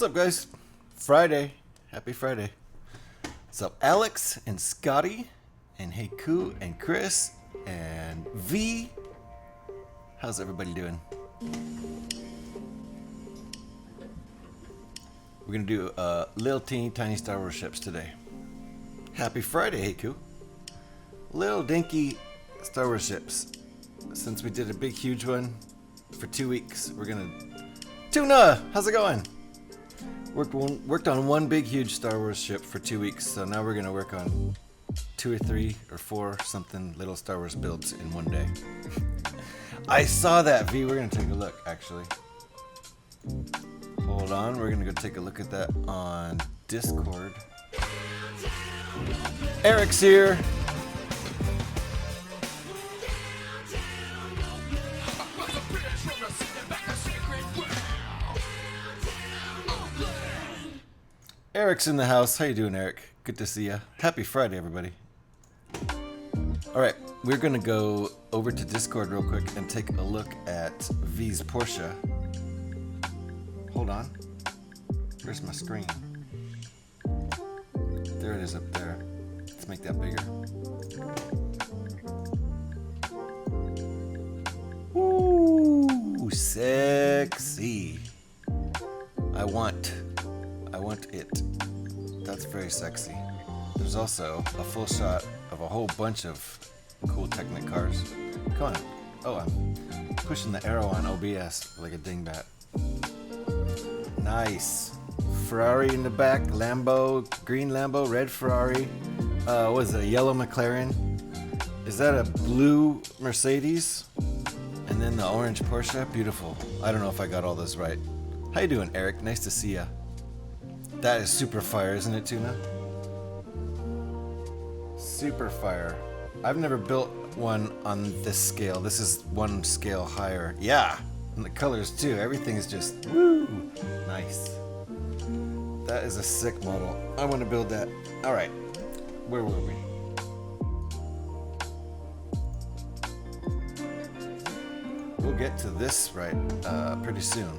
up, guys? Friday. Happy Friday. What's up, Alex and Scotty and Heiku and Chris and V? How's everybody doing? We're gonna do little teeny tiny Star Wars ships today. Happy Friday, Heiku. Little dinky Star Wars ships. Since we did a big huge one for 2 weeks, we're gonna... Tuna! How's it going? Worked on one big huge Star Wars ship for 2 weeks, so now we're gonna work on 2 or 3 or 4 something little Star Wars builds in one day. I saw that, V. We're gonna take a look, actually. Hold on, we're gonna go take a look at that on Discord. Eric's here. Eric's in the house. How you doing, Eric? Good to see ya. Happy Friday, everybody. Alright, we're gonna go over to Discord real quick and take a look at V's Porsche. Hold on. Where's my screen? There it is up there. Let's make that bigger. Ooh, sexy. I want it. That's very sexy. There's also a full shot of a whole bunch of cool Technic cars. Come on. Oh, I'm pushing the arrow on OBS like a dingbat. Nice. Ferrari in the back, Lambo, green Lambo, red Ferrari. What is it, a yellow McLaren? Is that a blue Mercedes? And then the orange Porsche? Beautiful. I don't know if I got all this right. How you doing, Eric? Nice to see ya. That is super fire, isn't it, Tuna? Super fire. I've never built one on this scale. This is one scale higher. Yeah, and the colors too. Everything is just woo, nice. That is a sick model. I want to build that. All right, where were we? We'll get to this right pretty soon.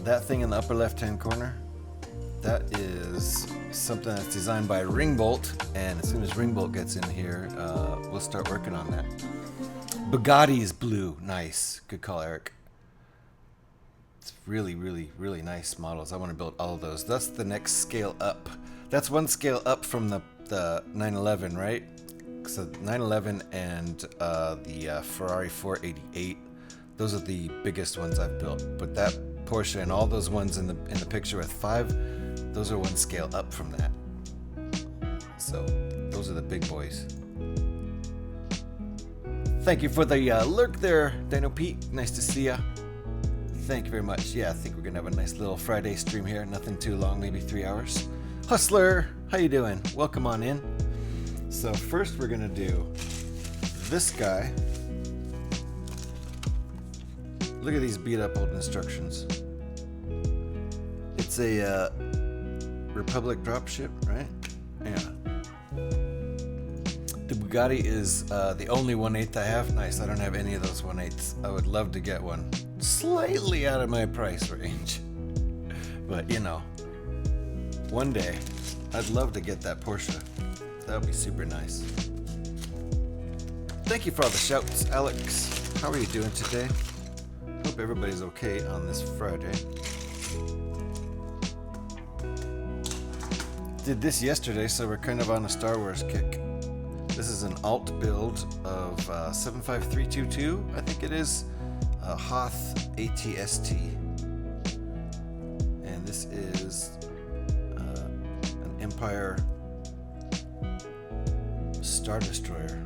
That thing in the upper left-hand corner, that is something that's designed by Ringbolt, and as soon as Ringbolt gets in here, we'll start working on that. Bugatti is blue. Nice. Good call, Eric. It's really, really, really nice models. I want to build all of those. That's the next scale up. That's one scale up from the 911, right? So 911 and the Ferrari 488, those are the biggest ones I've built. But that Porsche and all those ones in the picture with 5, those are one scale up from that. So those are the big boys. Thank you for the lurk there, Dino Pete. Nice to see ya. Thank you very much. Yeah, I think we're gonna have a nice little Friday stream here. Nothing too long, maybe 3 hours. Hustler, how you doing? Welcome on in. So first we're gonna do this guy. Look at these beat up old instructions. It's a Republic dropship, right? Yeah. The Bugatti is the only 1/8 I have. Nice, I don't have any of those 1/8s. I would love to get one. Slightly out of my price range. But you know, one day, I'd love to get that Porsche. That would be super nice. Thank you for all the shouts, Alex. How are you doing today? Hope everybody's okay on this Friday. Did this yesterday, so we're kind of on a Star Wars kick. This is an alt build of 75322, I think it is, Hoth ATST. And this is an Empire Star Destroyer.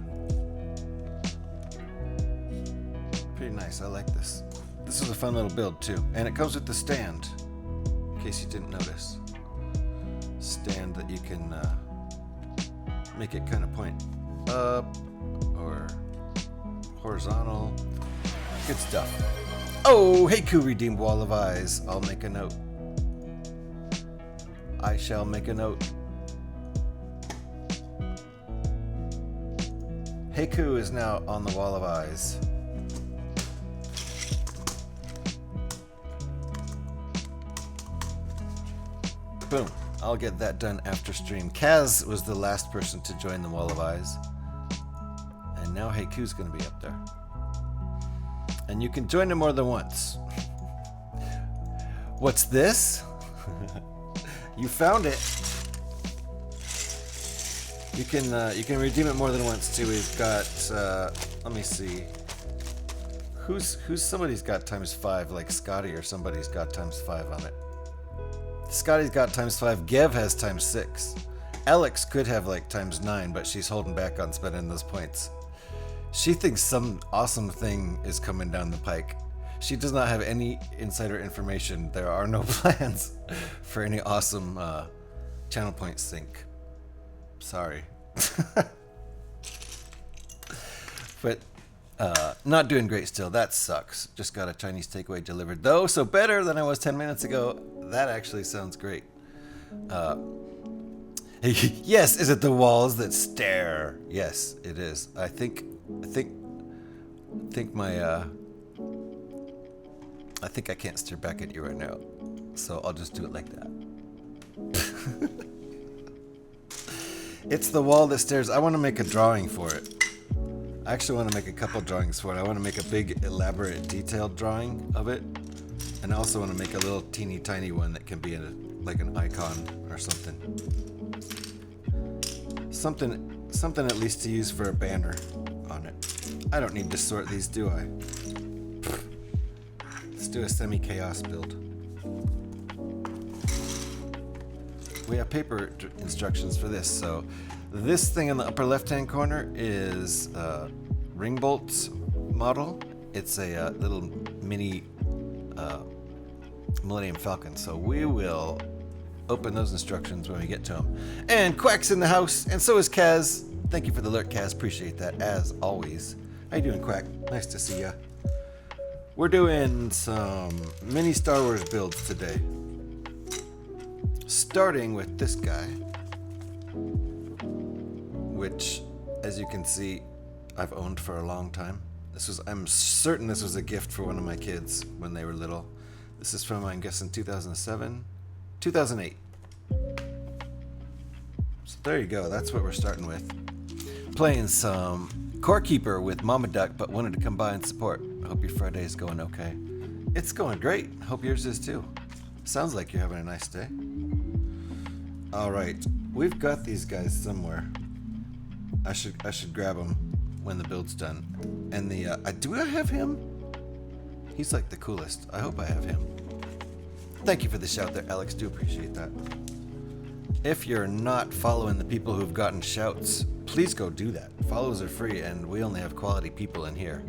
Pretty nice, I like this. This is a fun little build too, and it comes with the stand, in case you didn't notice. Stand that you can make it kind of point up or horizontal. Good stuff. Oh, Heiku redeemed Wall of Eyes. I'll make a note. I shall make a note. Heiku is now on the Wall of Eyes. Boom. I'll get that done after stream. Kaz was the last person to join the Wall of Eyes. And now Heiku's going to be up there. And you can join him more than once. What's this? You found it. You can redeem it more than once too. We've got let me see. Who's somebody's got ×5, like Scotty or somebody's got ×5 on it. Scotty's got ×5. Gev has ×6. Alex could have like ×9, but she's holding back on spending those points. She thinks some awesome thing is coming down the pike. She does not have any insider information. There are no plans for any awesome channel point sync. Sorry. But not doing great still. That sucks. Just got a Chinese takeaway delivered though, so better than I was 10 minutes ago. That actually sounds great. Yes, is it the walls that stare? Yes, it is. I think I can't stare back at you right now, so I'll just do it like that. It's the wall that stares. I want to make a drawing for it. I actually want to make a couple drawings for it. I want to make a big, elaborate, detailed drawing of it, and I also want to make a little teeny tiny one that can be like an icon or something. Something at least to use for a banner on it. I don't need to sort these, do I? Let's do a semi-chaos build. We have paper instructions for this. So this thing in the upper left-hand corner is Ringbolt's model. It's a little mini Millennium Falcon. So we will open those instructions when we get to them. And Quack's in the house, and so is Kaz. Thank you for the alert, Kaz. Appreciate that, as always. How you doing, Quack? Nice to see ya. We're doing some mini Star Wars builds today. Starting with this guy, which, as you can see, I've owned for a long time. I'm certain this was a gift for one of my kids when they were little. This is from, I'm guessing, 2007, 2008. So there you go. That's what we're starting with. Playing some Core Keeper with Mama Duck, but wanted to come by and support. I hope your Friday is going okay. It's going great. Hope yours is too. Sounds like you're having a nice day. All right, we've got these guys somewhere. I should grab them when the build's done. And do I have him? He's like the coolest. I hope I have him. Thank you for the shout there, Alex. Do appreciate that. If you're not following the people who've gotten shouts, please go do that. Follows are free, and we only have quality people in here.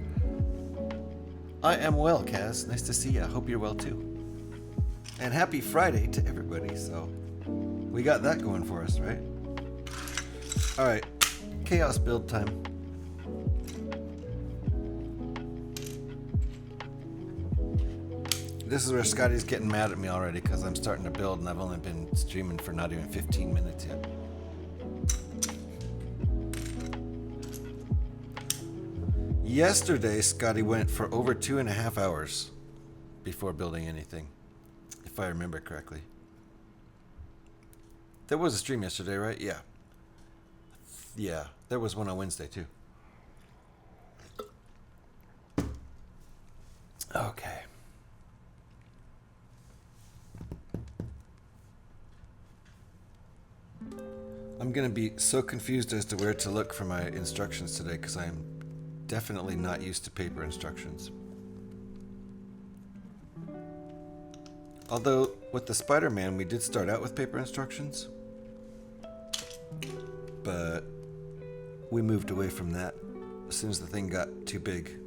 I am well, Kaz. Nice to see you. I hope you're well too. And happy Friday to everybody. So we got that going for us, right? All right, chaos build time. This is where Scotty's getting mad at me already because I'm starting to build and I've only been streaming for not even 15 minutes yet. Yesterday, Scotty went for over 2.5 hours before building anything, if I remember correctly. There was a stream yesterday, right? Yeah. Yeah, there was one on Wednesday too. Okay. I'm going to be so confused as to where to look for my instructions today because I am definitely not used to paper instructions. Although with the Spider-Man we did start out with paper instructions, but we moved away from that as soon as the thing got too big.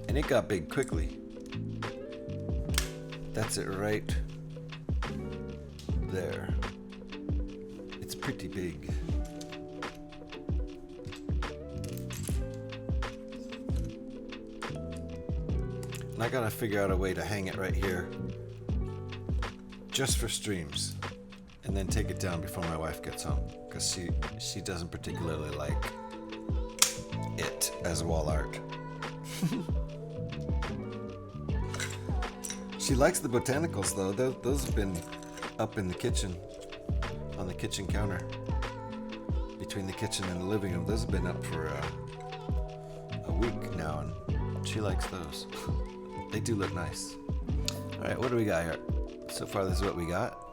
And it got big quickly. That's it right there. It's pretty big. And I gotta figure out a way to hang it right here just for streams and then take it down before my wife gets home because she doesn't particularly like it as wall art. She likes the botanicals though. Those have been up in the kitchen, on the kitchen counter, between the kitchen and the living room. Those have been up for a week now, and she likes those. They do look nice. All right, what do we got here? So far, this is what we got.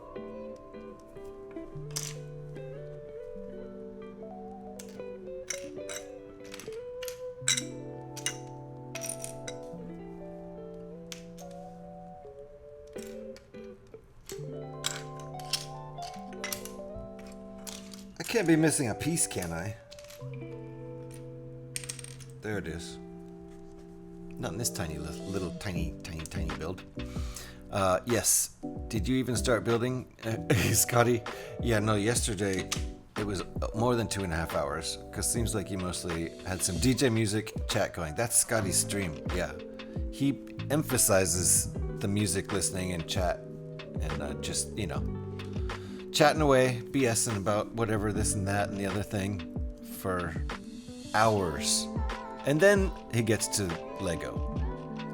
I can't be missing a piece, can I? There it is. Not in this tiny little tiny build. Yes. Did you even start building, Scotty? Yeah, no, yesterday it was more than 2.5 hours, because it seems like he mostly had some DJ music, chat going. That's Scotty's stream, yeah. He emphasizes the music listening and chat, and just, you know, chatting away, BSing about whatever, this and that and the other thing for hours. And then he gets to Lego.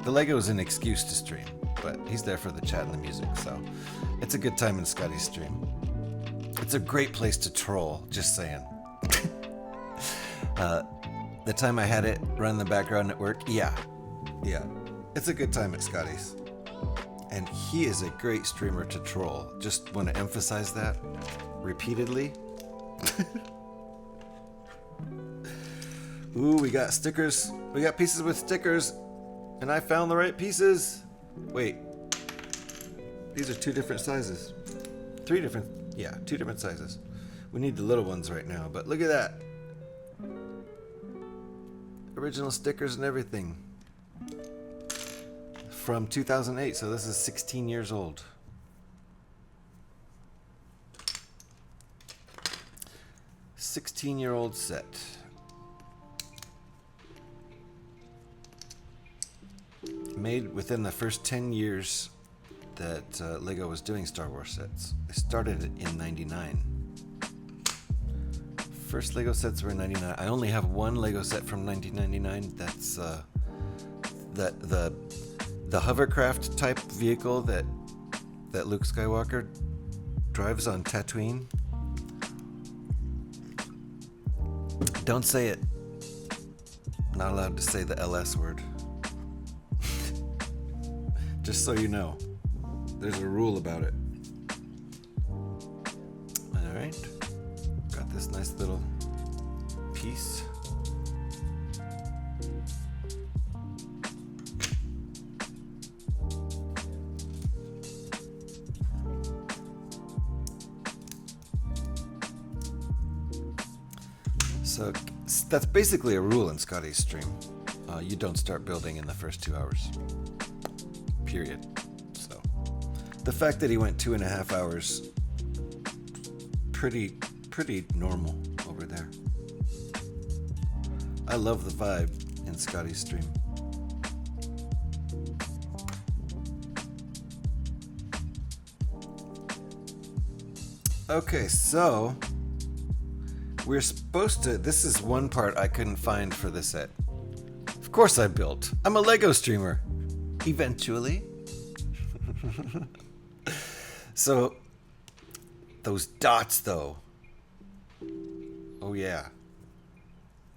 The Lego is an excuse to stream, but he's there for the chat and the music, so it's a good time in Scotty's stream. It's a great place to troll, just saying. The time I had it run in the background at work, yeah. It's a good time at Scotty's. And he is a great streamer to troll. Just want to emphasize that repeatedly. Ooh, we got stickers. We got pieces with stickers. And I found the right pieces. Wait. These are 2 different sizes. 2 different sizes. We need the little ones right now, but look at that. Original stickers and everything. From 2008, so this is 16 years old. $16-year-old set. Made within the first 10 years that Lego was doing Star Wars sets. They started it in 99. First Lego sets were in 99. I only have one Lego set from 1999. That's the hovercraft type vehicle that Luke Skywalker drives on Tatooine. Don't say it. Not allowed to say the LS word. Just so you know. There's a rule about it. Alright. Got this nice little piece. So that's basically a rule in Scotty's stream. You don't start building in the first 2 hours. Period. So the fact that he went 2.5 hours, pretty normal over there. I love the vibe in Scotty's stream. Okay, so we're supposed to, this is one part I couldn't find for the set. Of course I built. I'm a Lego streamer. Eventually. So, those dots though. Oh yeah.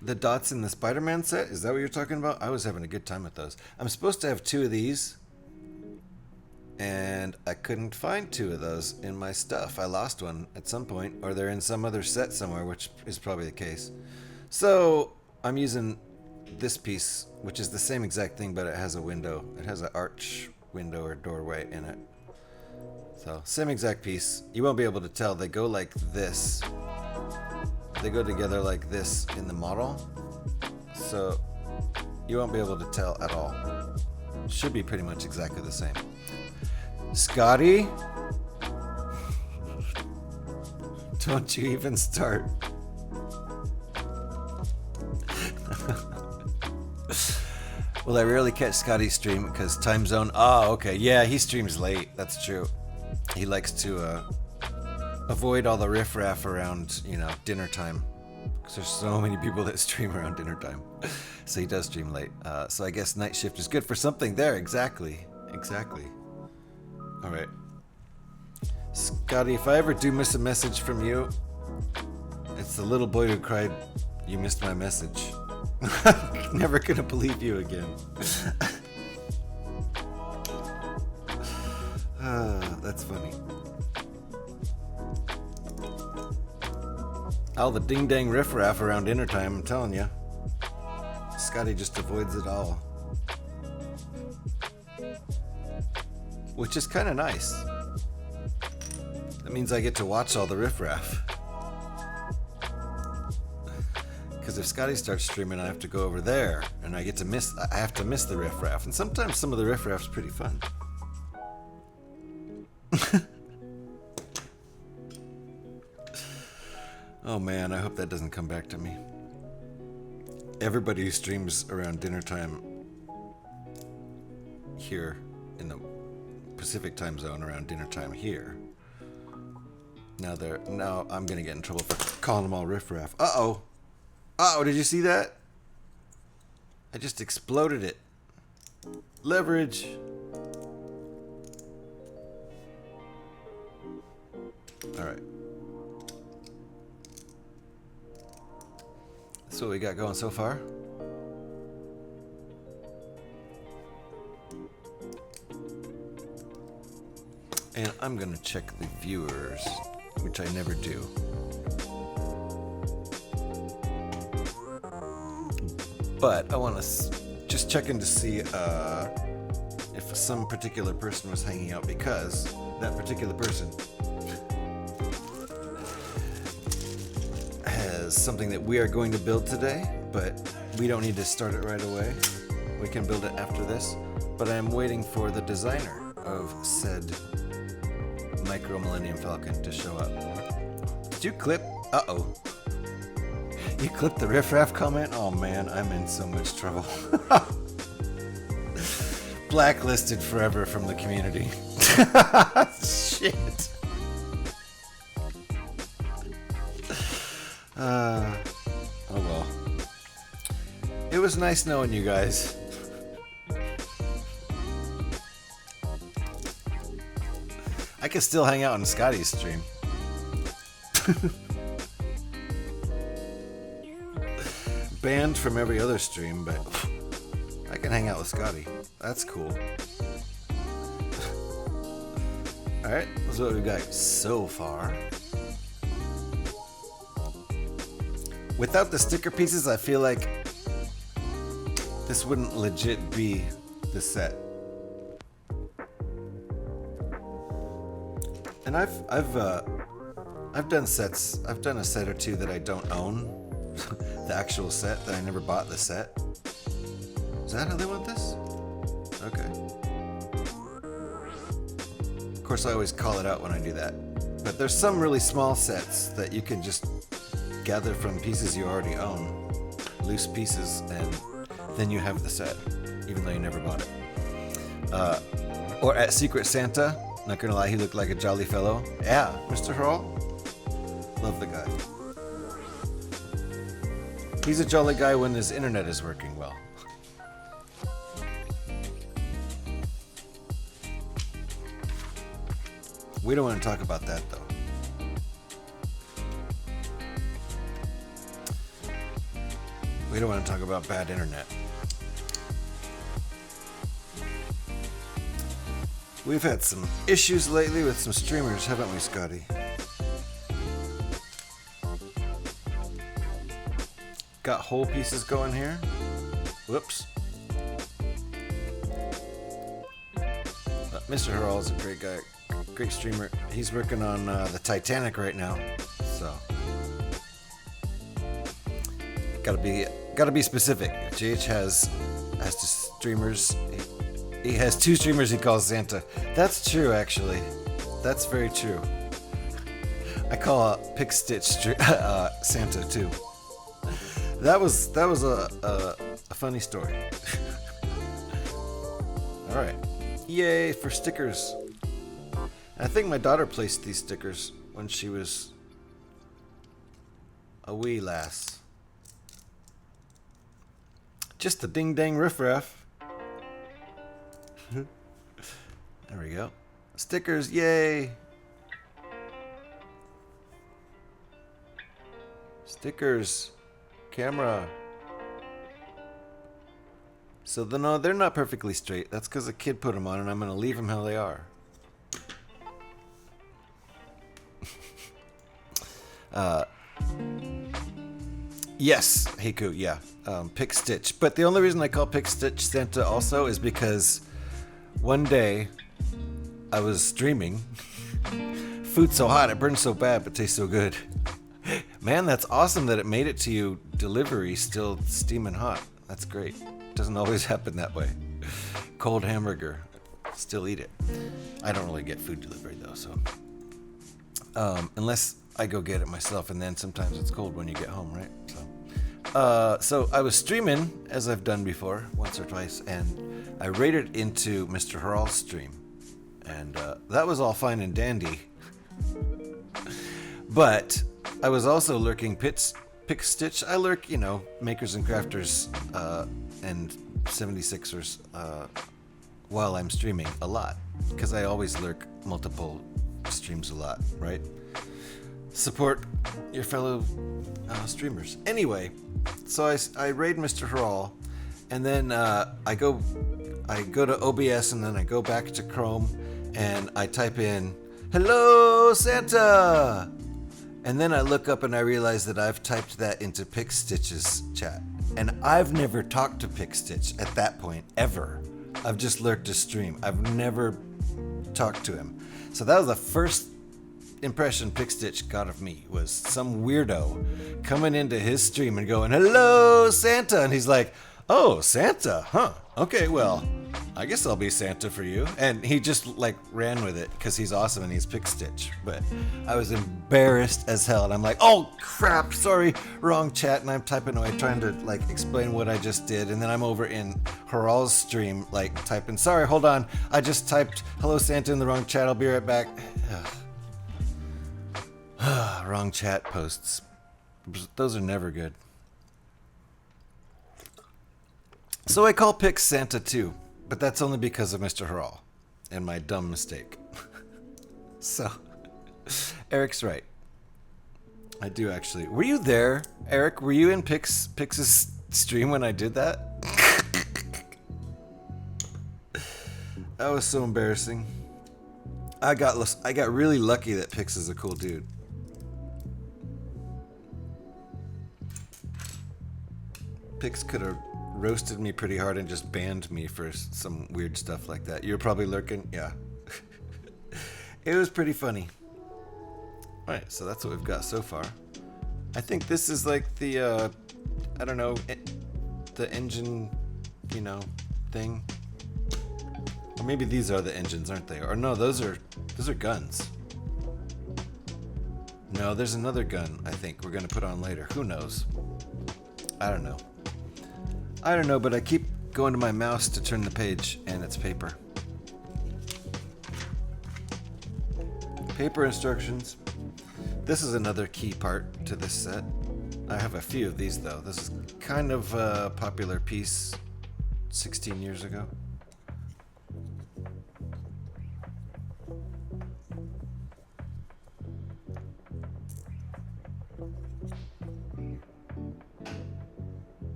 The dots in the Spider-Man set? Is that what you're talking about? I was having a good time with those. I'm supposed to have 2 of these. And I couldn't find 2 of those in my stuff. I lost one at some point, or they're in some other set somewhere, which is probably the case. So I'm using this piece, which is the same exact thing, but it has a window. It has an arch window or doorway in it. So same exact piece. You won't be able to tell. They go like this. They go together like this in the model. So you won't be able to tell at all. Should be pretty much exactly the same. Scotty? Don't you even start. Well, I rarely catch Scotty's stream because time zone. Oh, okay. Yeah, he streams late. That's true. He likes to avoid all the riffraff around, you know, dinner time. Because there's so many people that stream around dinner time. So he does stream late. So I guess night shift is good for something there. Exactly. Alright. Scotty, if I ever do miss a message from you, it's the little boy who cried, "You missed my message." I'm never gonna believe you again. That's funny. All the ding-dang riffraff around dinner time, I'm telling you. Scotty just avoids it all. Which is kind of nice. That means I get to watch all the riffraff. Because if Scotty starts streaming, I have to go over there, and I have to miss the riffraff. And sometimes some of the riffraff's pretty fun. Oh man, I hope that doesn't come back to me. Everybody who streams around dinner time here in the Pacific time zone around dinner time here. Now I'm gonna get in trouble for calling them all riffraff. Uh-oh. Uh-oh, did you see that? I just exploded it. Leverage. Alright. That's what we got going so far. And I'm gonna check the viewers, which I never do. But I want to just check in to see if some particular person was hanging out, because that particular person has something that we are going to build today, but we don't need to start it right away. We can build it after this, but I'm waiting for the designer of said micro Millennium Falcon to show up. Did you clip? Uh-oh. You clipped the riffraff comment? Oh man, I'm in so much trouble. Blacklisted forever from the community. Shit. Oh well. It was nice knowing you guys. I could still hang out on Scotty's stream. Banned from every other stream, but I can hang out with Scotty. That's cool. Alright, that's what we've got so far. Without the sticker pieces, I feel like this wouldn't legit be the set. And I've done sets. I've done a set or two that I don't own. The actual set that I never bought the set. Is that how they want this? Okay. Of course, I always call it out when I do that. But there's some really small sets that you can just gather from pieces you already own, loose pieces, and then you have the set, even though you never bought it. Or at Secret Santa, not gonna lie, he looked like a jolly fellow. Yeah, Mr. Hurl, love the guy. He's a jolly guy when his internet is working well. We don't want to talk about that though. We don't want to talk about bad internet. We've had some issues lately with some streamers, haven't we, Scotty? Got whole pieces going here. Whoops. Mr. Hurl is a great guy, great streamer. He's working on the Titanic right now, so gotta be specific. JH has two streamers. He has two streamers he calls Santa. That's true, actually. That's very true. I call Pick Stitch Santa too. That was a funny story. All right, yay for stickers. I think my daughter placed these stickers when she was a wee lass. Just the ding dang riffraff. There we go. Stickers, yay! Stickers. Camera. So no, they're not perfectly straight. That's because a kid put them on, and I'm going to leave them how they are. Yes, Heiku, yeah. Pick Stitch. But the only reason I call Pick Stitch Santa also is because one day I was streaming. Food's so hot, it burns so bad, but tastes so good. Man, that's awesome that it made it to you delivery still steaming hot. That's great. Doesn't always happen that way. Cold hamburger. Still eat it. I don't really get food delivery though, so. Unless I go get it myself, and then sometimes it's cold when you get home, right? So I was streaming, as I've done before, once or twice, and I raided into Mr. Haral's stream. And that was all fine and dandy. But I was also lurking Pick Stitch. I lurk, makers and crafters and 76ers while I'm streaming a lot. Because I always lurk multiple streams a lot, right? Support your fellow streamers. Anyway, so I raid Mr. Haral, and then I go to OBS, and then I go back to Chrome, and I type in, "Hello, Santa!" And then I look up and I realize that I've typed that into Pick Stitch's chat. And I've never talked to Pick Stitch at that point, ever. I've just lurked a stream. I've never talked to him. So that was the first impression Pick Stitch got of me, was some weirdo coming into his stream and going, "Hello, Santa!" And he's like, "Oh, Santa, huh? Okay, well, I guess I'll be Santa for you." And he just ran with it because he's awesome and he's Pick Stitch. But I was embarrassed as hell, and I'm like, "Oh crap, sorry, wrong chat." And I'm typing away trying to explain what I just did, and then I'm over in Haral's stream typing, "Sorry, hold on, I just typed 'Hello Santa' in the wrong chat, I'll be right back." Wrong chat posts. Those are never good. So I call Pick Santa too, but that's only because of Mr. Haral and my dumb mistake. So, Eric's right. I do actually. Were you there, Eric? Were you in Pix's stream when I did that? That was so embarrassing. I got really lucky that Pix is a cool dude. Pix could have roasted me pretty hard and just banned me for some weird stuff like that. You're probably lurking? Yeah. It was pretty funny. Alright, so that's what we've got so far. I think this is the, I don't know, the engine, thing. Or maybe these are the engines, aren't they? Or no, those are guns. No, there's another gun, I think, we're going to put on later. Who knows? I don't know. But I keep going to my mouse to turn the page, and it's paper. Paper instructions. This is another key part to this set. I have a few of these, though. This is kind of a popular piece 16 years ago.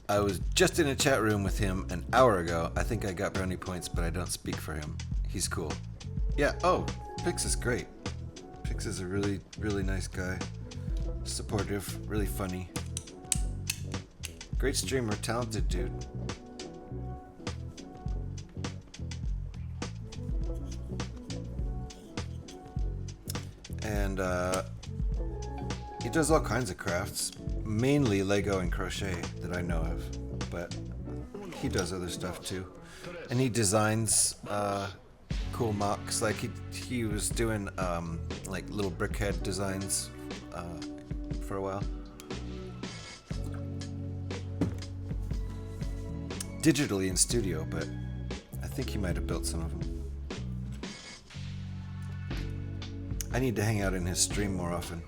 I was just in a chat room with him an hour ago. I think I got brownie points, but I don't speak for him. He's cool. Yeah, oh, Pix is great. Pix is a really, really nice guy. Supportive, really funny. Great streamer, talented dude. And he does all kinds of crafts. Mainly Lego and crochet that I know of, but he does other stuff too. And he designs cool mocks. He was doing little brickhead designs for a while. Digitally in studio, but I think he might have built some of them. I need to hang out in his stream more often.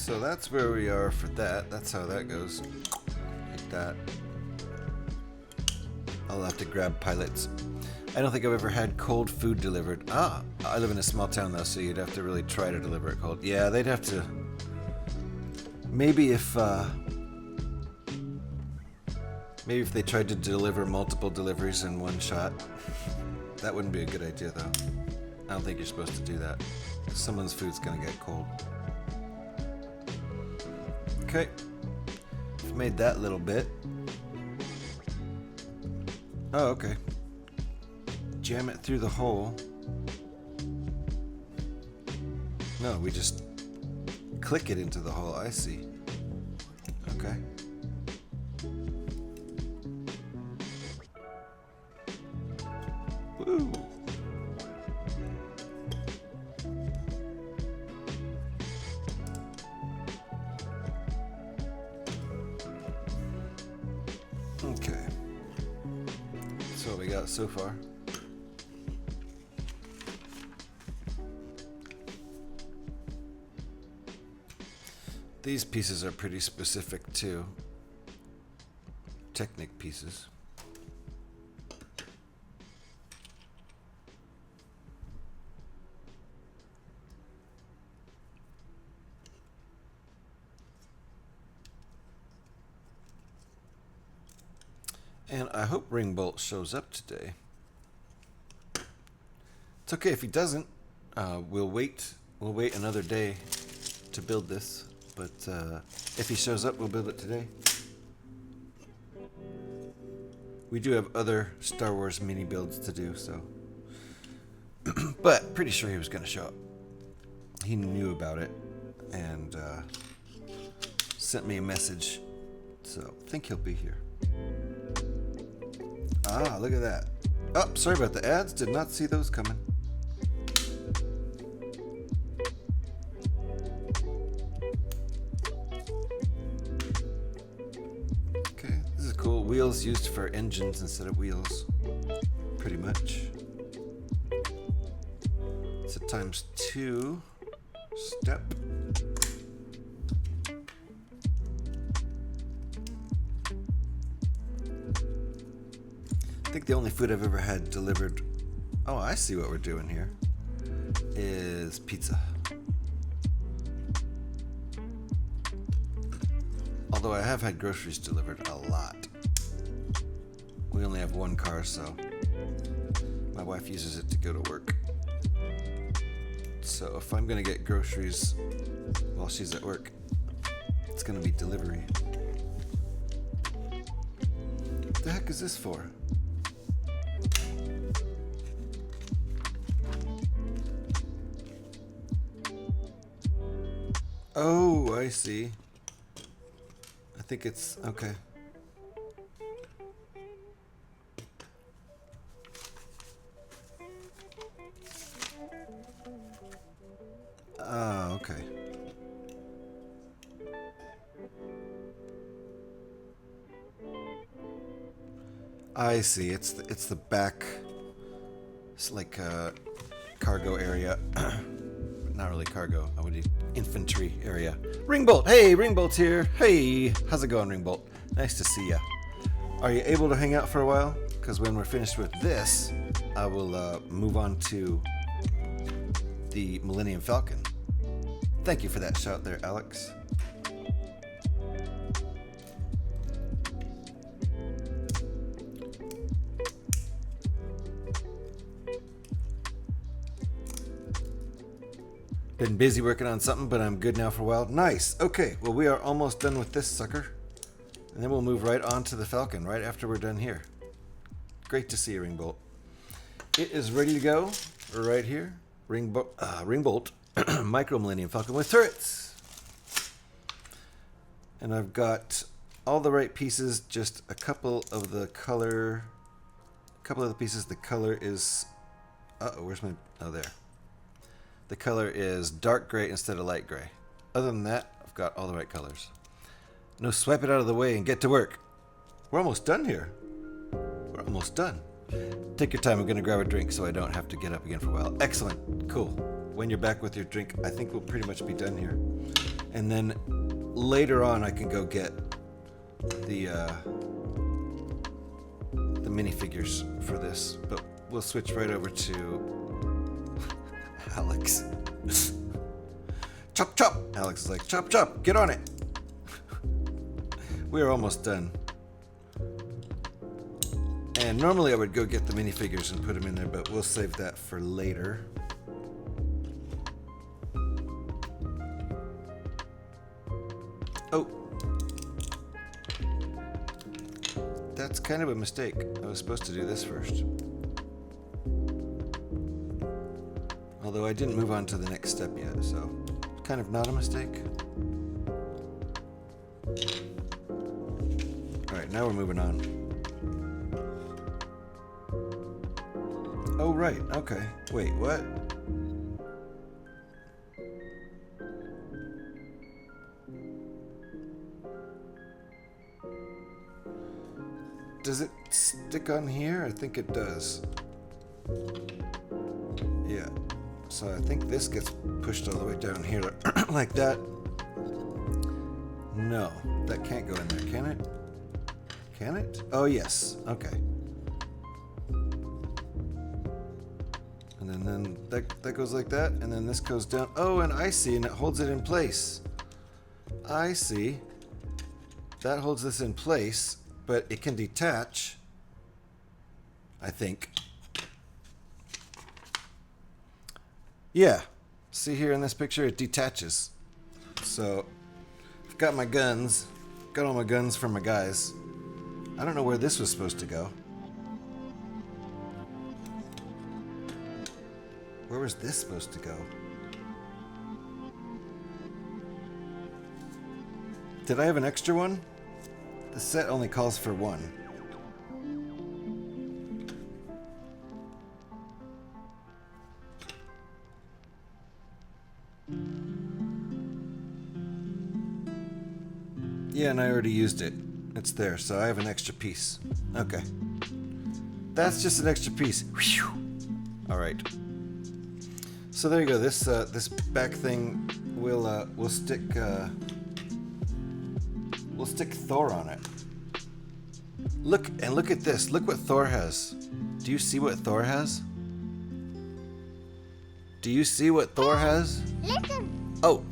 So that's where we are for that. That's how that goes. Like that. I'll have to grab pilots. I don't think I've ever had cold food delivered. Ah, I live in a small town though, so you'd have to really try to deliver it cold. Yeah, they'd have to. Maybe if they tried to deliver multiple deliveries in one shot. That wouldn't be a good idea though. I don't think you're supposed to do that. Someone's food's gonna get cold. Okay. I've made that little bit. Oh, okay. Jam it through the hole. No, we just click it into the hole. I see. Okay. Woo. Okay. That's what we got so far. These pieces are pretty specific too. Technic pieces. And I hope Ringbolt shows up today. It's okay if he doesn't. We'll wait another day to build this. But if he shows up, we'll build it today. We do have other Star Wars mini builds to do, so. But pretty sure he was going to show up. He knew about it and sent me a message. So I think he'll be here. Ah, look at that. Oh, sorry about the ads. Did not see those coming. Okay, this is cool. Wheels used for engines instead of wheels. Pretty much. It's a ×2 step. I think the only food I've ever had delivered, oh, I see what we're doing here, is pizza. Although I have had groceries delivered a lot. We only have one car, so my wife uses it to go to work. So if I'm gonna get groceries while she's at work, it's gonna be delivery. What the heck is this for? Oh, I see. I think it's okay. Ah, okay. I see. It's the back. It's like a cargo area. Not really cargo. I would need infantry area. Ringbolt! Hey, Ringbolt's here. Hey, how's it going, Ringbolt? Nice to see ya. Are you able to hang out for a while? Because when we're finished with this, I will move on to the Millennium Falcon. Thank you for that shout there, Alex. Been busy working on something, but I'm good now for a while. Nice. Okay, well, we are almost done with this sucker. And then we'll move right on to the Falcon right after we're done here. Great to see you, Ringbolt. It is ready to go right here. Ringbolt Micro Millennium Falcon with turrets. And I've got all the right pieces, just a couple of the color. A couple of the pieces, the color is... Uh-oh, where's my... Oh, there. The color is dark gray instead of light gray. Other than that, I've got all the right colors. No, swipe it out of the way and get to work. We're almost done here. We're almost done. Take your time. I'm going to grab a drink so I don't have to get up again for a while. Excellent. Cool. When you're back with your drink, I think we'll pretty much be done here. And then later on I can go get the minifigures for this. But we'll switch right over to Alex. Chop, chop! Alex is like, chop, chop, get on it! We're almost done. And normally I would go get the minifigures and put them in there, but we'll save that for later. Oh. That's kind of a mistake. I was supposed to do this first. Although I didn't move on to the next step yet, so kind of not a mistake. Alright, now we're moving on. Oh, right, okay. Wait, what? Does it stick on here? I think it does. Yeah. So I think this gets pushed all the way down here like that. No, that can't go in there, can it? Can it? Oh, yes. Okay. And then that goes like that, and then this goes down. Oh, and I see, and it holds it in place. I see. That holds this in place, but it can detach, I think. Yeah. See here in this picture, it detaches. So, I've got my guns. Got all my guns for my guys. I don't know where this was supposed to go. Where was this supposed to go? Did I have an extra one? The set only calls for one. Yeah, and I already used it. It's there, so I have an extra piece. Okay. That's just an extra piece. Whew. All right. So there you go. This this back thing we'll stick Thor on it. Look at this. Look what Thor has. Do you see what Thor has? Do you see what Thor has? Listen. Oh.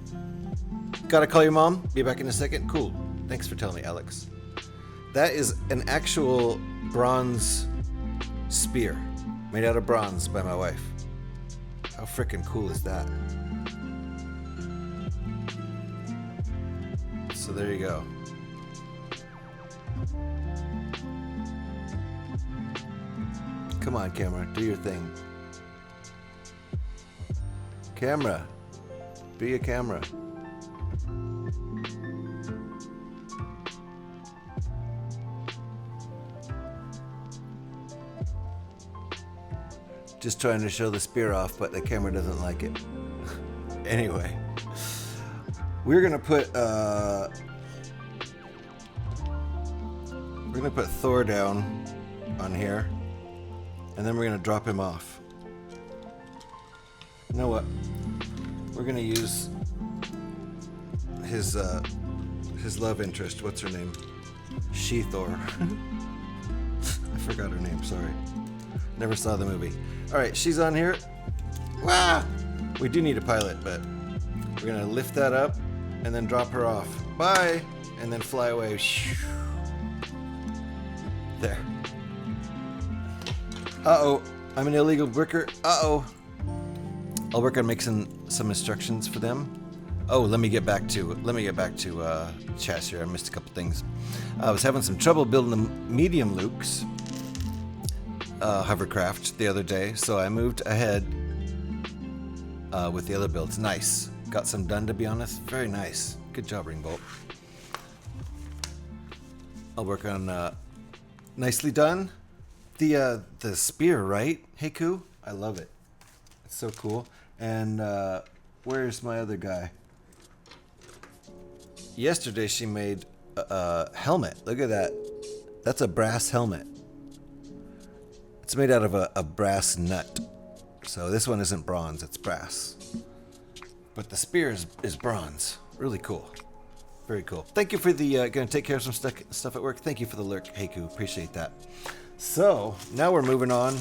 Gotta call your mom. Be back in a second. Cool. Thanks for telling me, Alex. That is an actual bronze spear made out of bronze by my wife. How freaking cool is that? So there you go. Come on, camera, do your thing. Camera, be a camera. Just trying to show the spear off, but the camera doesn't like it. Anyway, we're gonna put Thor down on here, and then we're gonna drop him off. You know what? We're gonna use his love interest. What's her name? She-Thor. I forgot her name. Sorry. Never saw the movie. All right, she's on here. Wah! We do need a pilot, but we're gonna lift that up and then drop her off. Bye, and then fly away. There. Uh-oh, I'm an illegal worker. Uh-oh. I'll work on making some instructions for them. Oh, let me get back to chess here. I missed a couple things. I was having some trouble building the medium Lukes hovercraft the other day, so I moved ahead with the other builds. Nice. Got some done, to be honest. Very nice. Good job, Ringbolt. I'll work on nicely done. The spear, right? Hey, Koo? I love it. It's so cool. And where's my other guy? Yesterday she made a helmet. Look at that. That's a brass helmet. It's made out of a brass nut. So this one isn't bronze, it's brass. But the spear is bronze. Really cool. Very cool. Thank you for the, gonna take care of some stuff at work. Thank you for the lurk, Heiku. Appreciate that. So, now we're moving on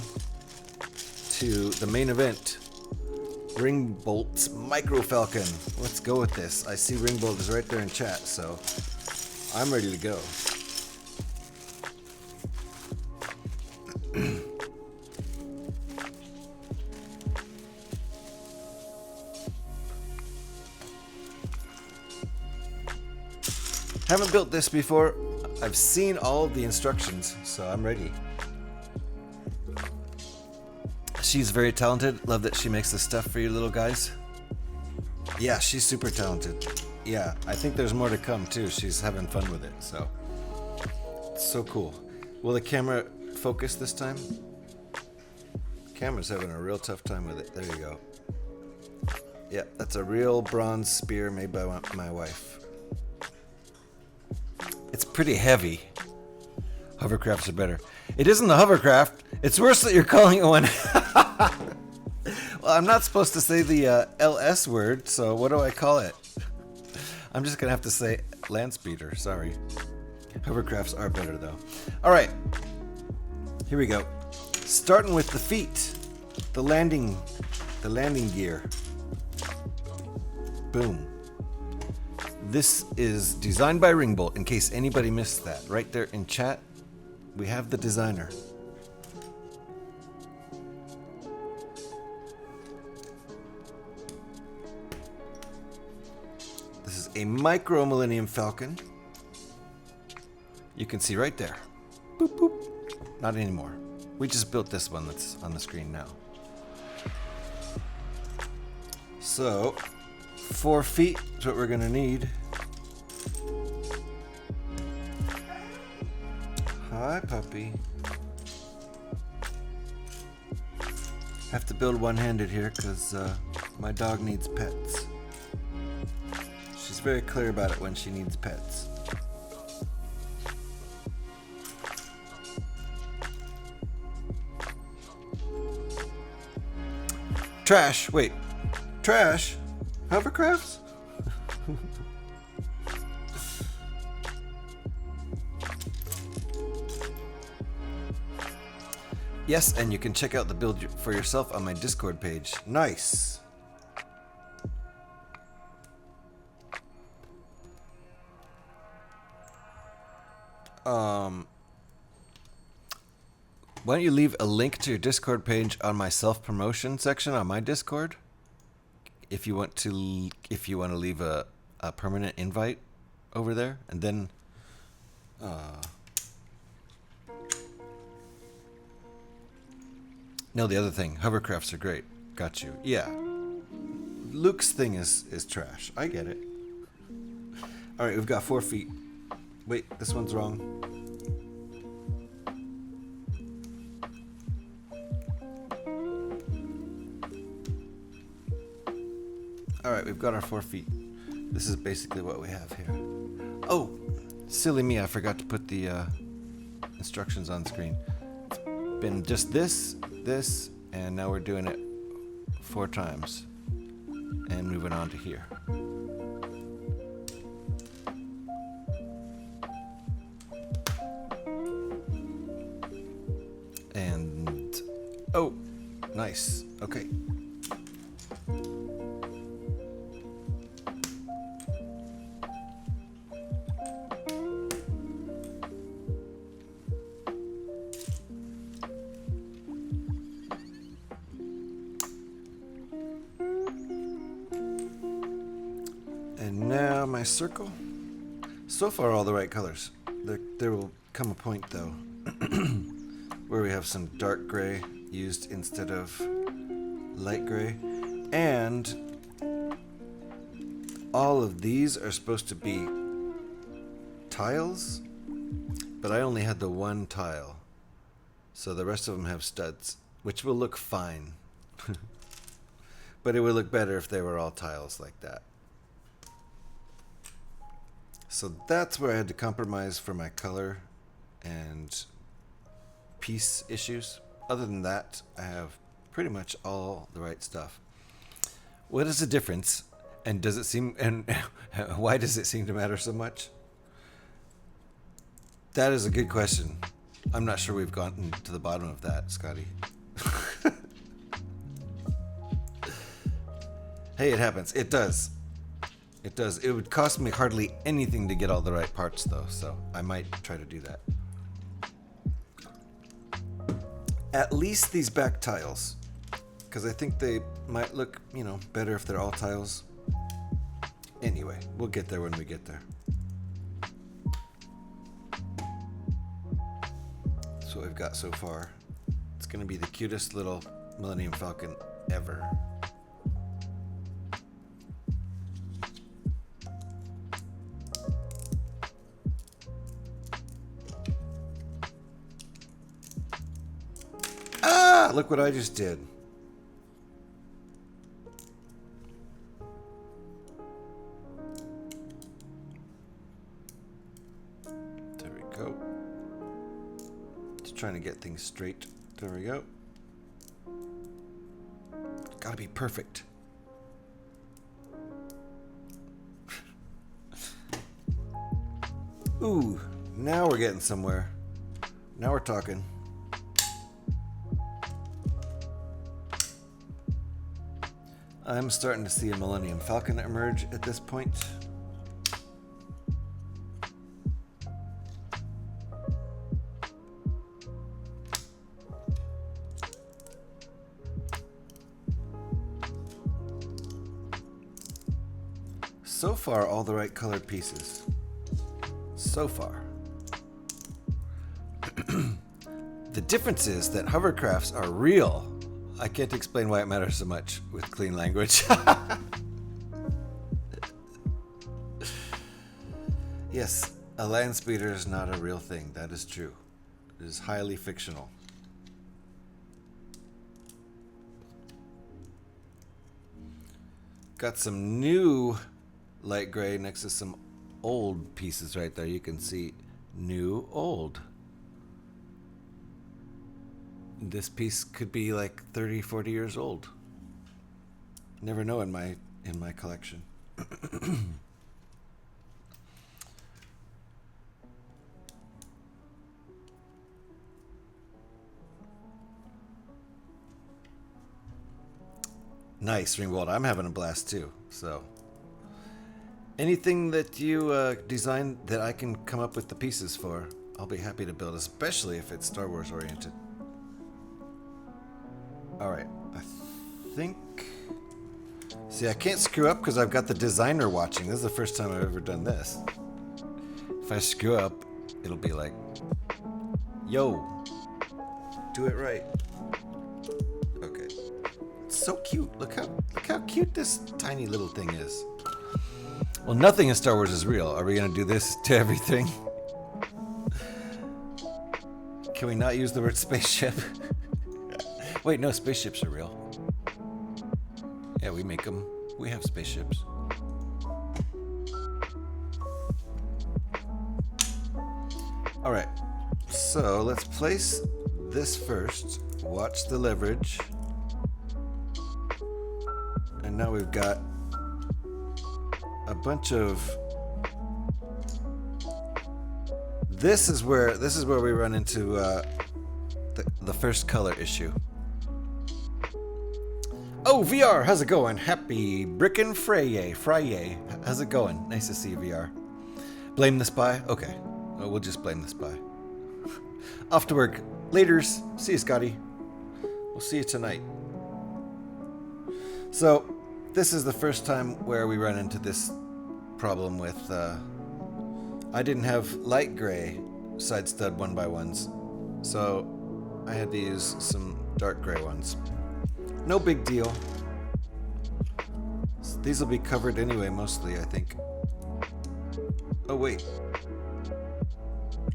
to the main event. Ringbolt's Micro Falcon. Let's go with this. I see Ringbolt is right there in chat, so I'm ready to go. Haven't built this before. I've seen all of the instructions, so I'm ready. She's very talented. Love that she makes the stuff for you little guys. Yeah, she's super talented. Yeah, I think there's more to come too. She's having fun with it, so it's so cool. Will the camera focus this time? Camera's having a real tough time with it. There you go. Yeah, that's a real bronze spear made by my wife. It's pretty heavy. Hovercrafts are better. It isn't a hovercraft. It's worse that you're calling it one. Well, I'm not supposed to say the LS word, so what do I call it? I'm just gonna have to say land speeder. Sorry. Hovercrafts are better though. All right. Here we go. Starting with the feet, the landing gear. Boom. This is designed by Ringbolt, in case anybody missed that. Right there in chat, we have the designer. This is a micro Millennium Falcon. You can see right there. Boop, boop. Not anymore. We just built this one that's on the screen now. So, 4 feet is what we're gonna need. Hi, puppy. Have to build one-handed here because my dog needs pets. She's very clear about it when she needs pets. Trash. Wait. Trash? Hovercrafts? Yes, and you can check out the build for yourself on my Discord page. Nice. Why don't you leave a link to your Discord page on my self-promotion section on my Discord? If you want to leave a permanent invite over there, and then no, the other thing, hovercrafts are great. Got you. Yeah. Luke's thing is trash. I get it. All right, we've got 4 feet. Wait, this one's wrong. All right, we've got our 4 feet. This is basically what we have here. Oh, silly me, I forgot to put the instructions on screen. It's been just this, and now we're doing it 4 times. And moving on to here. And, oh, nice, okay. And now my circle. So far all the right colors. There will come a point though where we have some dark gray used instead of light gray. And all of these are supposed to be tiles, but I only had the one tile. So the rest of them have studs, which will look fine. But it would look better if they were all tiles like that. So that's where I had to compromise for my color and piece issues. Other than that, I have pretty much all the right stuff. What is the difference? And does it seem, and why does it seem to matter so much? That is a good question. I'm not sure we've gotten to the bottom of that, Scotty. Hey, it happens. It does. It does. It would cost me hardly anything to get all the right parts, though, so I might try to do that. At least these back tiles, because I think they might look, you know, better if they're all tiles. Anyway, we'll get there when we get there. That's what we've got so far. It's going to be the cutest little Millennium Falcon ever. Ah, look what I just did. There we go. Just trying to get things straight. There we go. It's gotta be perfect. Ooh, now we're getting somewhere. Now we're talking. I'm starting to see a Millennium Falcon emerge at this point. So far, all the right colored pieces. So far. The difference is that hovercrafts are real. I can't explain why it matters so much with clean language. Yes, a land speeder is not a real thing. That is true. It is highly fictional. Got some new light gray next to some old pieces right there. You can see new, old. This piece could be like 30, 40 years old. Never know in my collection. Nice, Ringbolt. I'm having a blast too. So, anything that you design that I can come up with the pieces for, I'll be happy to build, especially if it's Star Wars oriented. Alright, I think... See, I can't screw up because I've got the designer watching. This is the first time I've ever done this. If I screw up, it'll be like, yo, do it right. Okay. It's so cute. Look how cute this tiny little thing is. Well, nothing in Star Wars is real. Are we going to do this to everything? Can we not use the word spaceship? Wait, no, spaceships are real. Yeah, we make them. We have spaceships. Alright, so let's place this first. Watch the leverage. And now we've got a bunch of... This is where we run into the first color issue. Oh, VR, how's it going? Happy Brickin' Friday. How's it going? Nice to see you, VR. Blame the spy? Okay. Oh, we'll just blame the spy. Off to work. Laters. See you, Scotty. We'll see you tonight. So, this is the first time where we run into this problem with... I didn't have light gray side stud 1x1s, so I had to use some dark gray ones. No big deal. These will be covered anyway, mostly, I think. Oh, wait.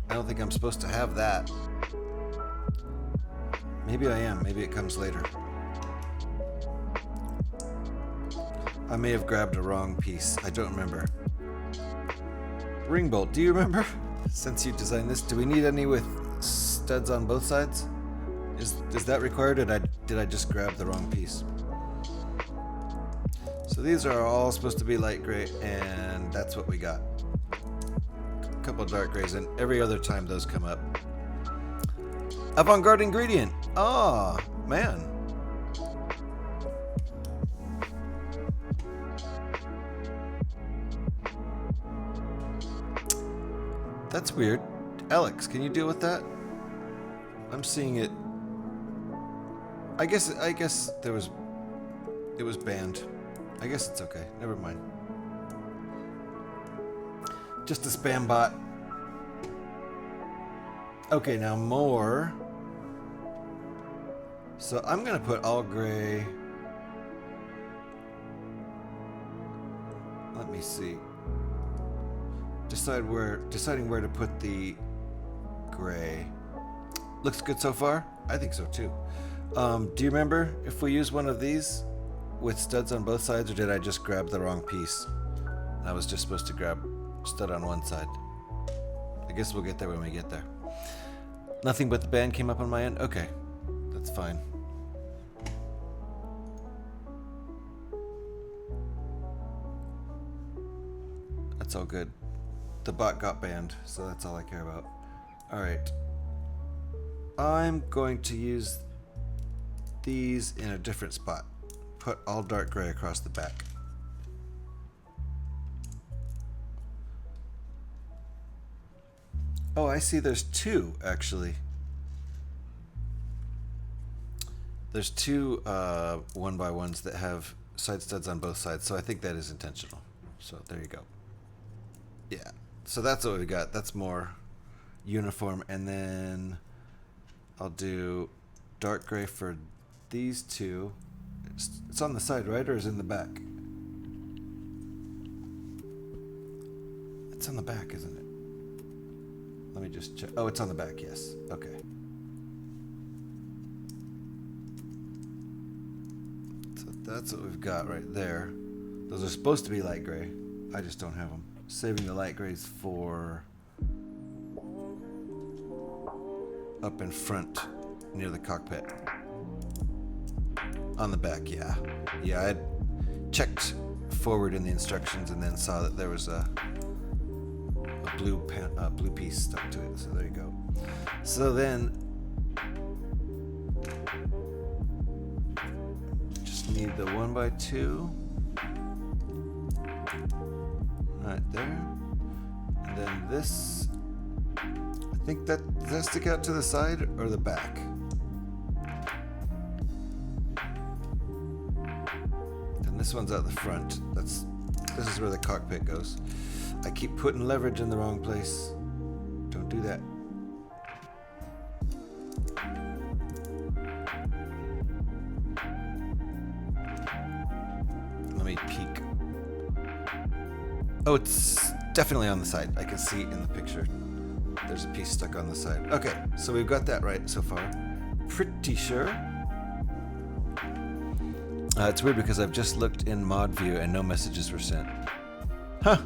I don't think I'm supposed to have that. Maybe I am. Maybe it comes later. I may have grabbed a wrong piece. I don't remember. Ringbolt, do you remember? Since you designed this, do we need any with studs on both sides? Is that required, or did I just grab the wrong piece? So these are all supposed to be light gray, and that's what we got. A couple dark grays, and every other time those come up. Avant-garde ingredient. Oh, man. That's weird. Alex, can you deal with that? I'm seeing it. I guess it was banned. I guess it's okay. Never mind. Just a spam bot. Okay, now more. So I'm gonna put all gray. Let me see. Deciding where to put the gray. Looks good so far? I think so too. Do you remember if we use one of these with studs on both sides, or did I just grab the wrong piece? I was just supposed to grab stud on one side. I guess we'll get there when we get there. Nothing but the band came up on my end? Okay, that's fine. That's all good. The bot got banned, so that's all I care about. Alright. I'm going to use these in a different spot. Put all dark gray across the back. Oh, I see there's two, actually. There's two 1x1s that have side studs on both sides, so I think that is intentional. So there you go. Yeah, so that's what we got. That's more uniform. And then I'll do dark gray for these two. It's on the side, right? Or is it in the back? It's on the back, isn't it? Let me just check. Oh, it's on the back, yes. Okay. So that's what we've got right there. Those are supposed to be light gray. I just don't have them. Saving the light grays for up in front near the cockpit. On the back, yeah. Yeah, I had checked forward in the instructions and then saw that there was a blue piece stuck to it. So there you go. So then just need the 1x2 right there, and then this. I think does that stick out to the side or the back? Then this one's out the front. This is where the cockpit goes. I keep putting leverage in the wrong place. Don't do that. Let me peek. Oh, it's definitely on the side. I can see in the picture. There's a piece stuck on the side. Okay, so we've got that right so far. Pretty sure. It's weird because I've just looked in mod view and no messages were sent. Huh.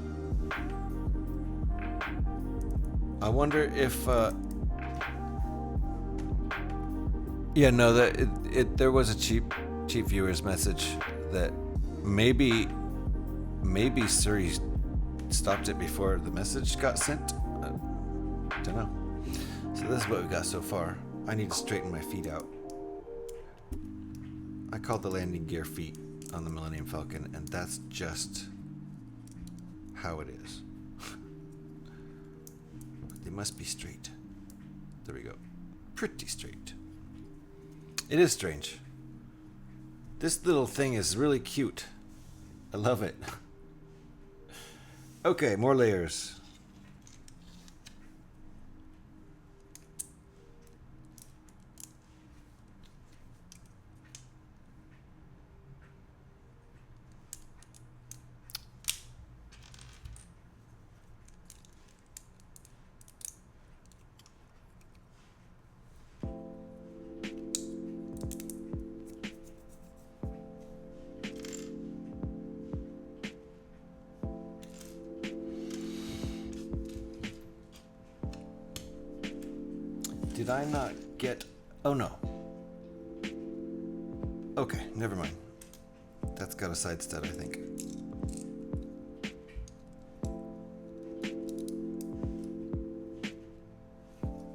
I wonder if yeah, no, that there was a cheap viewers message that maybe Siri stopped it before the message got sent. Don't know. So this is what we got so far. I need to straighten my feet out. I call the landing gear feet on the Millennium Falcon, and that's just how it is. They must be straight. There we go. Pretty straight. It is strange. This little thing is really cute. I love it. Okay, more layers. Did I not get... Oh, no. Okay, never mind. That's got a side stud, I think.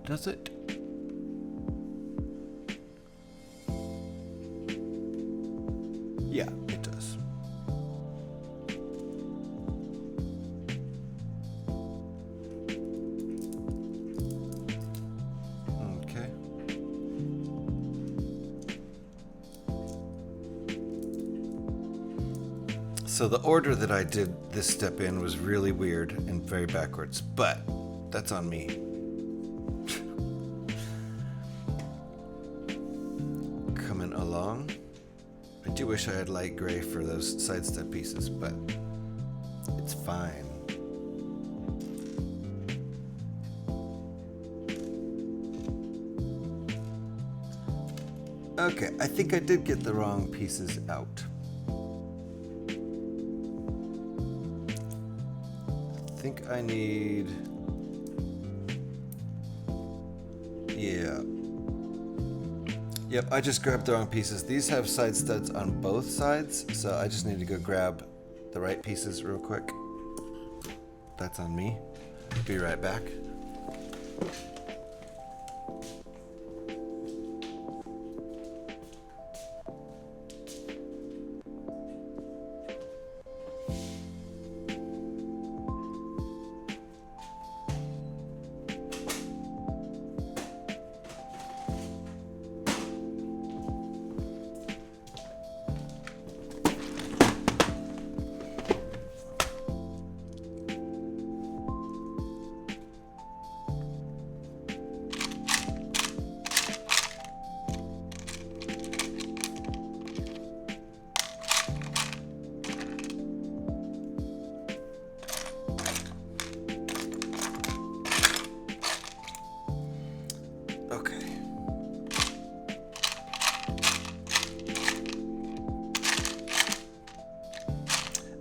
Does it? Yeah, it does. Okay. So the order that I did this step in was really weird and very backwards, but that's on me. Coming along. I do wish I had light gray for those side step pieces, but it's fine. Okay, I think I did get the wrong pieces out. I think I need... Yeah. Yep, I just grabbed the wrong pieces. These have side studs on both sides, so I just need to go grab the right pieces real quick. That's on me. Be right back.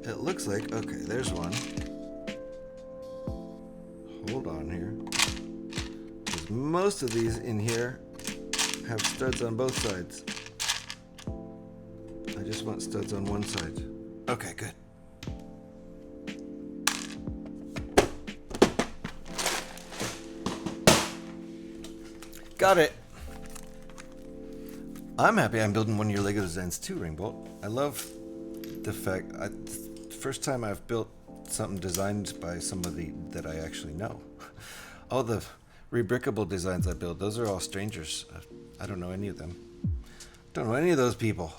It looks like, okay, there's one. Hold on here. 'Cause most of these in here have studs on both sides. I just want studs on one side. Okay, good. Got it. I'm happy I'm building one of your Lego designs too, Ringbolt. I love the fact, first time I've built something designed by somebody that I actually know. All the rebrickable designs I build, those are all strangers. I don't know any of them. Don't know any of those people.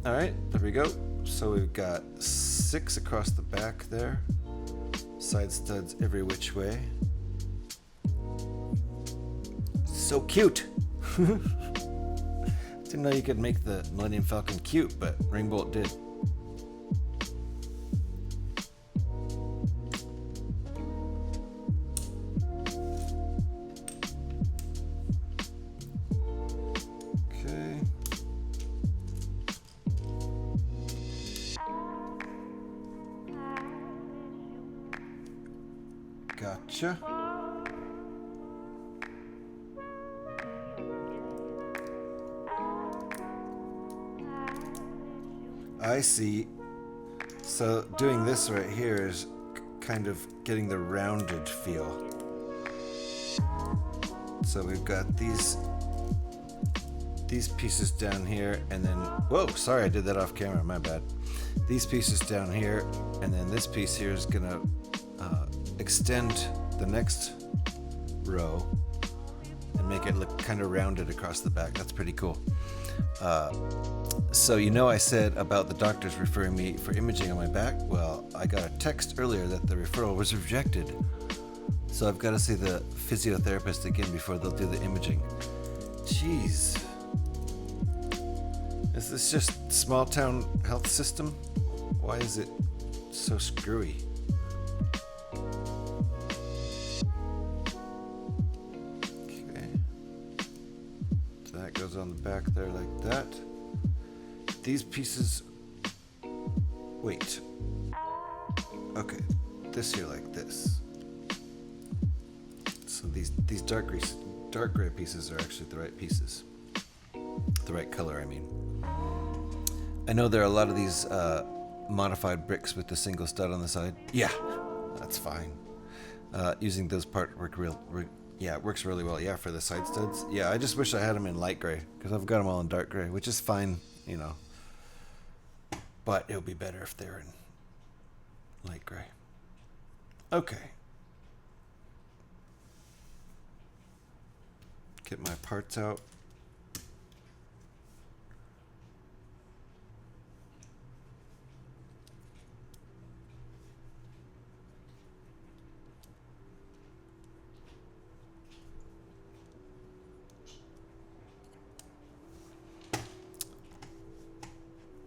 All right, there we go. So we've got 6 across the back there. Side studs every which way. So cute. Didn't know you could make the Millennium Falcon cute, but Ringbolt did. Okay. Gotcha. I see. So doing this right here is kind of getting the rounded feel. So we've got these pieces down here, and then, whoa, sorry, I did that off camera, my bad. These pieces down here, and then this piece here is gonna extend the next row and make it look kind of rounded across the back. That's pretty cool. So you know I said about the doctors referring me for imaging on my back? Well, I got a text earlier that the referral was rejected. So I've got to see the physiotherapist again before they'll do the imaging. Jeez. Is this just small town health system? Why is it so screwy? Okay. So that goes on the back there like that. These pieces, wait, okay, this here like this. So these dark gray pieces are actually the right pieces. The right color, I mean. I know there are a lot of these modified bricks with the single stud on the side. Yeah, that's fine. Using those parts works really well. Yeah, for the side studs. Yeah, I just wish I had them in light gray because I've got them all in dark gray, which is fine, you know. But it would be better if they're in light gray. Okay. Get my parts out.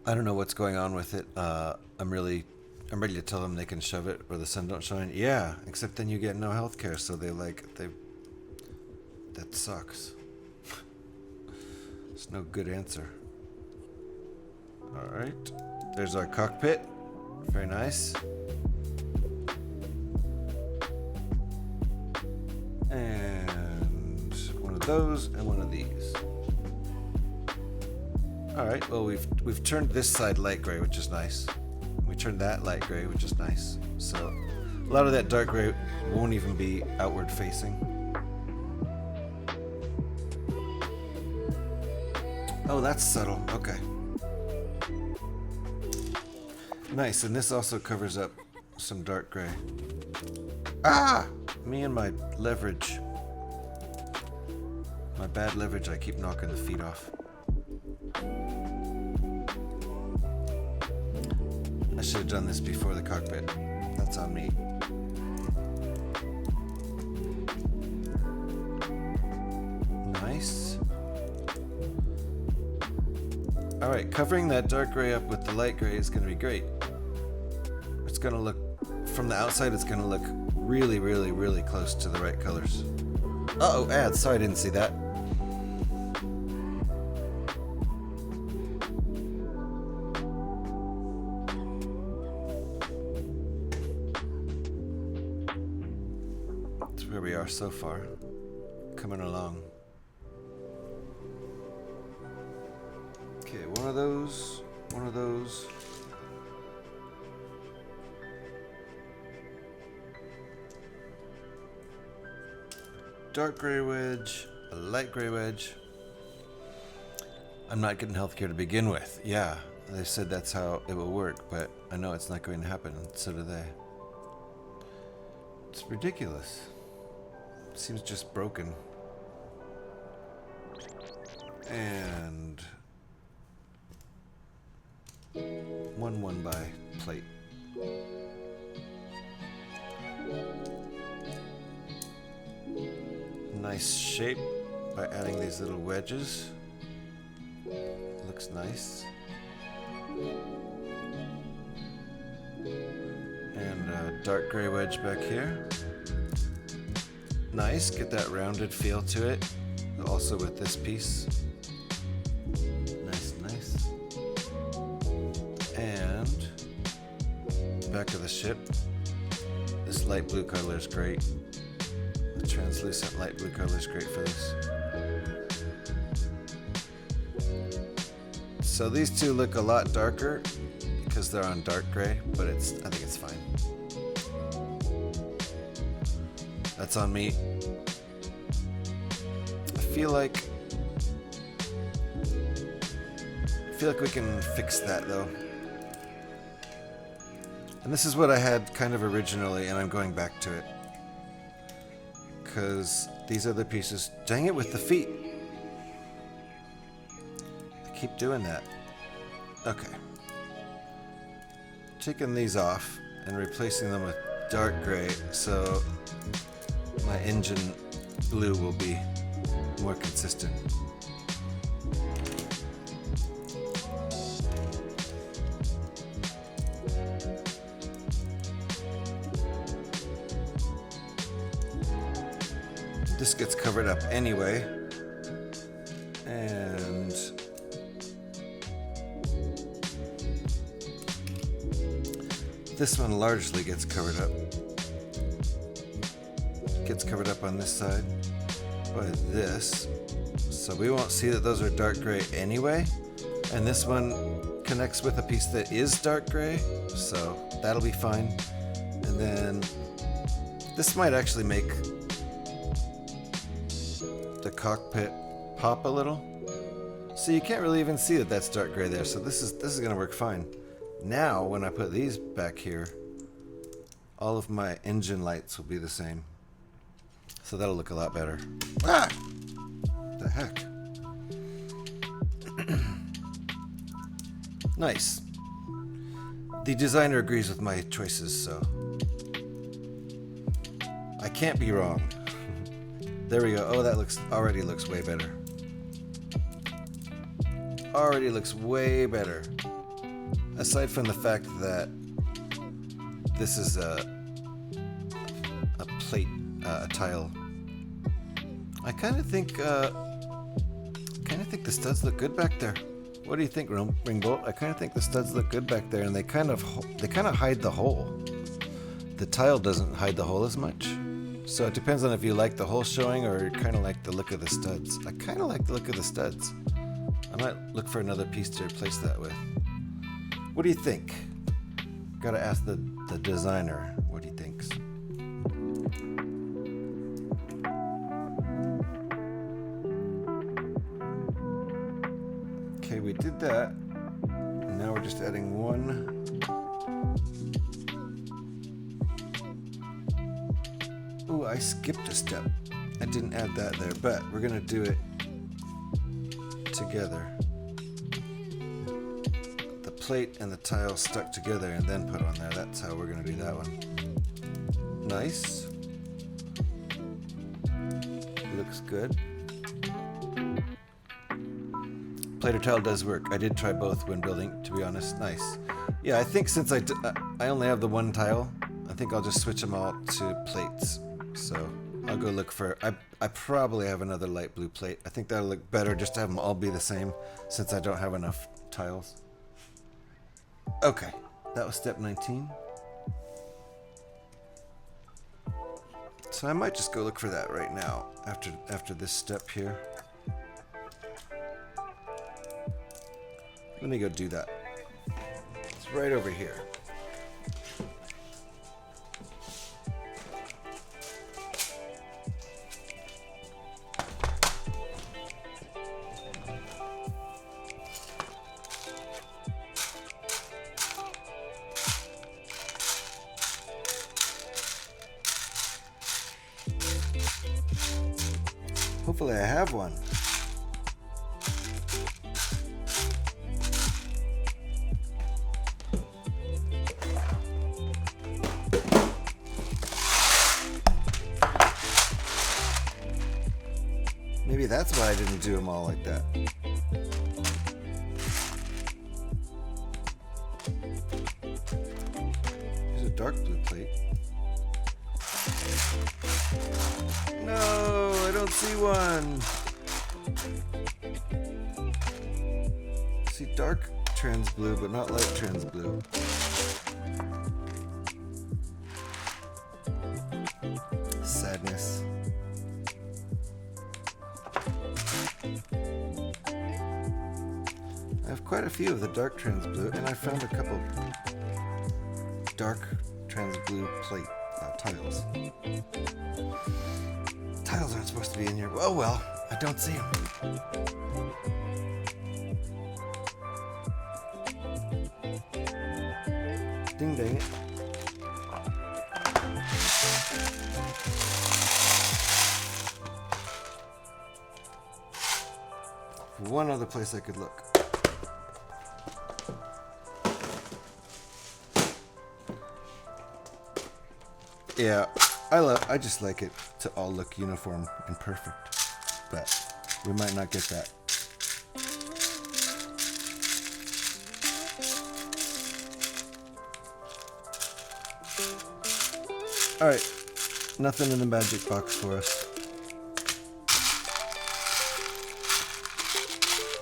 I don't know what's going on with it. I'm ready to tell them they can shove it where the sun don't shine. Yeah, except then you get no health care, so that sucks. It's no good answer. Alright. There's our cockpit. Very nice. And one of those and one of these. Alright, well we've turned this side light gray, which is nice. We turned that light gray, which is nice. So a lot of that dark gray won't even be outward facing. Oh, that's subtle. Okay. Nice, and this also covers up some dark gray. Ah! Me and my leverage. My bad leverage, I keep knocking the feet off. I should have done this before the cockpit. That's on me. Nice. Alright, covering that dark gray up with the light gray is going to be great. It's going to look, from the outside, it's going to look really, really, really close to the right colors. Uh-oh, ads. Sorry, I didn't see that. That's where we are so far. Coming along. Okay, one of those, one of those. Dark gray wedge, a light gray wedge. I'm not getting healthcare to begin with. Yeah, they said that's how it will work, but I know it's not going to happen, and so do they. It's ridiculous. It seems just broken. And 1 by plate. Nice shape by adding these little wedges. Looks nice. And a dark gray wedge back here. Nice, get that rounded feel to it. Also with this piece. Nice, nice. And back of the ship. This light blue color is great. The translucent light blue color is great for this. So these two look a lot darker because they're on dark gray, but I think it's fine. That's on me. I feel like we can fix that though. And this is what I had kind of originally, and I'm going back to it. Because these other pieces, dang it with the feet. I keep doing that. Okay. Taking these off and replacing them with dark gray so my engine blue will be more consistent. This gets covered up anyway, and this one largely gets covered up. gets covered up on this side by this. So we won't see that those are dark gray anyway. And this one connects with a piece that is dark gray, so that'll be fine. And then this might actually make the cockpit pop a little. So you can't really even see that that's dark gray there. So this is gonna work fine. Now when I put these back here, all of my engine lights will be the same. So that'll look a lot better. Ah! The heck? Nice. The designer agrees with my choices, so I can't be wrong. There we go. Oh, that already looks way better. Already looks way better. Aside from the fact that this is a plate, a tile. I kind of think the studs look good back there. What do you think, Ringbolt? I kind of think the studs look good back there, and they kind of hide the hole. The tile doesn't hide the hole as much, so it depends on if you like the hole showing or you kind of like the look of the studs. I kind of like the look of the studs. I might look for another piece to replace that with. What do you think? Gotta ask the designer what he thinks. Okay, we did that. And now we're just adding one. Ooh, I skipped a step. I didn't add that there, but we're gonna do it together. The plate and the tile stuck together and then put on there. That's how we're gonna do that one. Nice. Looks good. Plate or tile does work. I did try both when building, to be honest. Nice. Yeah, I think since I only have the one tile, I think I'll just switch them all to plates. So I'll go look for, I probably have another light blue plate. I think that'll look better just to have them all be the same since I don't have enough tiles. Okay, that was step 19. So I might just go look for that right now after this step here. Let me go do that. It's right over here. Hopefully I have one. Maybe that's why I didn't do them all like that. Here's a dark blue plate. No, I don't see one. See dark trans blue, but not light trans blue. Sadness. I have quite a few of the dark trans blue, and I found a couple dark trans blue plate tiles. Tiles aren't supposed to be in here. Oh well, I don't see them. Ding dang it. One other place I could look. Yeah, I just like it to all look uniform and perfect, but we might not get that. All right, nothing in the magic box for us.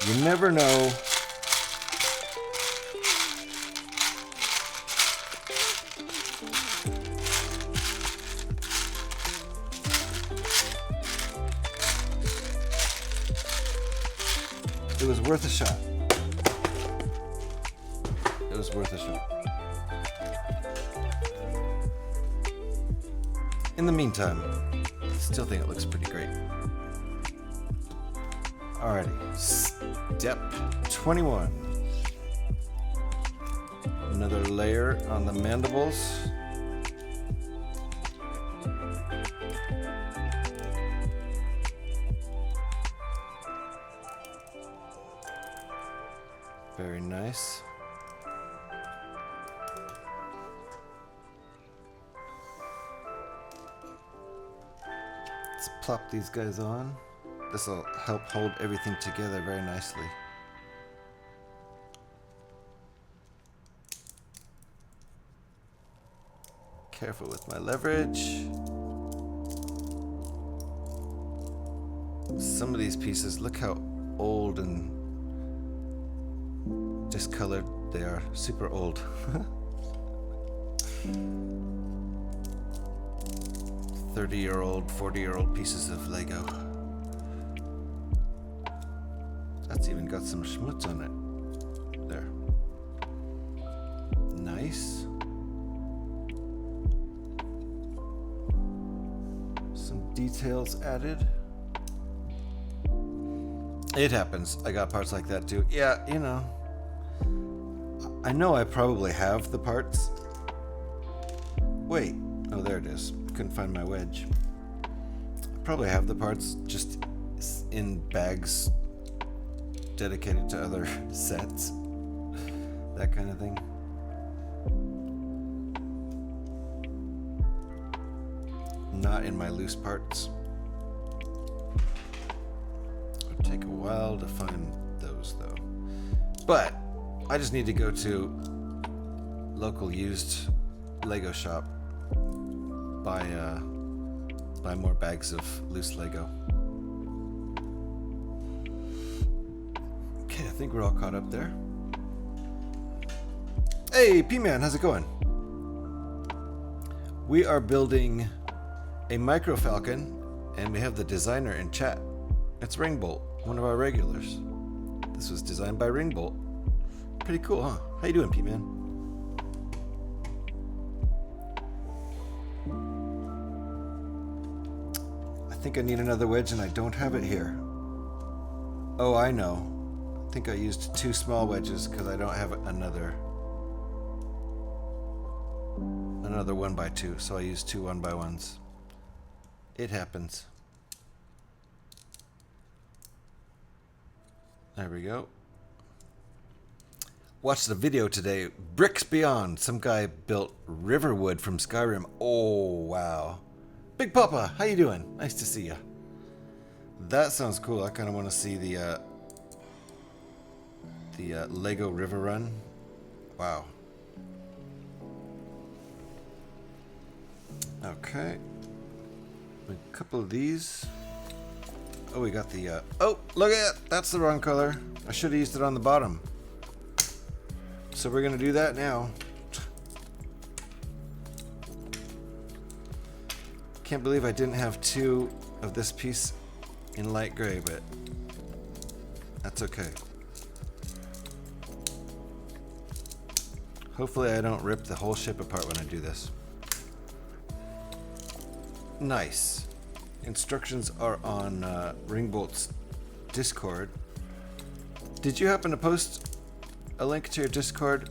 You never know. It was worth a shot. It was worth a shot. In the meantime, I still think it looks pretty great. Alrighty, step 21. Another layer on the mandibles. Very nice. Let's plop these guys on. This will help hold everything together very nicely. Careful with my leverage. Some of these pieces, look how old and discolored they are. Super old. 30-year-old, 40-year-old pieces of Lego. That's even got some schmutz on it. There. Nice. Some details added. It happens. I got parts like that too. Yeah, you know. I know I probably have the parts. Wait. Oh, there it is. Couldn't find my wedge. I probably have the parts just in bags dedicated to other sets. That kind of thing. Not in my loose parts. It'll take a while to find those though. But I just need to go to local used Lego shop, buy more bags of loose Lego. Okay, I think we're all caught up there. Hey, P-Man, how's it going? We are building a Micro Falcon, and we have the designer in chat. It's Ringbolt, one of our regulars. This was designed by Ringbolt. Pretty cool, huh? How you doing, P-Man? I think I need another wedge, and I don't have it here. Oh, I know. I think I used 2 small wedges because I don't have another 1x2, so I used 2 1x1s. It happens. There we go. Watched the video today. Bricks Beyond. Some guy built Riverwood from Skyrim. Oh, wow. Big Papa, how you doing? Nice to see you. That sounds cool. I kind of want to see the Lego River Run. Wow. Okay. A couple of these. Oh, we got the oh, look at it. That's the wrong color. I should have used it on the bottom. So we're gonna do that now. Can't believe I didn't have 2 of this piece in light gray, but that's okay. Hopefully I don't rip the whole ship apart when I do this. Nice. Instructions are on Ringbolt's Discord. Did you happen to post a link to your Discord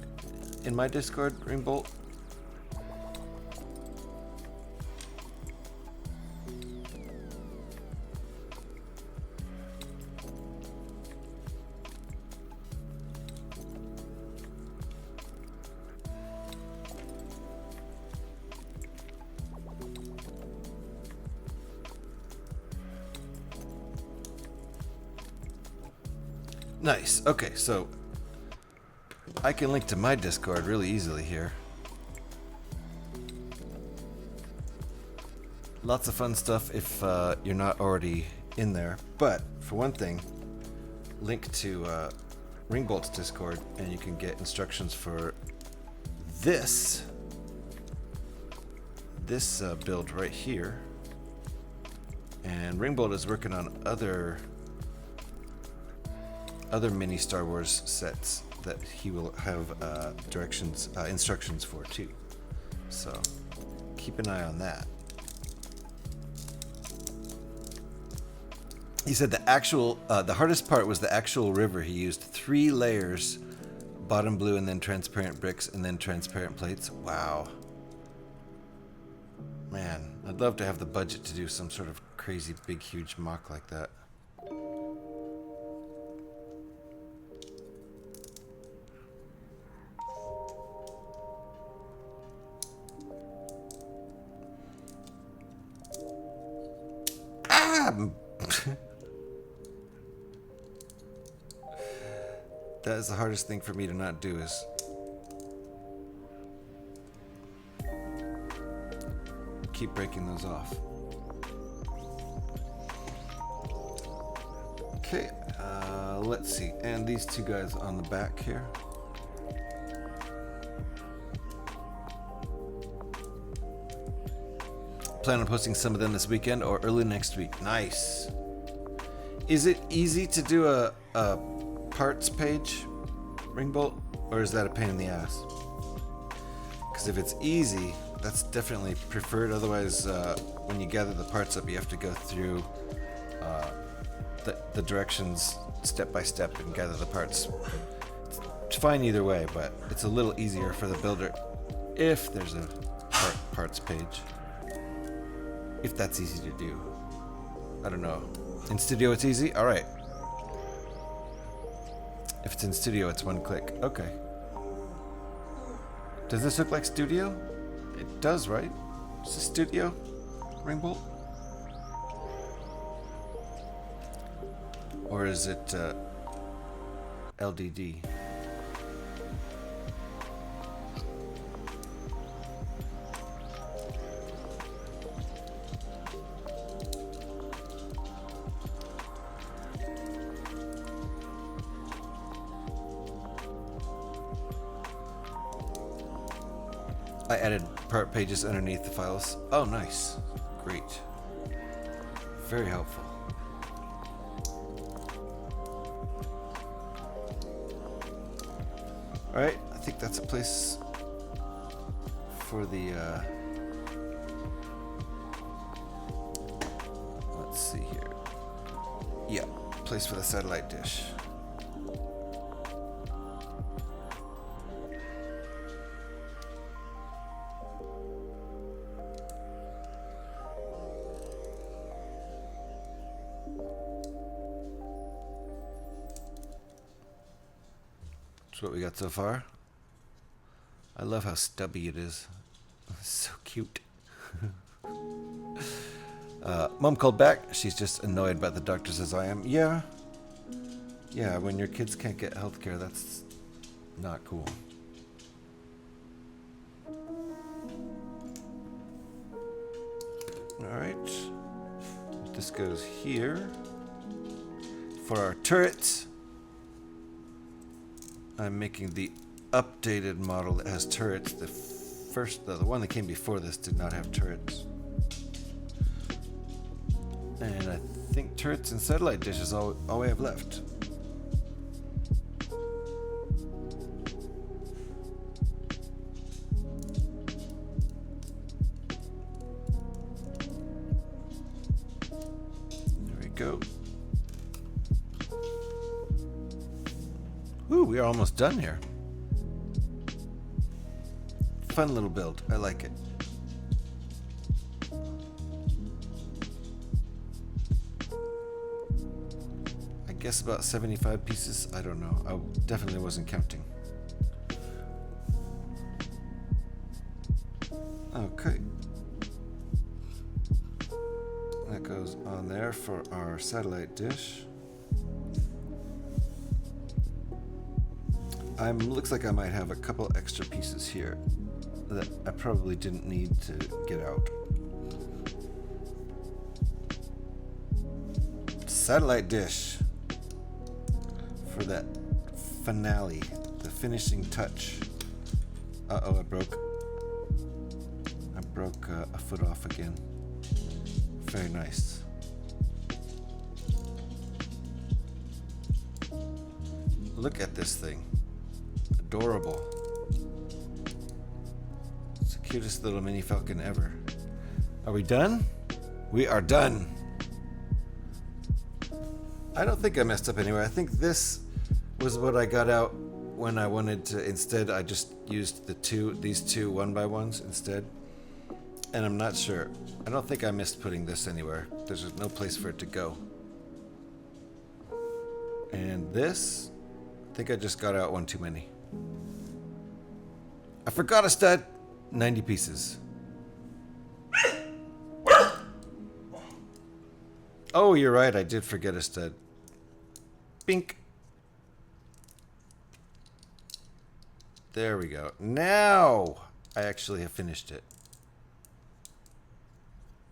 in my Discord, Ringbolt? Nice. Okay, so I can link to my Discord really easily here. Lots of fun stuff if you're not already in there. But for one thing, link to Ringbolt's Discord and you can get instructions for this build right here. And Ringbolt is working on other other mini Star Wars sets that he will have instructions for too. So keep an eye on that. He said the hardest part was the actual river. He used 3 layers, bottom blue and then transparent bricks and then transparent plates. Wow. Man, I'd love to have the budget to do some sort of crazy big huge mock like that. That is the hardest thing for me to not do is keep breaking those off. Okay, let's see. And these 2 guys on the back here. Plan on posting some of them this weekend or early next week. Nice. Is it easy to do a parts page, Ringbolt, or is that a pain in the ass? Because if it's easy, that's definitely preferred. Otherwise, when you gather the parts up, you have to go through the directions step by step and gather the parts. It's fine either way, but it's a little easier for the builder if there's a parts page. If that's easy to do. I don't know. In Studio it's easy? Alright. If it's in Studio it's 1 click. Okay. Does this look like Studio? It does, right? Is this Studio? Ringbolt? Or is it LDD? I added part pages underneath the files. Oh, nice. Great. Very helpful. Alright, I think that's a place for the, let's see here. Yeah, place for the satellite dish. What we got so far. I love how stubby it is. It's so cute. Mom called back. She's just annoyed by the doctors as I am. Yeah. Yeah, when your kids can't get health care, that's not cool. Alright. This goes here. For our turrets. I'm making the updated model that has turrets. The one that came before this did not have turrets. And I think turrets and satellite dish is all we have left. There we go. Ooh, we are almost done here. Fun little build. I like it. I guess about 75 pieces. I don't know. I definitely wasn't counting. Okay. That goes on there for our satellite dish. Looks like I might have a couple extra pieces here that I probably didn't need to get out. Satellite dish for that finale, the finishing touch. Uh-oh, I broke a foot off again. Very nice. Look at this thing. Adorable. It's the cutest little mini Falcon ever. Are we done? We are done. I don't think I messed up anywhere. I think this was what I got out when I wanted to. Instead, I just used these two 1x1s instead. And I'm not sure. I don't think I missed putting this anywhere. There's no place for it to go. And this, I think I just got out one too many. I forgot a stud. 90 pieces. Oh, you're right. I did forget a stud. Bink. There we go. Now I actually have finished it.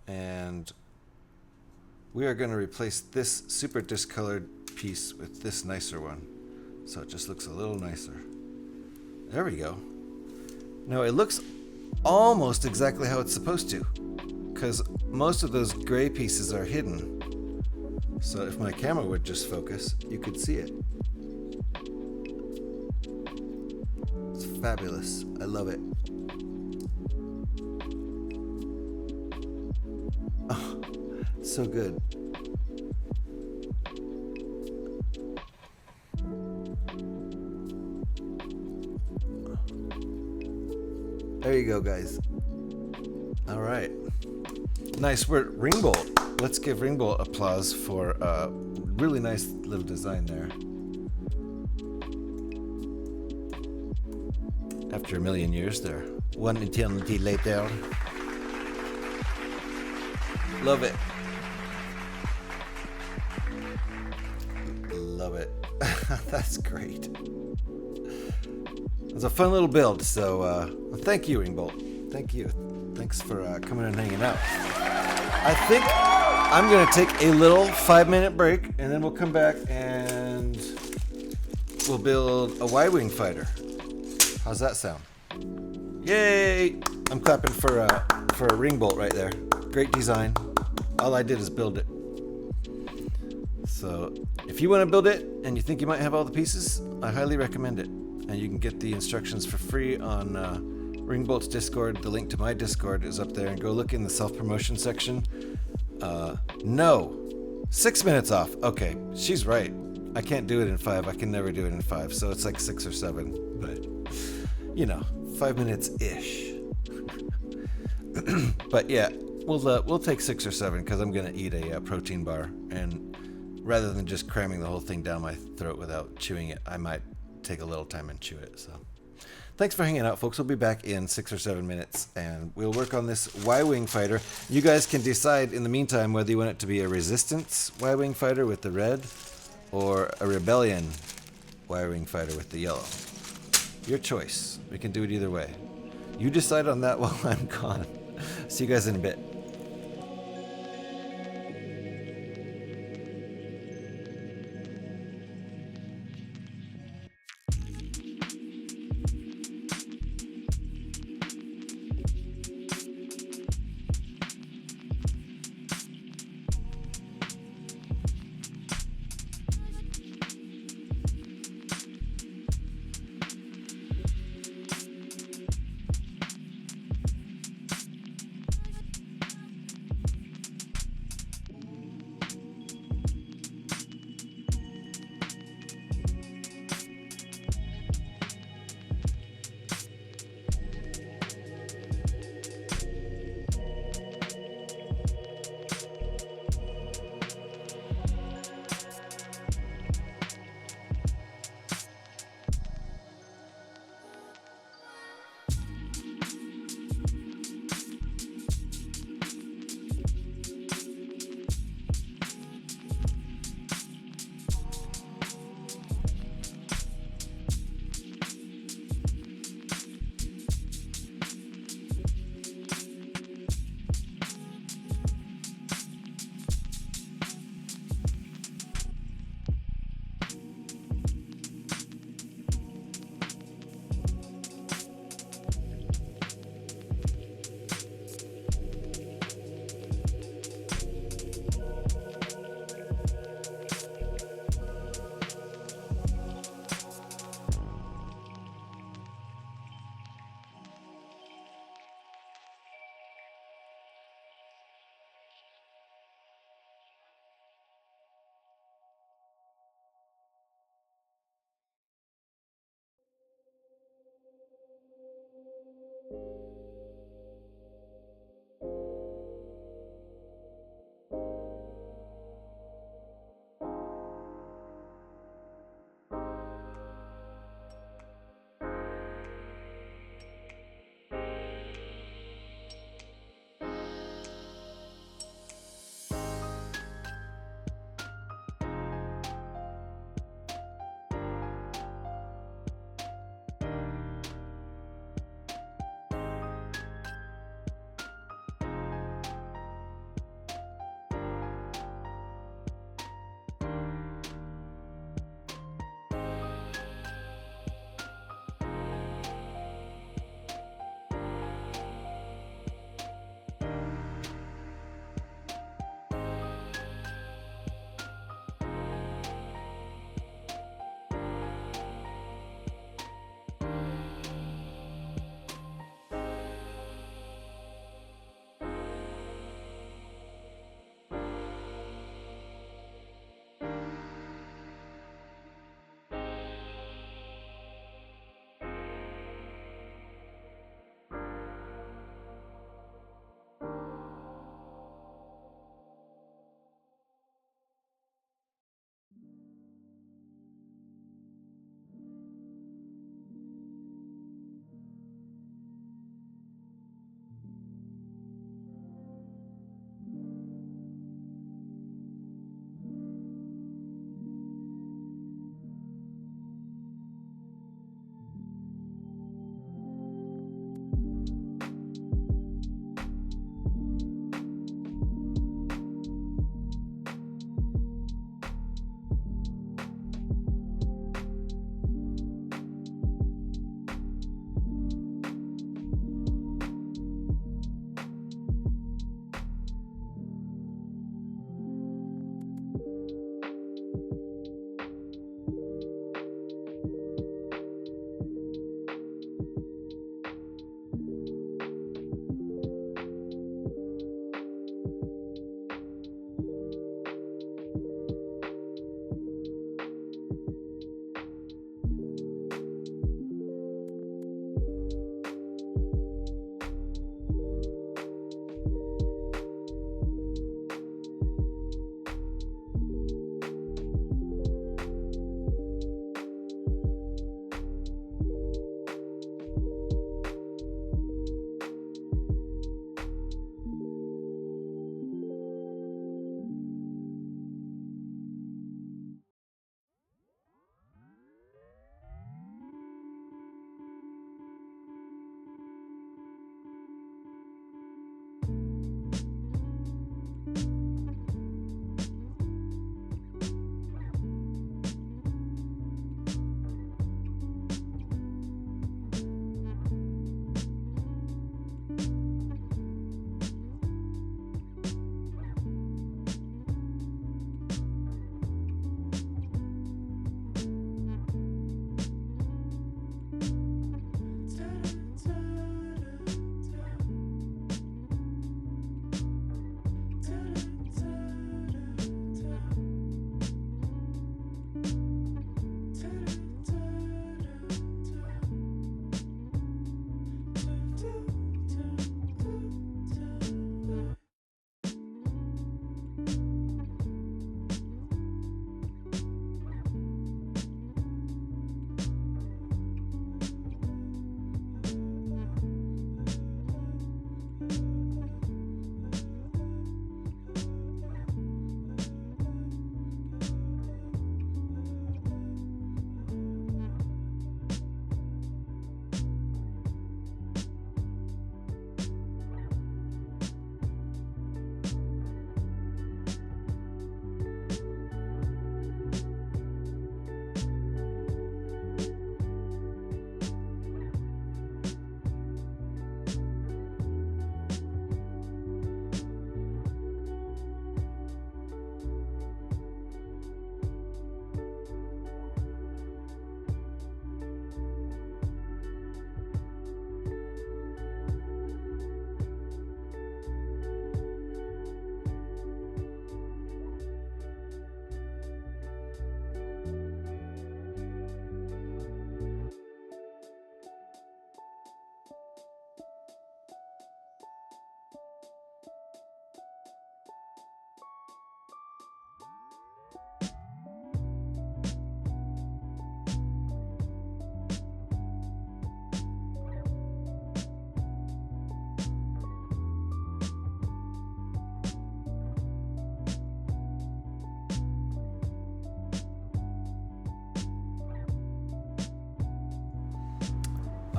And we are going to replace this super discolored piece with this nicer one. So it just looks a little nicer. There we go. Now it looks almost exactly how it's supposed to, because most of those gray pieces are hidden. So if my camera would just focus, you could see it. It's fabulous. I love it. Oh, so good. There you go, guys. All right. Nice work, Ringbolt. Let's give Ringbolt applause for a really nice little design there. After a million years there. One eternity later. Love it. Love it. That's great. It's a fun little build, so thank you, Ringbolt. Thank you. Thanks for coming and hanging out. I think I'm going to take a little 5-minute break, and then we'll come back and we'll build a Y-Wing fighter. How's that sound? Yay! I'm clapping for a Ringbolt right there. Great design. All I did is build it. So if you want to build it and you think you might have all the pieces, I highly recommend it. And you can get the instructions for free on Ringbolt's Discord. The link to my Discord is up there. And go look in the self-promotion section. No. 6 minutes off. Okay, she's right. I can't do it in 5. I can never do it in 5. So it's like 6 or 7. But, you know, 5 minutes-ish. But yeah, we'll take 6 or 7 because I'm going to eat a protein bar. And rather than just cramming the whole thing down my throat without chewing it, I might take a little time and chew it. So thanks for hanging out, folks. We'll be back in 6 or 7 minutes and we'll work on this Y-Wing fighter. You guys can decide in the meantime whether you want it to be a resistance Y-Wing fighter with the red or a rebellion Y-Wing fighter with the yellow. Your choice. We can do it either way. You decide on that while I'm gone. See you guys in a bit.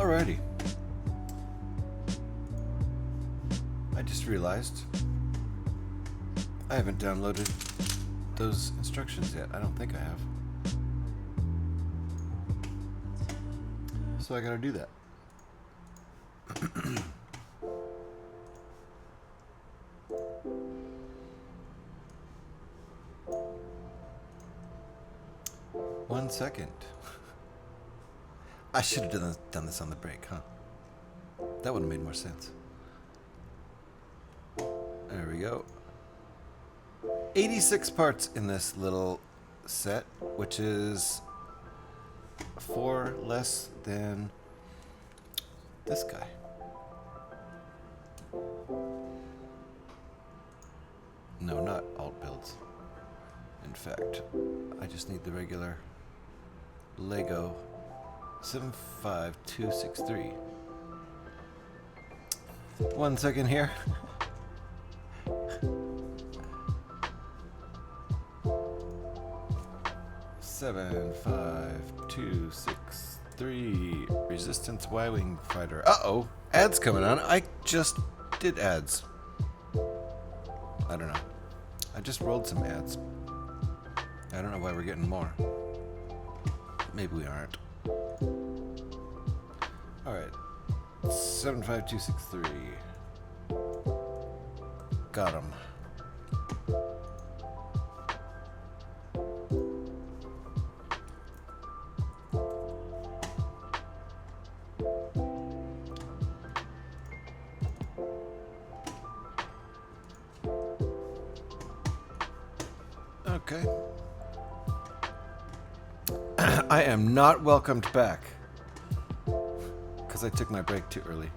Alrighty. I just realized I haven't downloaded those instructions yet. I don't think I have. So I gotta do that. One second. I should have done this on the break, huh? That would have made more sense. There we go. 86 parts in this little set, which is 4 less than this guy. No, not alt builds. In fact, I just need the regular Lego 75263. 1 second here. Seven, 5, 2, 6, 3. Resistance Y-wing fighter. Uh-oh, ads coming on. I just did ads. I don't know. I just rolled some ads. I don't know why we're getting more. Maybe we aren't. Alright. 75263. Got him. Okay. I am not welcomed back because I took my break too early.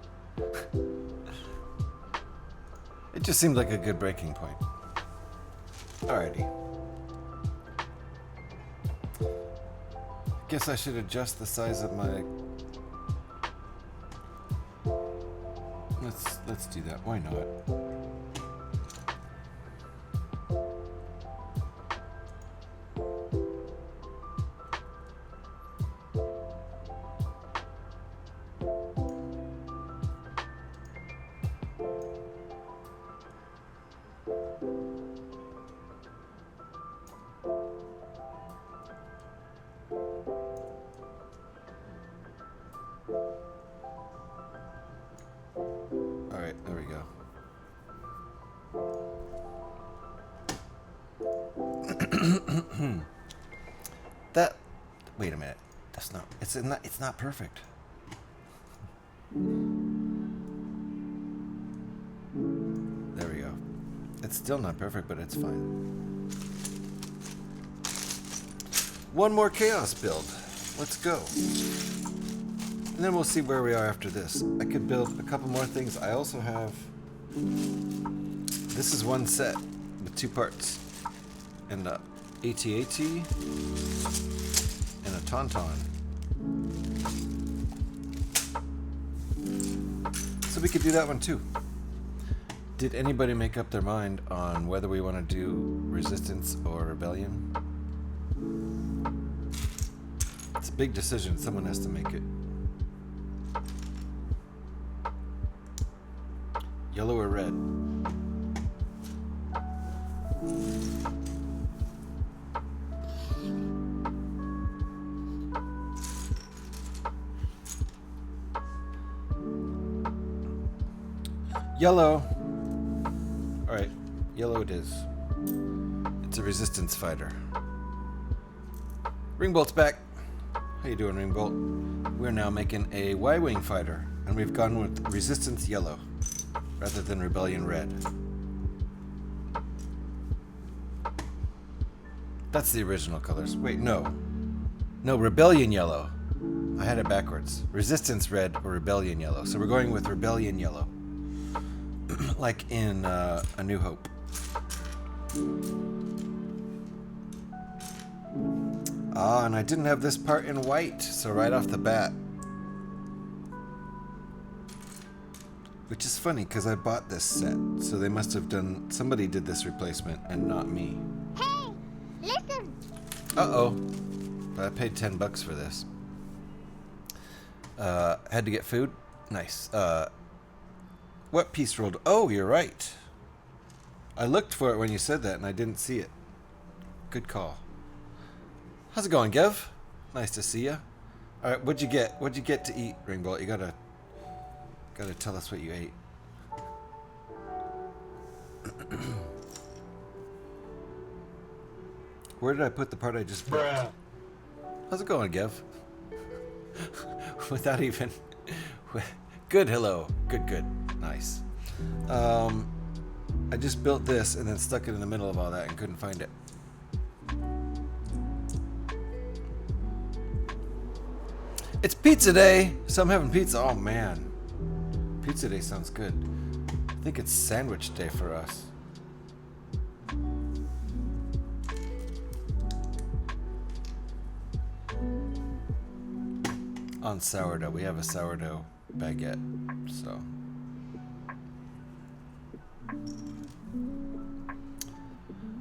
It just seemed like a good breaking point. Alrighty. Guess I should adjust the size of my... Let's do that. Why not? Alright, there we go. That... Wait a minute. That's not... It's not perfect. There we go. It's still not perfect, but it's fine. One more chaos build. Let's go. And then we'll see where we are after this. I could build a couple more things. I also have... This is one set with 2 parts. And a AT-AT and a Tauntaun. So we could do that one too. Did anybody make up their mind on whether we want to do Resistance or Rebellion? It's a big decision. Someone has to make it. Yellow or red? Yellow. Alright, yellow it is. It's a resistance fighter. Ringbolt's back. How you doing, Ringbolt? We're now making a Y-wing fighter, and we've gone with resistance yellow rather than rebellion red. That's the original colors. Wait, no. No, rebellion yellow. I had it backwards. Resistance red or rebellion yellow. So we're going with rebellion yellow. Like in A New Hope. Ah, and I didn't have this part in white, so right off the bat. Which is funny, because I bought this set, so they must have done... Somebody did this replacement, and not me. Hey, listen! Uh-oh. But I paid $10 for this. Had to get food. Nice. What piece rolled? Oh, you're right. I looked for it when you said that, and I didn't see it. Good call. How's it going, Gev? Nice to see ya. All right, what'd you get? What'd you get to eat, Ringbolt? You gotta tell us what you ate. Where did I put the part I just built? How's it going, Gev? Without even... Good, hello. Good. Nice. I just built this and then stuck it in the middle of all that and couldn't find it. It's pizza day, so I'm having pizza. Oh, man. Pizza day sounds good. I think it's sandwich day for us. On sourdough. We have a sourdough baguette, so.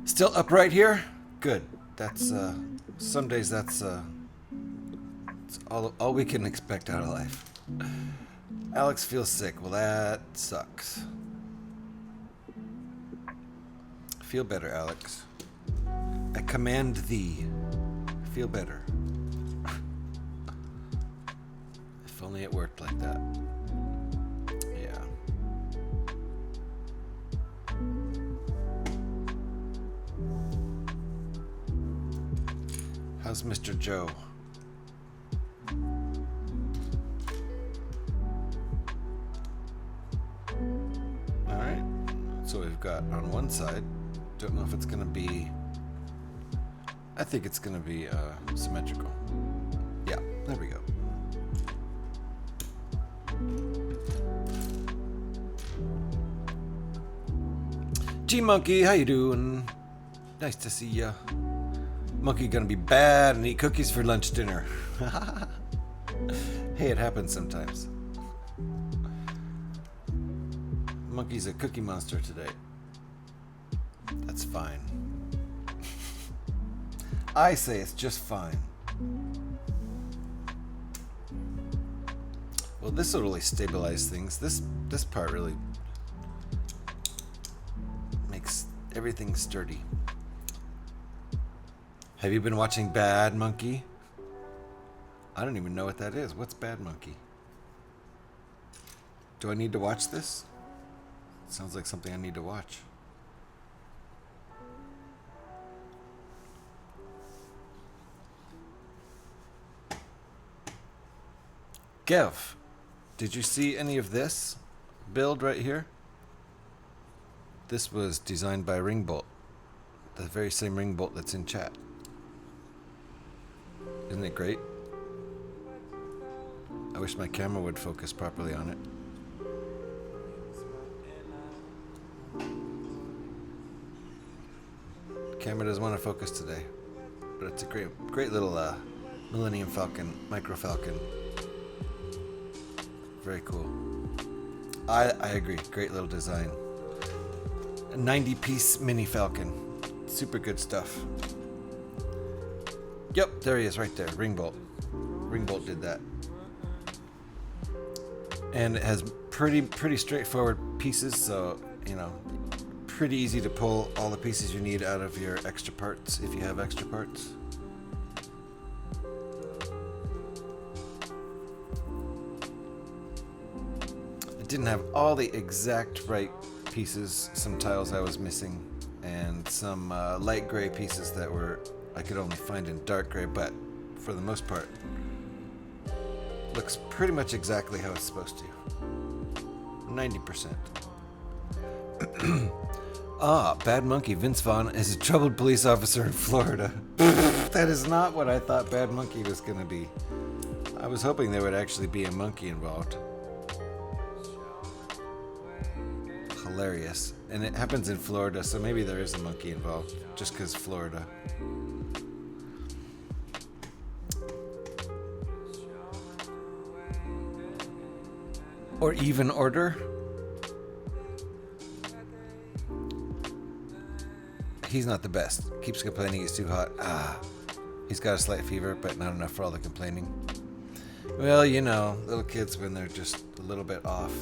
Still upright here? Good. That's, some days that's all we can expect out of life. Alex feels sick. Well, that sucks. Feel better, Alex. I command thee. Feel better. If only it worked like that. Yeah. How's Mr. Joe? Alright. So we've got on one side, don't know if it's gonna be, I think it's gonna be symmetrical. Yeah, there we go. G-Monkey, how you doing? Nice to see ya. Monkey gonna be bad and eat cookies for lunch dinner. Hey, it happens sometimes. Monkey's a cookie monster today. That's fine. I say it's just fine. Well, this will really stabilize things. This part really makes everything sturdy. Have you been watching Bad Monkey? I don't even know what that is. What's Bad Monkey? Do I need to watch this? Sounds like something I need to watch. Gev, did you see any of this build right here? This was designed by Ringbolt. The very same Ringbolt that's in chat. Isn't it great? I wish my camera would focus properly on it. The camera doesn't want to focus today, but it's a great little Millennium Falcon, Micro Falcon. Very cool. I agree. Great little design. A 90-piece mini Falcon. Super good stuff. Yep, there he is right there. Ringbolt. Ringbolt did that. And it has pretty straightforward pieces, so, you know, pretty easy to pull all the pieces you need out of your extra parts, if you have extra parts. It didn't have all the exact right pieces, some tiles I was missing, and some light gray pieces that I could only find in dark gray, but for the most part, looks pretty much exactly how it's supposed to. 90%. Bad Monkey. Vince Vaughn is a troubled police officer in Florida. That is not what I thought Bad Monkey was going to be. I was hoping there would actually be a monkey involved. Hilarious. And it happens in Florida, so maybe there is a monkey involved, just because Florida. Or even order. He's not the best. Keeps complaining he's too hot. He's got a slight fever, but not enough for all the complaining. Well, you know, little kids, when they're just a little bit off,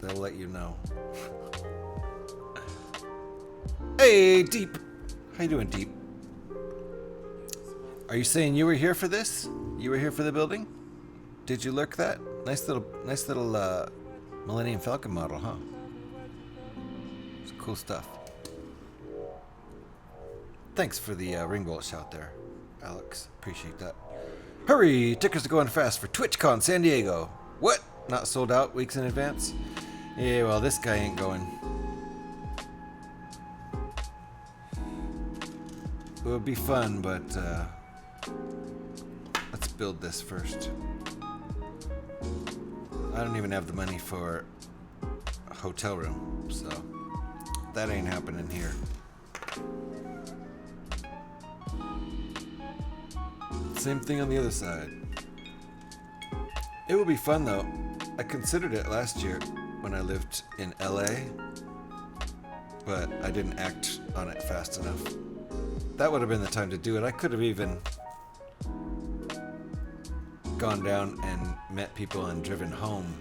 they'll let you know. Hey, Deep. How you doing, Deep? Are you saying you were here for this? You were here for the building? Did you lurk that? Nice little Millennium Falcon model, huh? It's cool stuff. Thanks for the Ringbolt shout there, Alex. Appreciate that. Hurry! Tickets are going fast for TwitchCon San Diego. What? Not sold out weeks in advance? Yeah, well, this guy ain't going. It would be fun, but let's build this first. I don't even have the money for a hotel room, so that ain't happening here. Same thing on the other side. It will be fun though. I considered it last year when I lived in LA, but I didn't act on it fast enough. That would have been the time to do it. I could have even gone down and met people and driven home,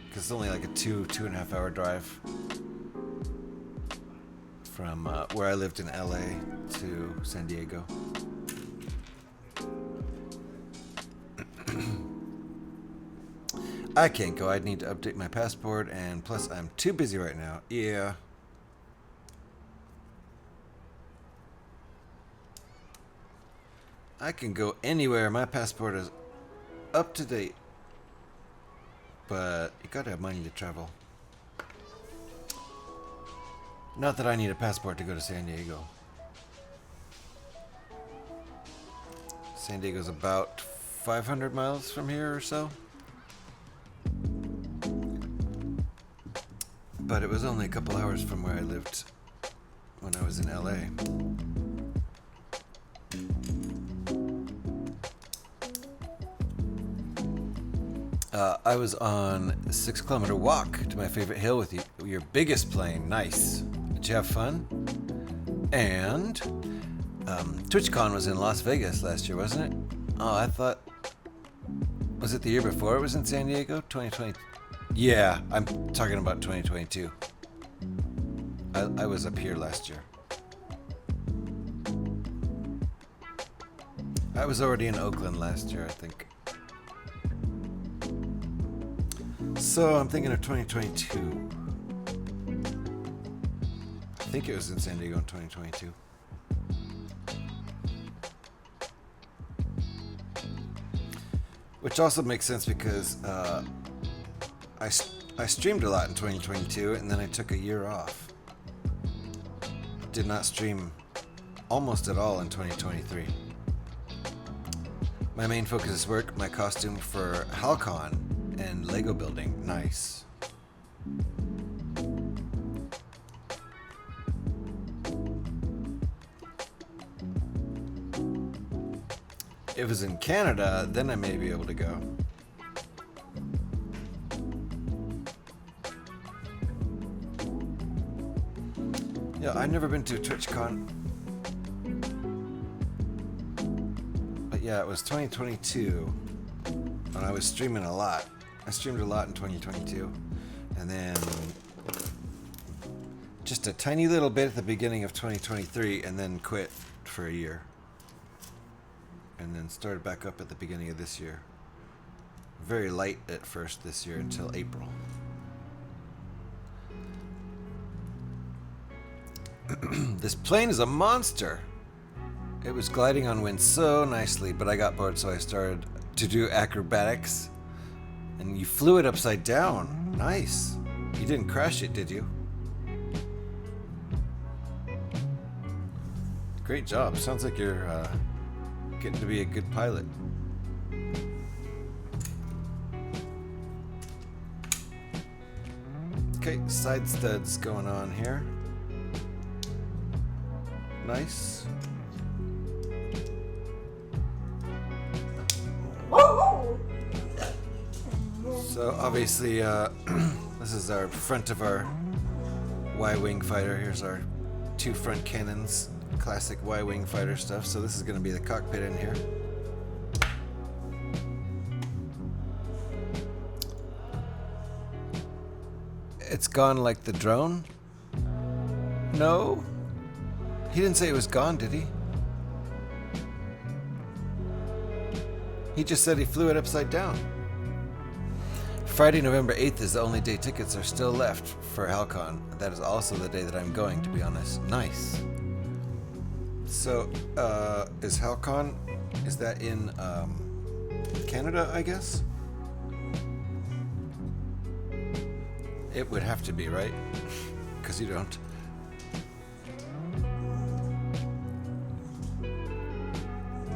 because it's only like a 2.5 hour drive from where I lived in LA to San Diego. I can't go. I'd need to update my passport, and plus I'm too busy right now. Yeah. I can go anywhere. My passport is up to date. But you gotta have money to travel. Not that I need a passport to go to San Diego. San Diego's about 500 miles from here or so. But it was only a couple hours from where I lived when I was in LA. I was on a 6-kilometer walk to my favorite hill with your biggest plane. Nice. Did you have fun? And TwitchCon was in Las Vegas last year, wasn't it? Oh, I thought... Was it the year before it was in San Diego? 2020? Yeah, I'm talking about 2022. I was up here last year. I was already in Oakland last year, I think. So I'm thinking of 2022. I think it was in San Diego in 2022. Which also makes sense because I streamed a lot in 2022 and then I took a year off. Did not stream almost at all in 2023. My main focus is work, my costume for HalCon and Lego building. Nice. If it was in Canada, then I may be able to go. Yeah, I've never been to a TwitchCon. But yeah, it was 2022 when I was streaming a lot. I streamed a lot in 2022. And then just a tiny little bit at the beginning of 2023 and then quit for a year. And then started back up at the beginning of this year. Very light at first this year until April. This plane is a monster. It was gliding on wind so nicely, but I got bored, so I started to do acrobatics. And you flew it upside down. Nice. You didn't crash it, did you? Great job. Sounds like you're getting to be a good pilot. Okay, side studs going on here. Nice. So obviously, this is our front of our Y-wing fighter. Here's our two front cannons, classic Y-wing fighter stuff. So this is going to be the cockpit in here. it's gone like the drone? No? He didn't say it was gone, did he? He just said he flew it upside down. Friday, November 8th is the only day tickets are still left for Halcon. That is also the day that I'm going, to be honest. Nice. So, is Halcon, is that in Canada, I guess? It would have to be, right? Because you don't.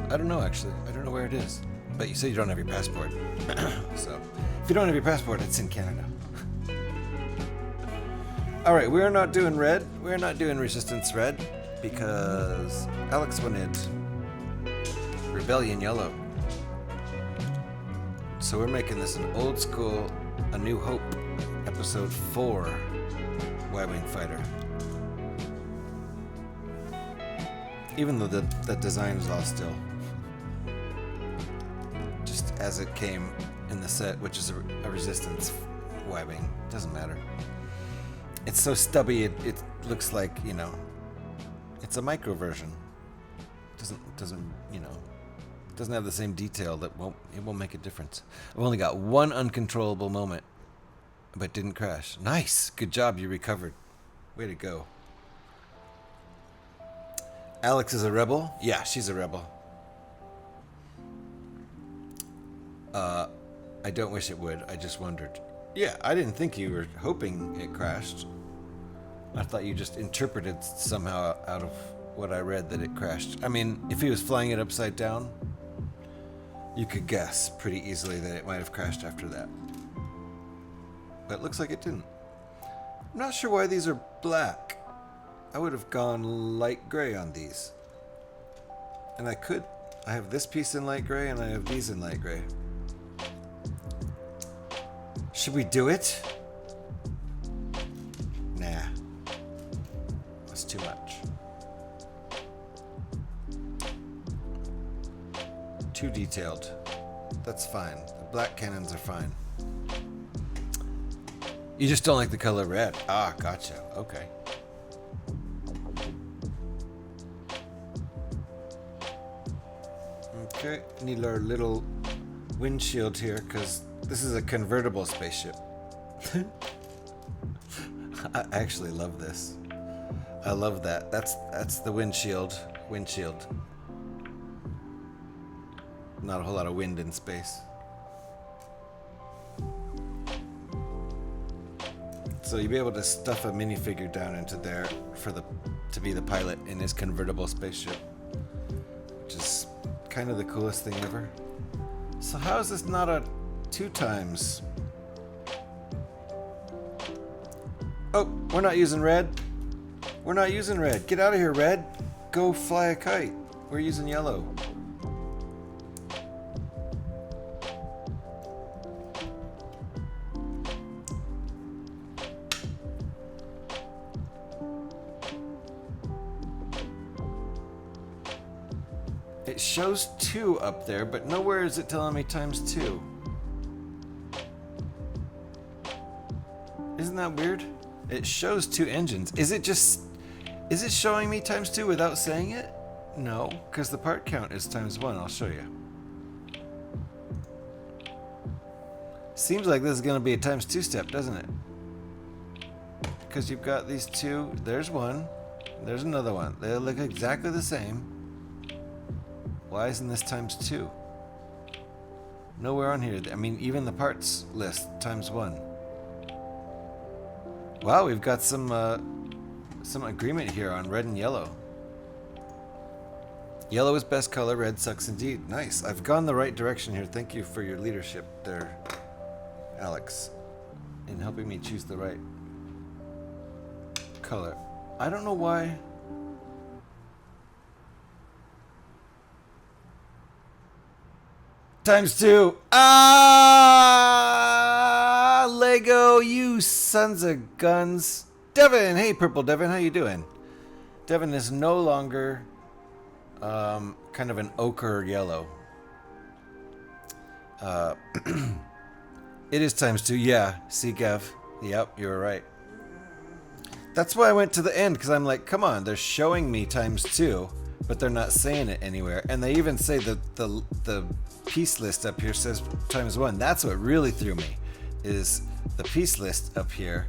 I don't know, actually. I don't know where it is. But you say you don't have your passport. So, if you don't have your passport, it's in Canada. Alright, we're not doing red. We're not doing Resistance red. Because Alex wanted Rebellion yellow. So we're making this an old school A New Hope episode 4 Y-Wing fighter. Even though the design is all still just as it came in the set, which is a Resistance Y-Wing. Doesn't matter. It's so stubby it looks like, you know, it's a micro version. Doesn't you know, doesn't have the same detail that it won't make a difference. I've only got one uncontrollable moment, but didn't crash. Nice, good job, you recovered. Way to go. Alex is a rebel? Yeah, she's a rebel. I don't wish it would. I just wondered. Yeah, I didn't think you were hoping it crashed. I thought you just interpreted somehow out of what I read that it crashed. I mean, if he was flying it upside down, you could guess pretty easily that it might have crashed after that. But it looks like it didn't. I'm not sure why these are black. I would have gone light gray on these. And I could. I have this piece in light gray and I have these in light gray. Should we do it? Nah. That's too much. Too detailed. That's fine. The black cannons are fine. You just don't like the color red. Ah, gotcha. Okay. Okay, need our little windshield here because this is a convertible spaceship. I actually love this. I love that. That's the windshield. Windshield. Not a whole lot of wind in space. So you'll be able to stuff a minifigure down into there to be the pilot in his convertible spaceship, which is kind of the coolest thing ever. So how is this not a 2x? Oh, we're not using red. We're not using red. Get out of here, red. Go fly a kite. We're using yellow. It shows 2 up there, but nowhere is it telling me ×2. Isn't that weird? It shows 2 engines. Is it showing me ×2 without saying it? No, because the part count is ×1. I'll show you. Seems like this is going to be a ×2 step, doesn't it? Because you've got these 2. There's one. There's another one. They look exactly the same. Why isn't this ×2? Nowhere on here. I mean, even the parts list ×1. Wow, we've got some agreement here on red and yellow. Yellow is best color, red sucks indeed. Nice. I've gone the right direction here. Thank you for your leadership there, Alex, in helping me choose the right color. I don't know why. ×2. Ah, Lego, you sons of guns. Devin, hey, Purple Devin, how you doing? Devin is no longer kind of an ochre yellow. It is ×2, yeah. See, Gav, Yep, you were right. That's why I went to the end, because I'm like, come on, they're showing me ×2, but they're not saying it anywhere. And they even say that the piece list up here says ×1. That's what really threw me, is the piece list up here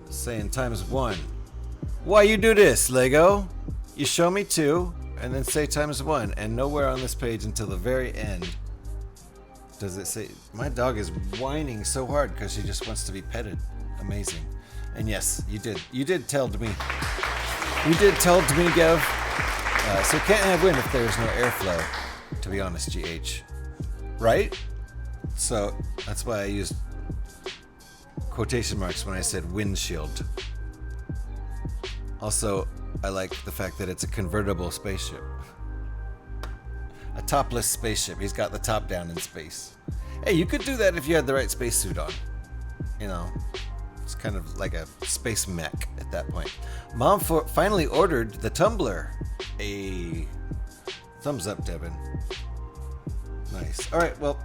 saying ×1. Why you do this, Lego? You show me 2, and then say ×1, and nowhere on this page until the very end does it say. My dog is whining so hard because she just wants to be petted. Amazing. And yes, you did tell to me. You did tell to me, Gev. So can't have wind if there's no airflow, to be honest, GH. Right? So that's why I used quotation marks when I said windshield. Also, I like the fact that it's a convertible spaceship. A topless spaceship. He's got the top down in space. Hey, you could do that if you had the right spacesuit on. You know, it's kind of like a space mech at that point. Mom finally ordered the tumbler. A thumbs up, Devin. Nice. All right, well,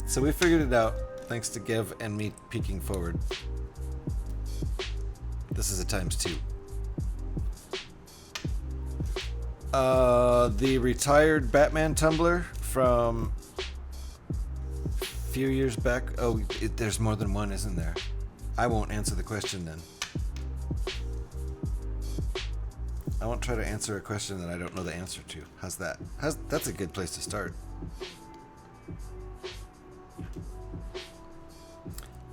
so we figured it out thanks to Gev and me peeking forward. This is a ×2. The retired Batman tumbler from a few years back. Oh, there's more than one, isn't there? I won't answer the question then. I won't try to answer a question that I don't know the answer to. How's that? That's a good place to start.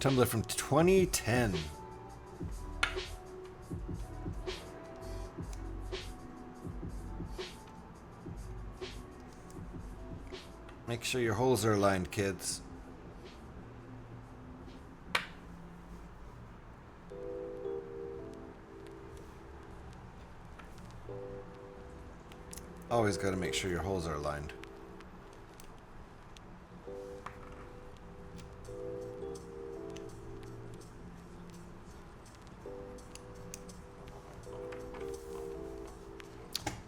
Tumbler from 2010. Make sure your holes are aligned, kids. Always got to make sure your holes are aligned.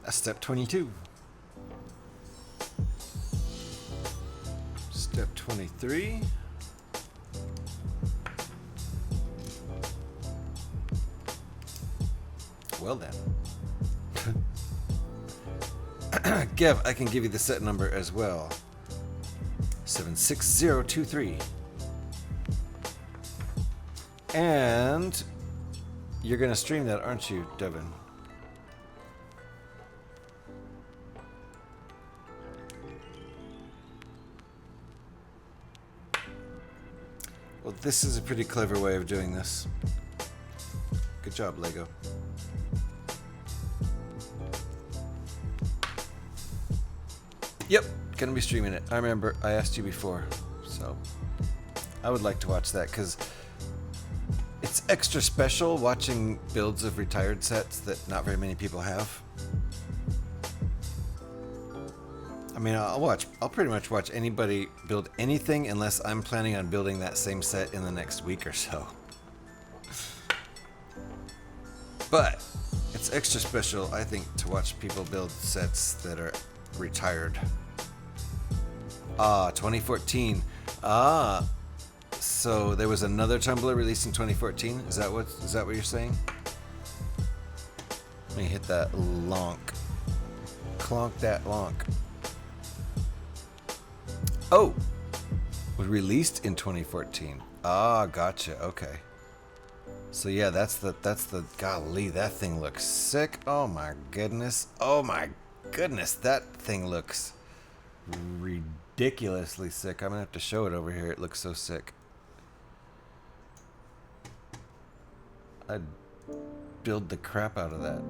That's step 22. Step 23. Well then. Gev, I can give you the set number as well. 76023. And you're going to stream that, aren't you, Devin? Well, this is a pretty clever way of doing this. Good job, Lego. Yep, gonna be streaming it. I remember I asked you before, so I would like to watch that because it's extra special watching builds of retired sets that not very many people have. I mean, I'll pretty much watch anybody build anything unless I'm planning on building that same set in the next week or so. But it's extra special, I think, to watch people build sets that are retired. 2014. So there was another tumbler released in 2014. Is that what you're saying? Let me hit that lonk. Clonk that lonk. Oh, was released in 2014. Gotcha. Okay. So yeah, that's the golly, that thing looks sick. Oh my goodness. Oh my goodness, that thing looks ridiculously sick. I'm gonna have to show it over here. It looks so sick. I'd build the crap out of that.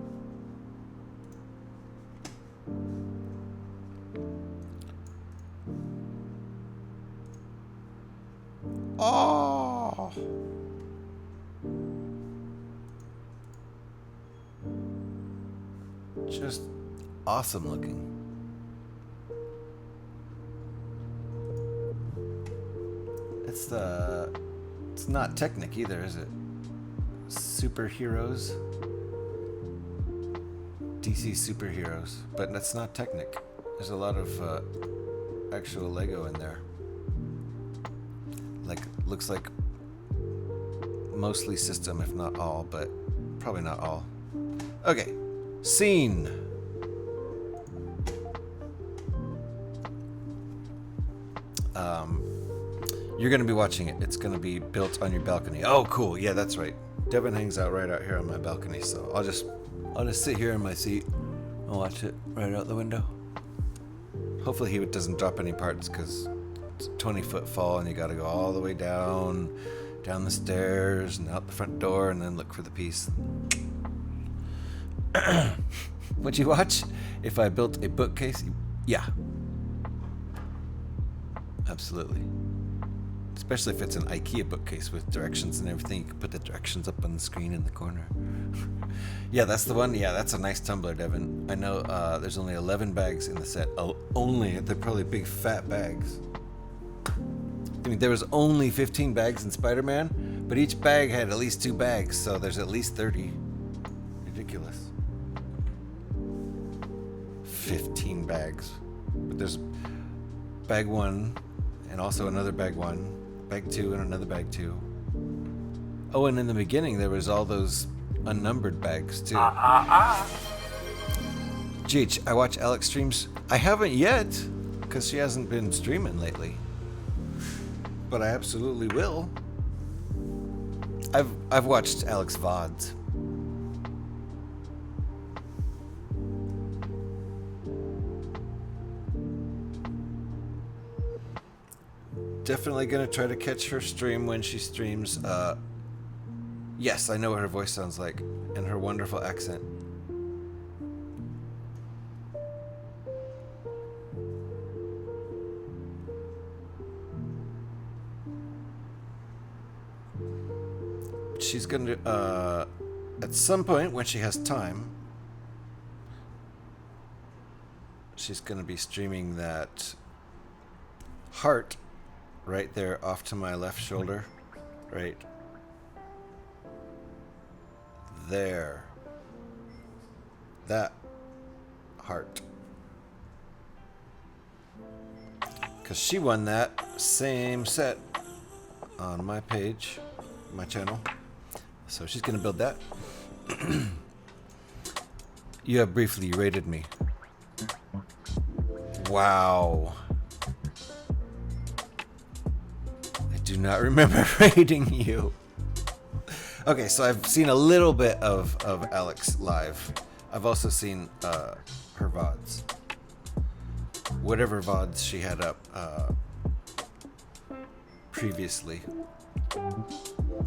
Oh. Just awesome looking. It's not Technic either, is it? Superheroes. DC Superheroes, but that's not Technic. There's a lot of actual Lego in there. Like, looks like mostly system, if not all, but probably not all. Okay, scene. You're gonna be watching it. It's gonna be built on your balcony. Oh, cool. Yeah, that's right. Devin hangs out right out here on my balcony, so I'll just sit here in my seat and watch it right out the window. Hopefully he doesn't drop any parts, because it's a 20-foot fall and you gotta go all the way down the stairs and out the front door and then look for the piece. Would you watch if I built a bookcase? Yeah. Absolutely. Especially if it's an IKEA bookcase with directions and everything. You can put the directions up on the screen in the corner. Yeah, that's the one. Yeah, that's a nice tumbler, Devin. I know there's only 11 bags in the set. Oh, only. They're probably big fat bags. I mean, there was only 15 bags in Spider-Man, but each bag had at least 2 bags, so there's at least 30. Ridiculous. 15 bags. But there's bag 1 and also another bag 1. Bag 2 and another bag 2. Oh, and in the beginning there was all those unnumbered bags too. GH, I watch Alex streams. I haven't yet, because she hasn't been streaming lately. But I absolutely will. I've watched Alex VODs. Definitely gonna try to catch her stream when she streams. Yes, I know what her voice sounds like and her wonderful accent. She's gonna at some point when she has time, she's gonna be streaming that heart right there off to my left shoulder, right there, that heart, because she won that same set on my page, my channel, so she's gonna build that. You have briefly rated me. Wow. Do not remember rating you. Okay, so I've seen a little bit of Alex live. I've also seen her VODs. Whatever VODs she had up previously.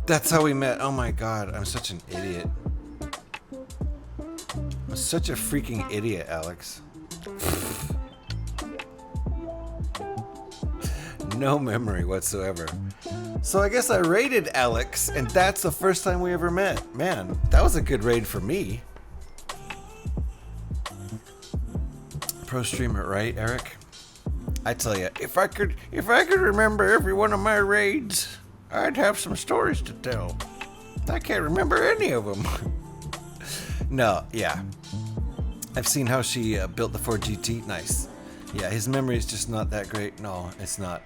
That's how we met. Oh my god, I'm such an idiot. I'm such a freaking idiot, Alex. No memory whatsoever. So I guess I raided Alex, and that's the first time we ever met. Man, that was a good raid for me. Pro streamer, right, Eric? I tell you, if I could remember every one of my raids, I'd have some stories to tell. I can't remember any of them. No, yeah. I've seen how she built the Ford GT. Nice. Yeah, his memory is just not that great. No, it's not.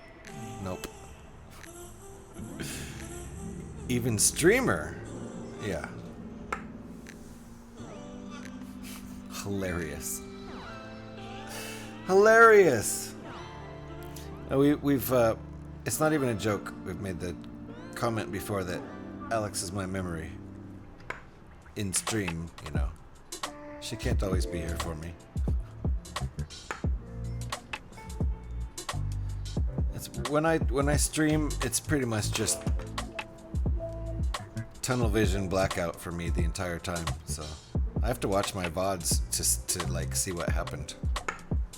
Nope. Even streamer. Yeah. Hilarious. Hilarious. We've it's not even a joke. We've made the comment before that Alex is my memory in stream, you know. She can't always be here for me. It's when I stream, it's pretty much just tunnel vision blackout for me the entire time. So I have to watch my VODs just to like see what happened.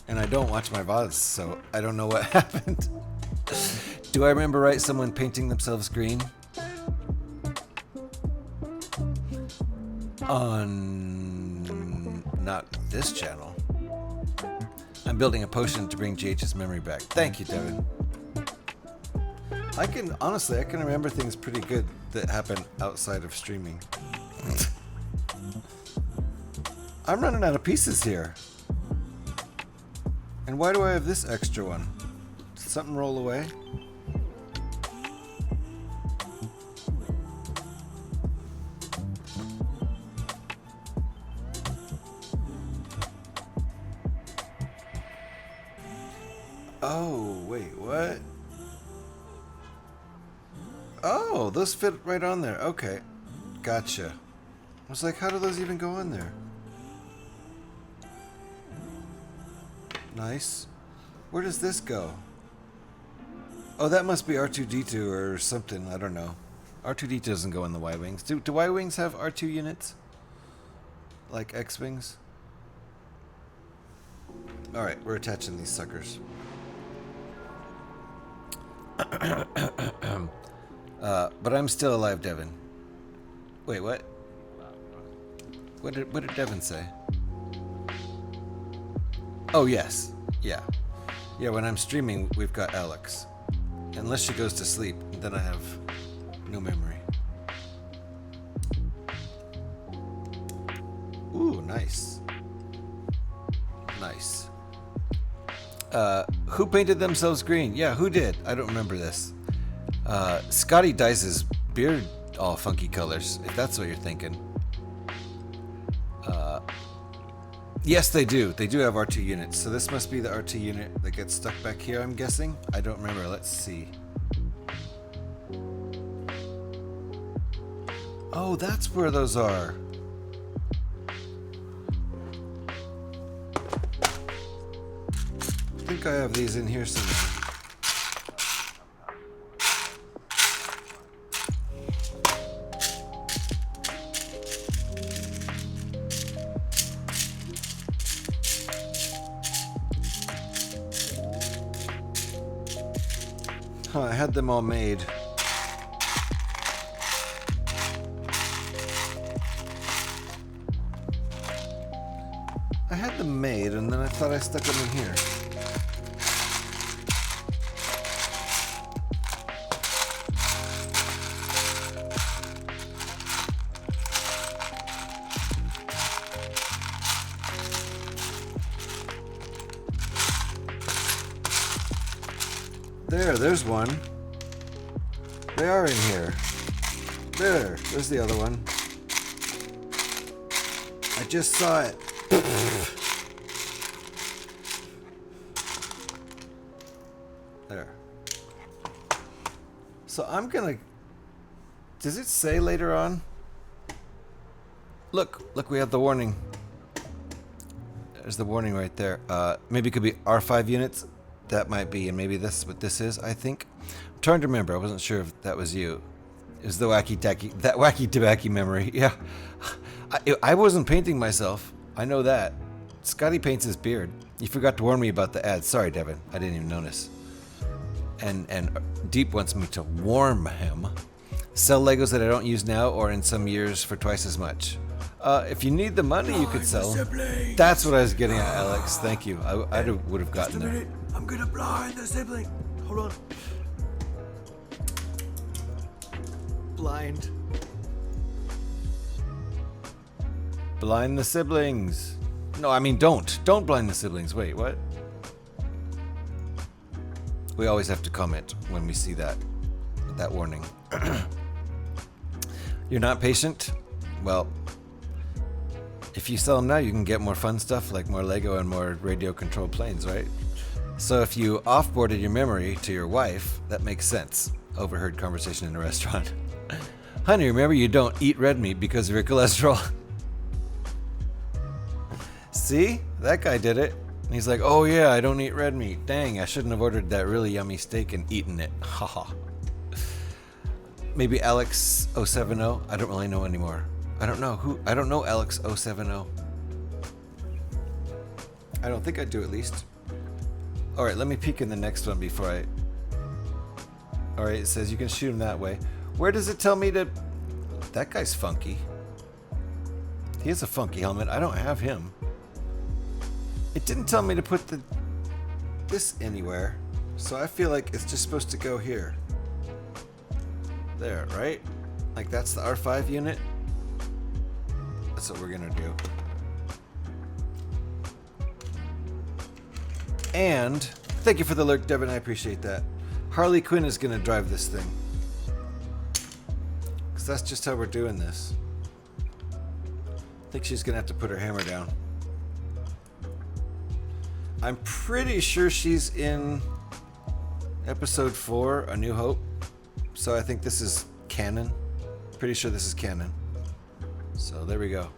And I don't watch my VODs, so I don't know what happened. Do I remember right someone painting themselves green? On not this channel. I'm building a potion to bring GH's memory back. Thank you, Devin. I can remember things pretty good that happen outside of streaming. I'm running out of pieces here. And why do I have this extra one? Did something roll away? Oh, wait, what? Oh, those fit right on there. Okay. Gotcha. I was like, how do those even go on there? Nice. Where does this go? Oh, that must be R2-D2 or something. I don't know. R2-D2 doesn't go in the Y-Wings. Do Y-Wings have R2 units? Like X-Wings? Alright, we're attaching these suckers. But I'm still alive, Devin. Wait, what? What did Devin say? Oh, yes. Yeah. Yeah, when I'm streaming, we've got Alex. Unless she goes to sleep, then I have no memory. Ooh, nice. Nice. Who painted themselves green? Yeah, who did? I don't remember this. Scotty dyes his beard all funky colors, if that's what you're thinking. Yes, they do. They do have R2 units. So this must be the R2 unit that gets stuck back here, I'm guessing. I don't remember. Let's see. Oh, that's where those are. I think I have these in here somewhere. Huh, I had them all made. I had them made, and then I thought I stuck them in here. There's one. They are in here. There's the other one. I just saw it. There. So I'm gonna... Does it say later on? Look, we have the warning. There's the warning right there. Maybe it could be R5 units. That might be, and maybe this is what this is, I think. I'm trying to remember. I wasn't sure if that was you. It was the wacky tobacco memory. Yeah. I wasn't painting myself. I know that. Scotty paints his beard. You forgot to warn me about the ad. Sorry, Devin. I didn't even notice. And Deep wants me to warm him. Sell Legos that I don't use now or in some years for twice as much. If you need the money, you could sell them. That's what I was getting at, Alex. Thank you. I would have gotten there. I'm gonna blind the sibling. Hold on. Blind. Blind the siblings. No, I mean don't. Don't blind the siblings. Wait, what? We always have to comment when we see that warning. You're not patient? Well, if you sell them now, you can get more fun stuff like more Lego and more radio-controlled planes, right? So if you offboarded your memory to your wife, that makes sense. Overheard conversation in a restaurant. Honey, remember you don't eat red meat because of your cholesterol. See? That guy did it. And he's like, oh yeah, I don't eat red meat. Dang, I shouldn't have ordered that really yummy steak and eaten it. Haha. Maybe Alex070? I don't really know anymore. I don't know Alex070. I don't think I do, at least. Alright, let me peek in the next one before I... Alright, it says you can shoot him that way. Where does it tell me to... That guy's funky. He has a funky helmet. I don't have him. It didn't tell me to put this anywhere. So I feel like it's just supposed to go here. There, right? Like that's the R5 unit. That's what we're gonna do. And thank you for the lurk, Devin. I appreciate that. Harley Quinn is gonna drive this thing. Because that's just how we're doing this. I think she's gonna have to put her hammer down. I'm pretty sure she's in episode 4, A New Hope. So I think this is canon. Pretty sure this is canon. So there we go.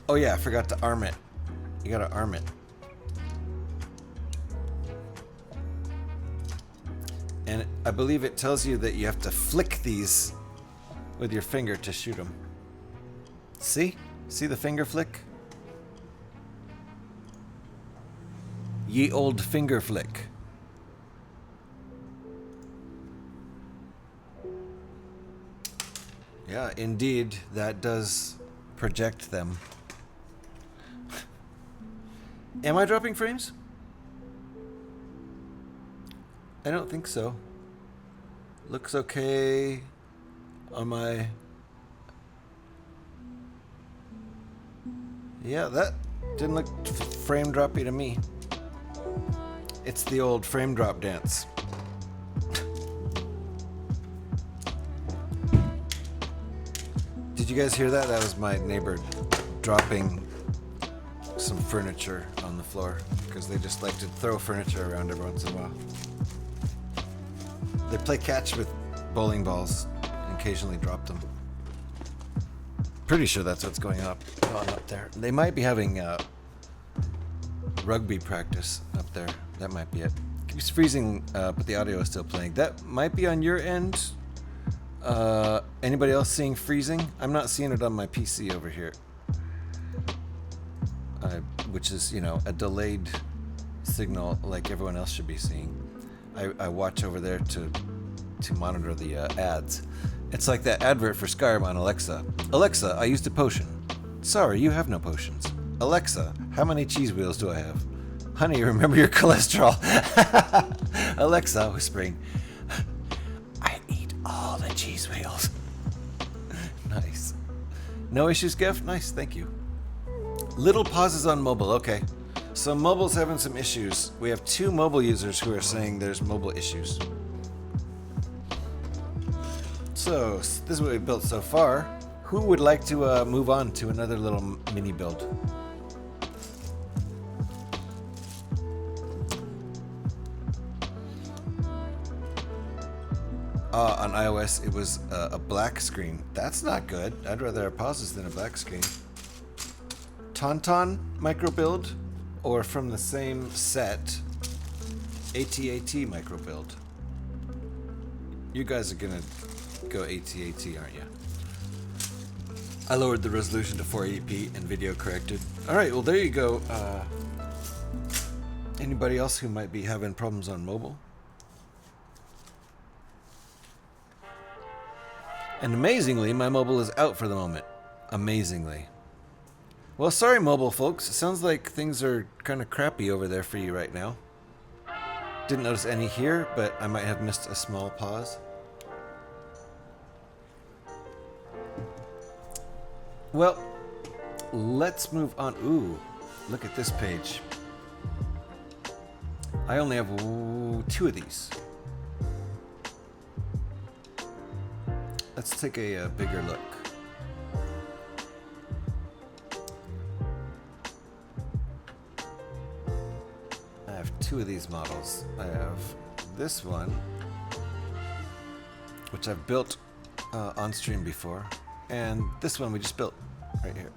Oh yeah, I forgot to arm it. You gotta arm it. And I believe it tells you that you have to flick these with your finger to shoot them. See? See the finger flick? Ye old finger flick. Yeah, indeed, that does project them. Am I dropping frames? I don't think so. Looks okay on my... Yeah, that didn't look frame droppy to me. It's the old frame drop dance. Did you guys hear that? That was my neighbor dropping some furniture on the floor because they just like to throw furniture around every once in a while. They play catch with bowling balls and occasionally drop them. Pretty sure that's what's going on up there. They might be having rugby practice up there. That might be it. It keeps freezing, but the audio is still playing. That might be on your end. Anybody else seeing freezing? I'm not seeing it on my PC over here. Which is, you know, a delayed signal like everyone else should be seeing. I watch over there to monitor the ads. It's like that advert for Skyrim on Alexa. Alexa, I used a potion. Sorry, you have no potions. Alexa, how many cheese wheels do I have? Honey, remember your cholesterol. Alexa, whispering, I eat all the cheese wheels. Nice. No issues, Geff? Nice, thank you. Little pauses on mobile, okay. So mobile's having some issues. We have 2 mobile users who are saying there's mobile issues. So, this is what we've built so far. Who would like to move on to another little mini build? On iOS, it was a black screen. That's not good. I'd rather have pauses than a black screen. Tauntaun micro build, or from the same set, AT-AT micro build. You guys are gonna go AT-AT, aren't you? I lowered the resolution to 480p and video corrected. All right, well there you go. Anybody else who might be having problems on mobile? And amazingly, my mobile is out for the moment. Amazingly. Well, sorry mobile folks. It sounds like things are kind of crappy over there for you right now. Didn't notice any here, but I might have missed a small pause. Well, let's move on. Ooh, look at this page. I only have 2 of these. Let's take a bigger look. I have 2 of these models. I have this one, which I've built on stream before, and this one we just built right here.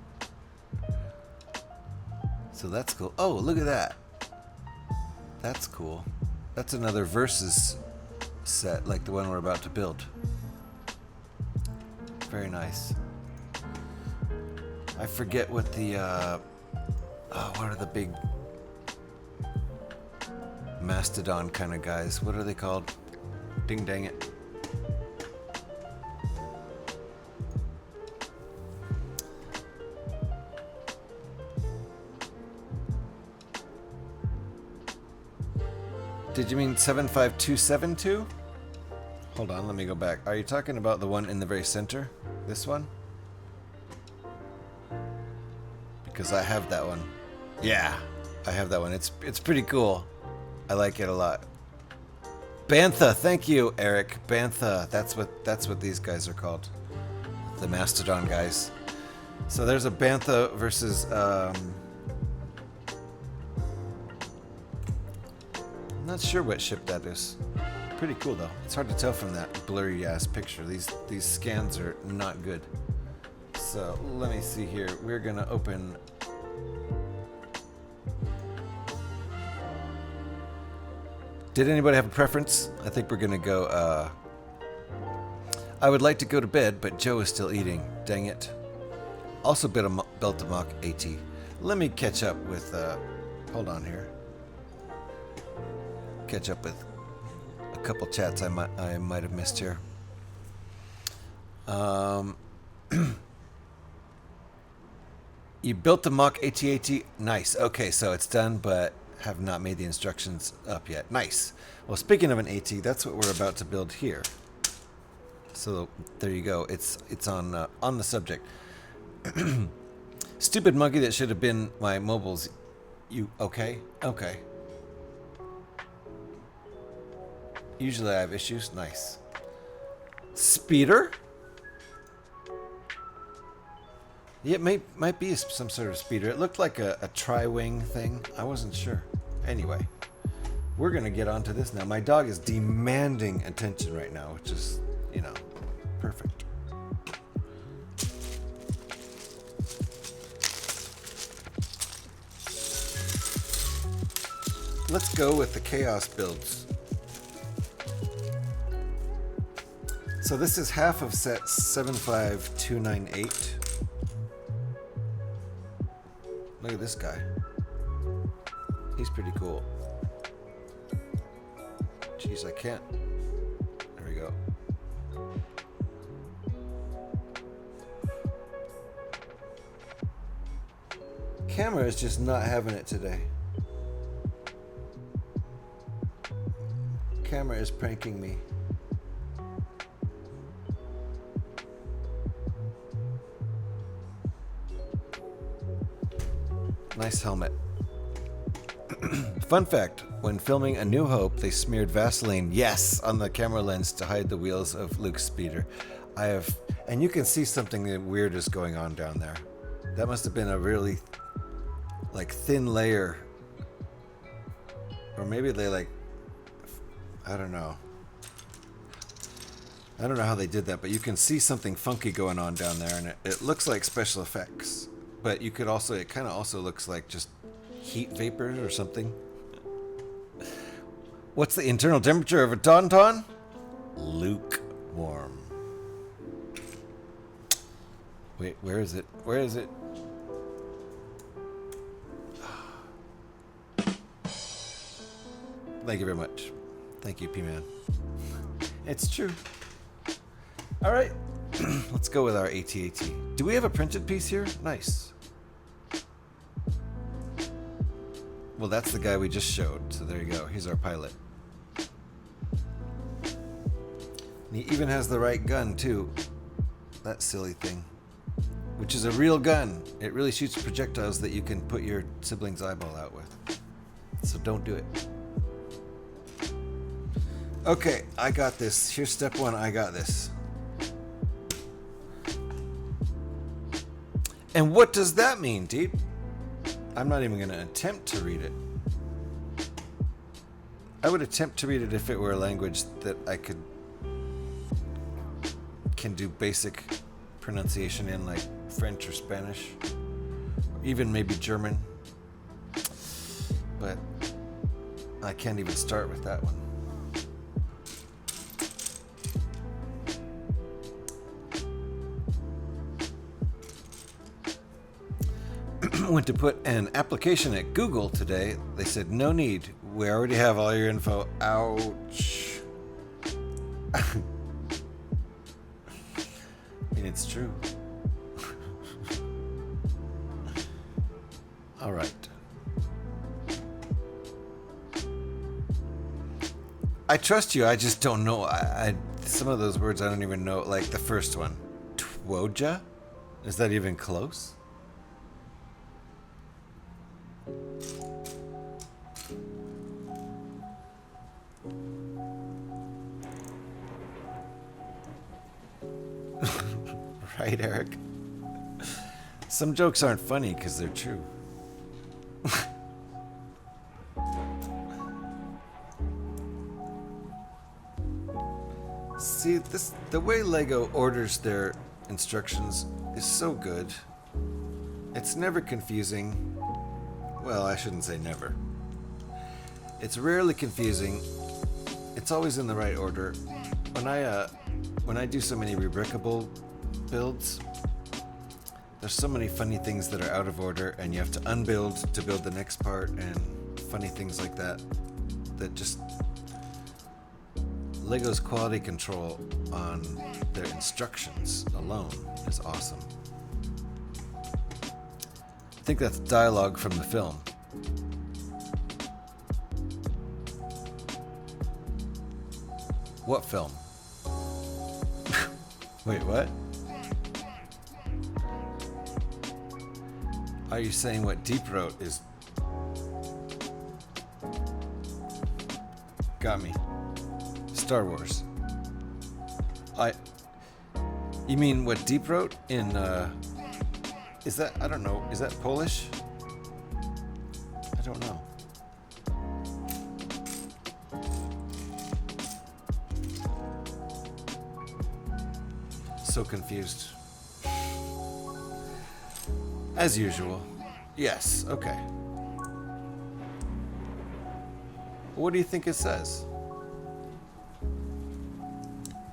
So that's cool. Oh, look at that. That's cool. That's another Versus set like the one we're about to build. Very nice. I forget what the what are the big mastodon kind of guys? What are they called? Ding dang it. Did you mean 75272? Hold on, let me go back. Are you talking about the one in the very center? This one? Because I have that one. Yeah, I have that one. It's pretty cool. I like it a lot. Bantha, thank you, Eric. Bantha, that's what these guys are called. The Mastodon guys. So there's a Bantha versus Not sure what ship that is. Pretty cool though. It's hard to tell from that blurry ass picture. These scans are not good. So let me see here. We're gonna open. Did anybody have a preference? I think we're gonna go. I would like to go to bed, but Joe is still eating. Dang it. Also built a mock AT. Let me catch up with. Hold on here. Catch up with a couple chats I might have missed here. You built the mock AT-AT. Nice. Okay, so it's done, but have not made the instructions up yet. Nice. Well, speaking of an AT, that's what we're about to build here. So there you go. It's on the subject. Stupid monkey that should have been my mobiles. You okay? Okay. Usually I have issues. Nice. Speeder? Yeah, it might be some sort of speeder. It looked like a tri-wing thing. I wasn't sure. Anyway, we're going to get onto this now. My dog is demanding attention right now, which is, you know, perfect. Let's go with the chaos builds. So this is half of set 75298. Look at this guy. He's pretty cool. Jeez, I can't. There we go. Camera is just not having it today. Camera is pranking me. Nice helmet. Fun fact, when filming A New Hope, they smeared Vaseline, yes, on the camera lens to hide the wheels of Luke's speeder. And you can see something weird is going on down there. That must have been a really, thin layer. Or maybe they, I don't know. I don't know how they did that, but you can see something funky going on down there, and it looks like special effects. But you could also, it kind of also looks like just heat vapor or something. What's the internal temperature of a tauntaun? Lukewarm. Wait, where is it? Where is it? Thank you very much. Thank you, P-Man. It's true. All right. Let's go with our AT-AT. Do we have a printed piece here? Nice. Well, that's the guy we just showed. So there you go. He's our pilot. And he even has the right gun, too. That silly thing. Which is a real gun. It really shoots projectiles that you can put your sibling's eyeball out with. So don't do it. Okay, I got this. Here's step one. I got this. And what does that mean, Deep? I'm not even going to attempt to read it. I would attempt to read it if it were a language that I can do basic pronunciation in, like French or Spanish, or even maybe German. But I can't even start with that one. Went to put an application at Google today. They said, no need. We already have all your info. Ouch. I mean, it's true. All right. I trust you. I just don't know. Some of those words I don't even know. Like the first one. Twoja? Is that even close? Right, Eric? Some jokes aren't funny because they're true. See, the way Lego orders their instructions is so good. It's never confusing. Well, I shouldn't say never. It's rarely confusing. It's always in the right order. When I do so many rebrickable builds, there's so many funny things that are out of order, and you have to unbuild to build the next part, and funny things like that. That just Lego's quality control on their instructions alone is awesome. I think that's dialogue from the film. What film? Wait, what? Are you saying what Deep wrote is... Got me. Star Wars. You mean what Deep wrote in, is that, I don't know, is that Polish? I don't know. So confused. As usual. Yes, okay. What do you think it says?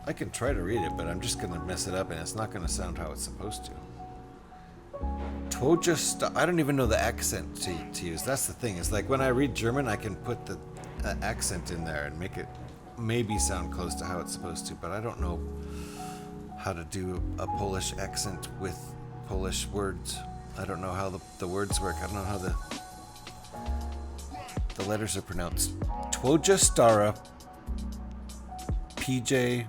I can try to read it, but I'm just gonna mess it up and it's not gonna sound how it's supposed to. I don't even know the accent to use. That's the thing. It's like when I read German, I can put the accent in there and make it maybe sound close to how it's supposed to, but I don't know how to do a Polish accent with Polish words. I don't know how the words work. I don't know how the letters are pronounced. Twoja stara PJ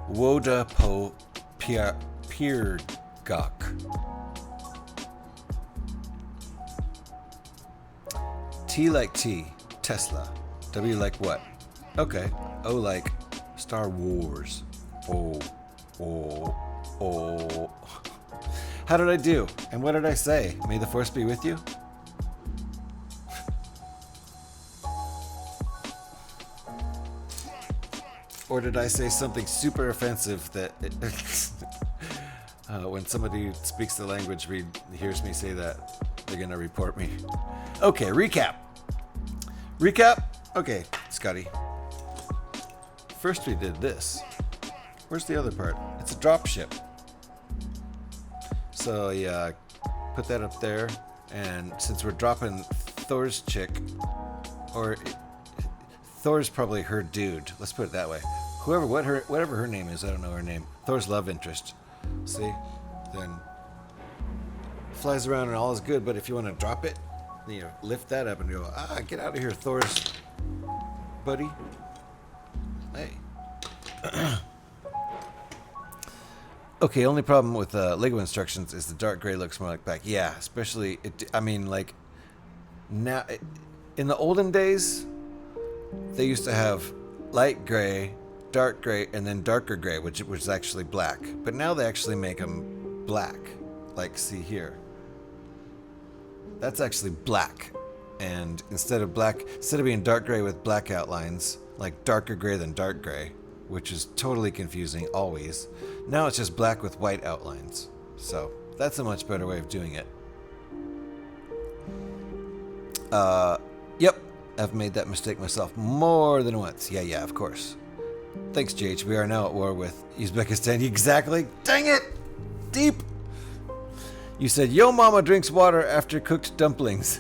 Woda po Piergok. T like T, Tesla. W like what? Okay. O like Star Wars. Oh. How did I do? And what did I say? May the Force be with you? Or did I say something super offensive that when somebody speaks the language, hears me say that, they're gonna report me. Okay, recap. Okay, Scotty. First we did this. Where's the other part? It's a drop ship. So yeah, put that up there, and since we're dropping Thor's chick, or Thor's probably her dude. Let's put it that way. Whatever her name is, I don't know her name. Thor's love interest. See? Then flies around and all is good, but if you want to drop it, then you lift that up and go, get out of here, Thor's buddy. Hey. Okay, only problem with Lego instructions is the dark gray looks more like black. Yeah, especially, now, in the olden days, they used to have light gray, dark gray, and then darker gray, which was actually black. But now they actually make them black. Like, see here. That's actually black. And instead of being dark gray with black outlines, like darker gray than dark gray, which is totally confusing always, now it's just black with white outlines. So that's a much better way of doing it. Yep, I've made that mistake myself more than once. Yeah, of course. Thanks, JH. We are now at war with Uzbekistan. Exactly. Dang it! Deep! You said, yo mama drinks water after cooked dumplings.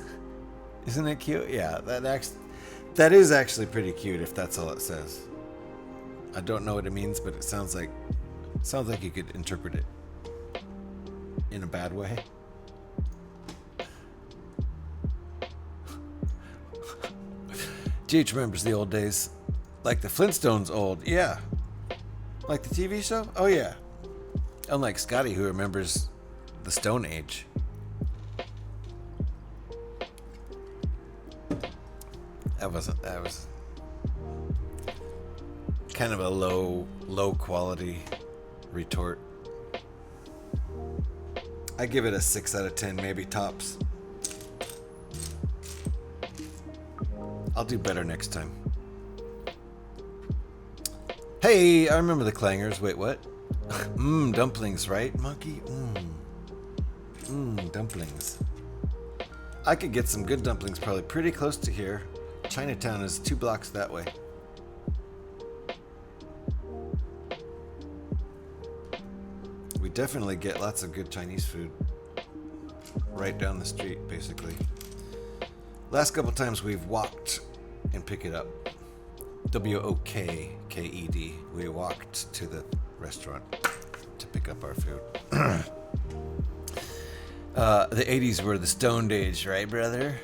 Isn't it cute? Yeah, that is actually pretty cute if that's all it says. I don't know what it means, but it sounds like you could interpret it in a bad way. GH remembers the old days. Like the Flintstones old. Yeah. Like the TV show? Oh, yeah. Unlike Scotty, who remembers the Stone Age. That was kind of a low quality retort. I give it a 6 out of 10, maybe tops. I'll do better next time. Hey, I remember the clangers. Wait, what? Dumplings, right, monkey? Dumplings. I could get some good dumplings probably pretty close to here. Chinatown is 2 blocks that way. We definitely get lots of good Chinese food right down the street, basically. Last couple times we've walked and pick it up. W-O-K-K-E-D. We walked to the restaurant to pick up our food. The 80s were the stoned age, right, brother?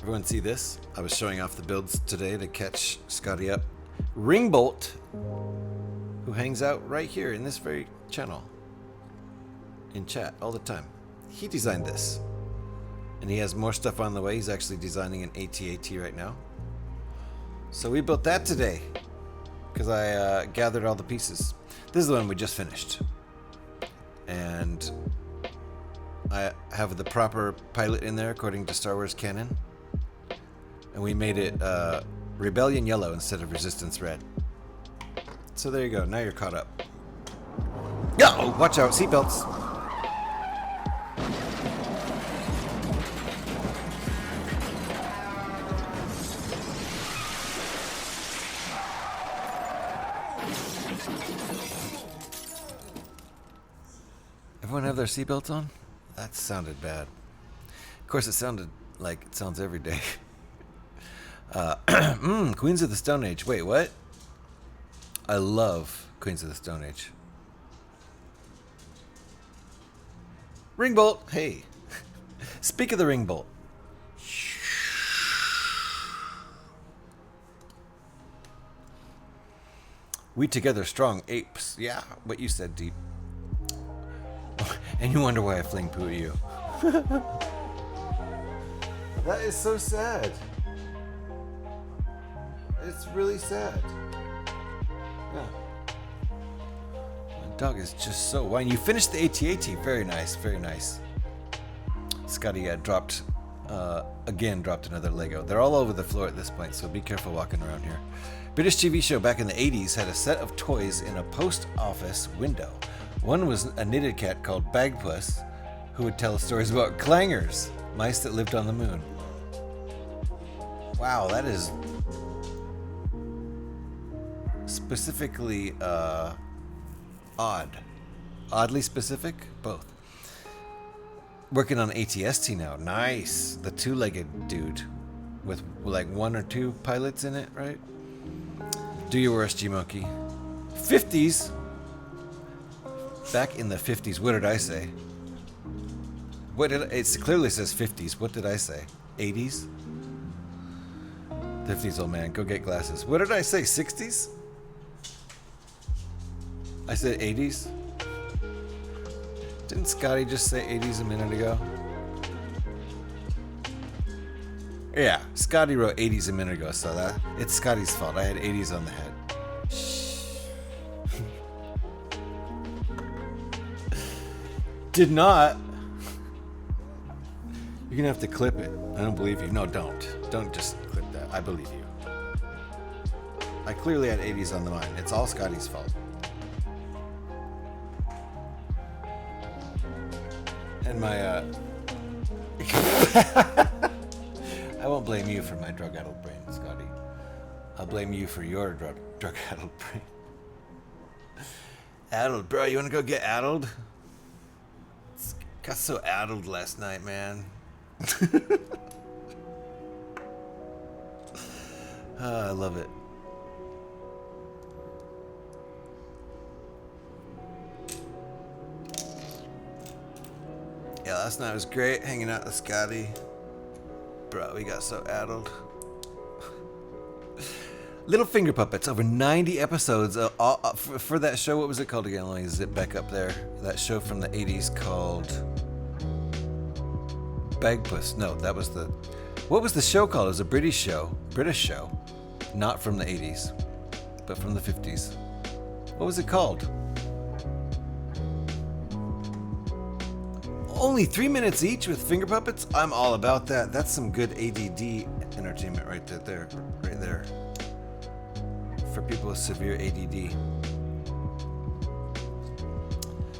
Everyone see this? I was showing off the builds today to catch Scotty up. Ringbolt, who hangs out right here in this very channel, in chat all the time. He designed this. And he has more stuff on the way. He's actually designing an AT-AT right now. So we built that today because I gathered all the pieces. This is the one we just finished. And I have the proper pilot in there according to Star Wars canon. And we made it Rebellion yellow instead of Resistance red. So there you go. Now you're caught up. Oh, watch out. Seatbelts. Everyone have their seatbelts on? That sounded bad. Of course, it sounded like it sounds every day. Queens of the Stone Age. Wait, what? I love Queens of the Stone Age. Ringbolt. Hey. Speak of the Ringbolt. We together strong apes. Yeah, what you said, Deep. And you wonder why I fling poo at you. That is so sad. It's really sad. Yeah. My dog is just so whiny. You finished the AT-AT. Very nice, very nice. Scotty dropped another Lego. They're all over the floor at this point, so be careful walking around here. British TV show back in the 80s had a set of toys in a post office window. One was a knitted cat called Bagpuss, who would tell stories about clangers, mice that lived on the moon. Wow, that is specifically odd. Oddly specific? Both. Working on ATST now. Nice. The 2-legged dude with like 1 or 2 pilots in it, right? Do your worst, G-Monkey. 50s? Back in the 50s, what did I say? It clearly says 50s. What did I say? 80s? 50s, old man. Go get glasses. What did I say? 60s? I said 80s? Didn't Scotty just say 80s a minute ago? Yeah, Scotty wrote 80s a minute ago, so it's Scotty's fault. I had 80s on the head. Did not. You're gonna have to clip it. I don't believe you. No, don't. Don't just clip that. I believe you. I clearly had 80s on the mind. It's all Scotty's fault. And my I won't blame you for my drug-addled brain, Scotty. I'll blame you for your drug-addled brain. Addled, bro. You wanna go get addled? Got so addled last night, man. I love it. Yeah, last night was great hanging out with Scotty. Bro, we got so addled. Little Finger Puppets, over 90 episodes for that show. What was it called again? Let me zip back up there. That show from the 80s called Bagpuss. No, that was the... What was the show called? It was a British show. Not from the 80s, but from the 50s. What was it called? Only 3 minutes each with finger puppets? I'm all about that. That's some good ADD entertainment right there. Right there. for people with severe ADD.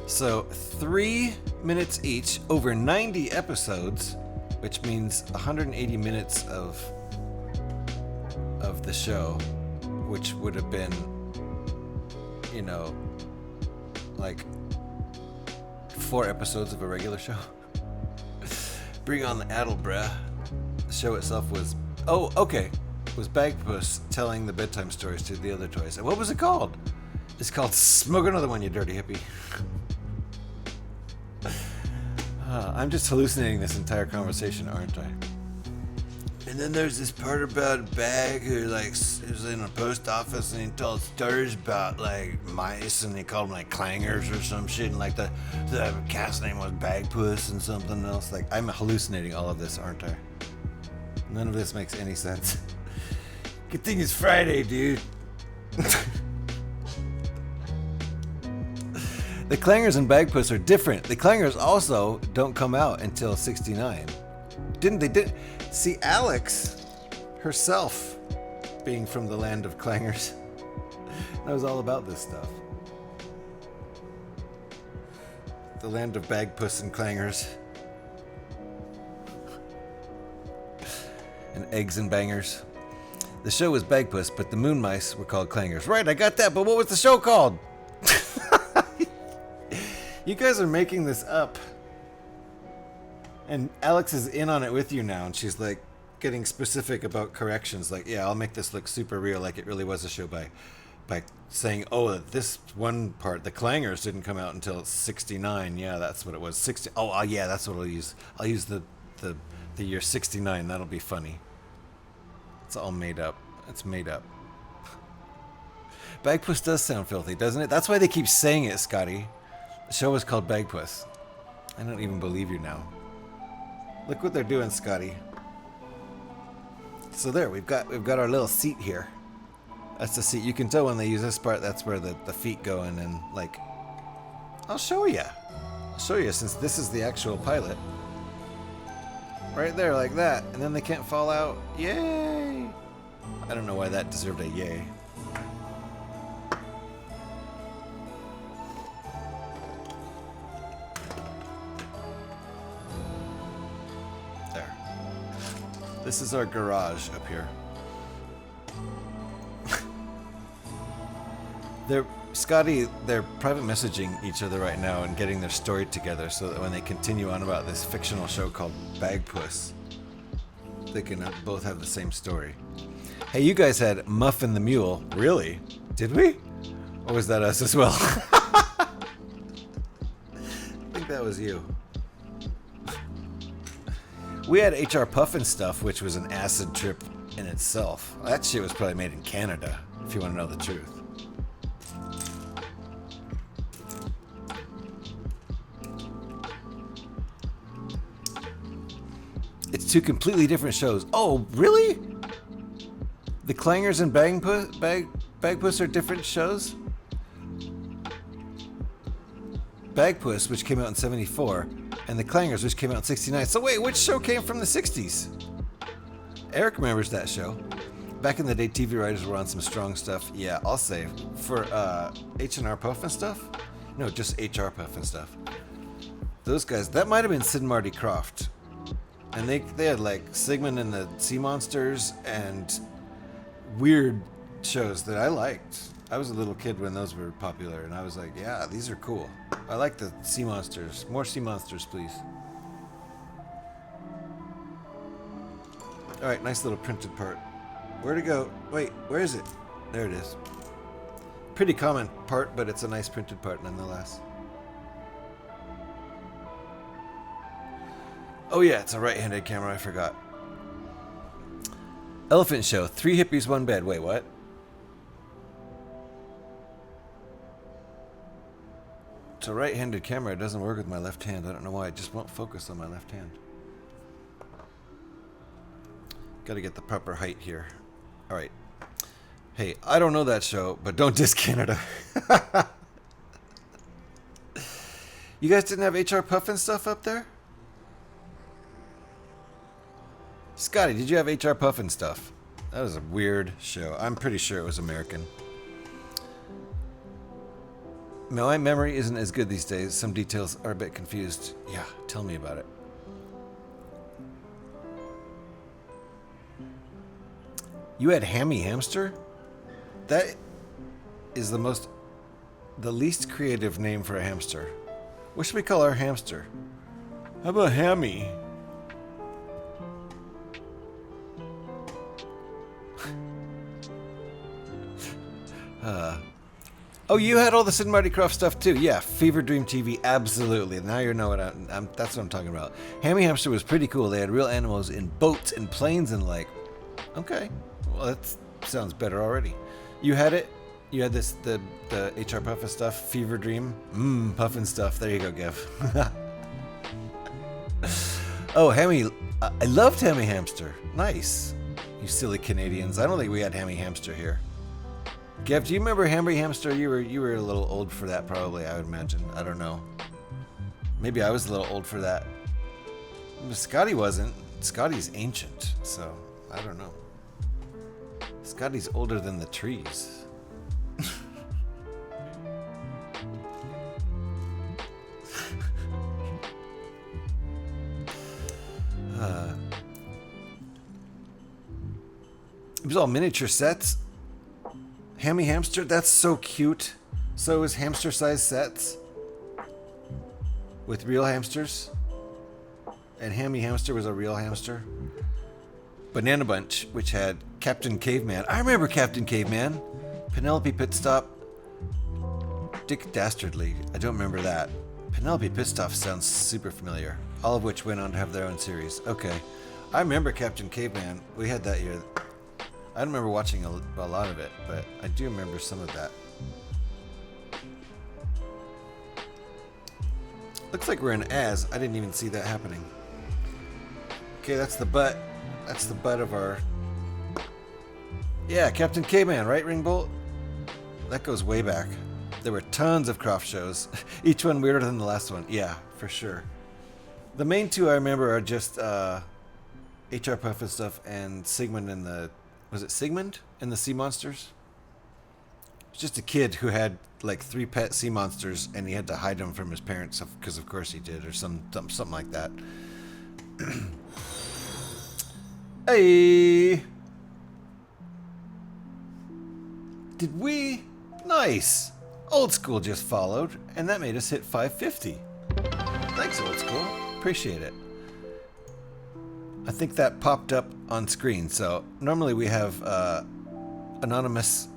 So 3 minutes each, over 90 episodes, which means 180 minutes of the show, which would have been, you know, like 4 episodes of a regular show. Bring on the addle, bruh. The show itself was, was Bagpuss telling the bedtime stories to the other toys. And what was it called? It's called Smoke Another One, you dirty hippie. I'm just hallucinating this entire conversation, aren't I? And then there's this part about Bag who was in a post office and he told stories about like mice and he called them like clangers or some shit, and like the cat's name was Bagpuss and something else. Like, I'm hallucinating all of this, aren't I? None of this makes any sense. Good thing it's Friday, dude. The clangers and Bagpuss are different. The clangers also don't come out until 69. See, Alex herself being from the land of clangers knows all about this stuff. The land of Bagpuss and clangers. And eggs and bangers. The show was Bagpuss, but the moon mice were called clangers. Right, I got that, but what was the show called? You guys are making this up. And Alex is in on it with you now, and she's like getting specific about corrections. Like, yeah, I'll make this look super real, like it really was a show by saying, oh, this one part, the clangers didn't come out until 69. Yeah, that's what it was. 60. Oh, yeah, that's what I'll use. I'll use the year 69. That'll be funny. It's all made up. It's made up. Bagpuss does sound filthy, doesn't it? That's why they keep saying it, Scotty. The show was called Bagpuss. I don't even believe you now. Look what they're doing, Scotty. So there, we've got our little seat here. That's the seat. You can tell when they use this part, that's where the feet go in, and like, I'll show you. I'll show you, since this is the actual pilot. Right there, like that. And then they can't fall out. Yay! I don't know why that deserved a yay. There. This is our garage up here. They're private messaging each other right now and getting their story together so that when they continue on about this fictional show called Bagpuss, they can both have the same story. Hey, you guys had Muffin the Mule. Really? Did we? Or was that us as well? I think that was you. We had HR Puffin stuff, which was an acid trip in itself. That shit was probably made in Canada, if you want to know the truth. It's 2 completely different shows. Oh, really? The Clangers and Bagpuss are different shows? Bagpuss, which came out in 74, and the Clangers, which came out in 69. So wait, which show came from the 60s? Eric remembers that show. Back in the day, TV writers were on some strong stuff. Yeah, I'll say. For H&R Puffin stuff? No, just HR Puffin stuff. Those guys, that might have been Sid and Marty Krofft. And they had like Sigmund and the Sea Monsters and weird shows that I liked. I was a little kid when those were popular, and I was like, yeah, these are cool. I like the Sea Monsters. More Sea Monsters, please. Alright, nice little printed part. Where'd it go? Wait, where is it? There it is. Pretty common part, but it's a nice printed part nonetheless. Oh yeah, it's a right-handed camera, I forgot. Elephant Show, 3 hippies, 1 bed. Wait, what? It's a right-handed camera, it doesn't work with my left hand. I don't know why, it just won't focus on my left hand. Gotta get the proper height here. Alright. Hey, I don't know that show, but don't diss Canada. You guys didn't have HR Puffin stuff up there? Scotty, did you have HR Puffin stuff? That was a weird show. I'm pretty sure it was American. My memory isn't as good these days. Some details are a bit confused. Yeah, tell me about it. You had Hammy Hamster? That is the least creative name for a hamster. What should we call our hamster? How about Hammy? Oh, you had all the Sid and Marty Krofft stuff too. Yeah, Fever Dream TV, absolutely. Now you know what that's what I'm talking about. Hammy Hamster was pretty cool. They had real animals in boats and planes and like. Okay, well that sounds better already. You had it. You had the HR Puffin stuff, Fever Dream, Puffin stuff. There you go, Gev. Oh, Hammy, I loved Hammy Hamster. Nice. You silly Canadians. I don't think we had Hammy Hamster here. Gev, do you remember Hammy Hamster? You were a little old for that, probably. I would imagine. I don't know. Maybe I was a little old for that. But Scotty wasn't. Scotty's ancient, so I don't know. Scotty's older than the trees. It was all miniature sets. Hammy Hamster, that's so cute. So it was hamster-sized sets with real hamsters. And Hammy Hamster was a real hamster. Banana Bunch, which had Captain Caveman. I remember Captain Caveman. Penelope Pitstop. Dick Dastardly. I don't remember that. Penelope Pitstop sounds super familiar. All of which went on to have their own series. Okay. I remember Captain Caveman. We had that year. I don't remember watching a lot of it, but I do remember some of that. Looks like we're in As. I didn't even see that happening. Okay, that's the butt. That's the butt of our... Yeah, Captain Caveman, right, Ringbolt? That goes way back. There were tons of Krofft shows. Each one weirder than the last one. Yeah, for sure. The main two I remember are just HR Puffin stuff and Sigmund and the... Was it Sigmund and the Sea Monsters? It's just a kid who had like 3 pet sea monsters and he had to hide them from his parents because of course he did, or something like that. Hey! Did we? Nice! Old School just followed, and that made us hit 550. Thanks, Old School. Appreciate it. I think that popped up on screen, so normally we have anonymous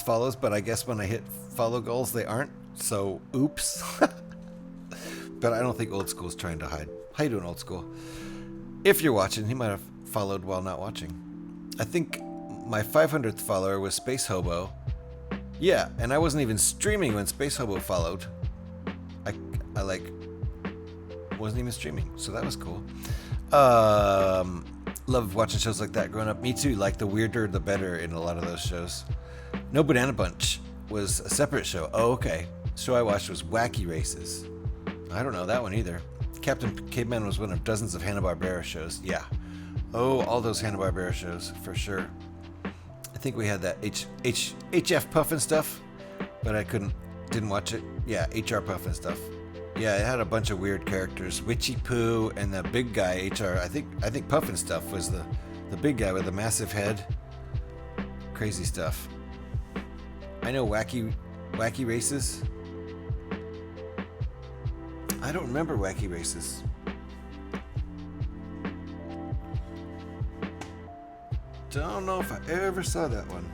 follows, but I guess when I hit follow goals, they aren't, so oops. But I don't think Old School's trying to hide. How you doing, Old School? If you're watching, he might have followed while not watching. I think my 500th follower was Space Hobo. Yeah, and I wasn't even streaming when Space Hobo followed. I like wasn't even streaming, so that was cool. Loved watching shows like that growing up. Me too. Like the weirder, the better in a lot of those shows. No Banana Bunch was a separate show. Oh, okay. The show I watched was Wacky Races. I don't know that one either. Captain Caveman was one of dozens of Hanna-Barbera shows. Yeah. Oh, all those Hanna-Barbera shows for sure. I think we had that HF Puffin stuff, but I didn't watch it. Yeah, HR Puffin stuff. Yeah, it had a bunch of weird characters. Witchy Poo and the big guy, HR. I think Puffin stuff was the big guy with the massive head. Crazy stuff. I know Wacky Races. I don't remember Wacky Races. Don't know if I ever saw that one.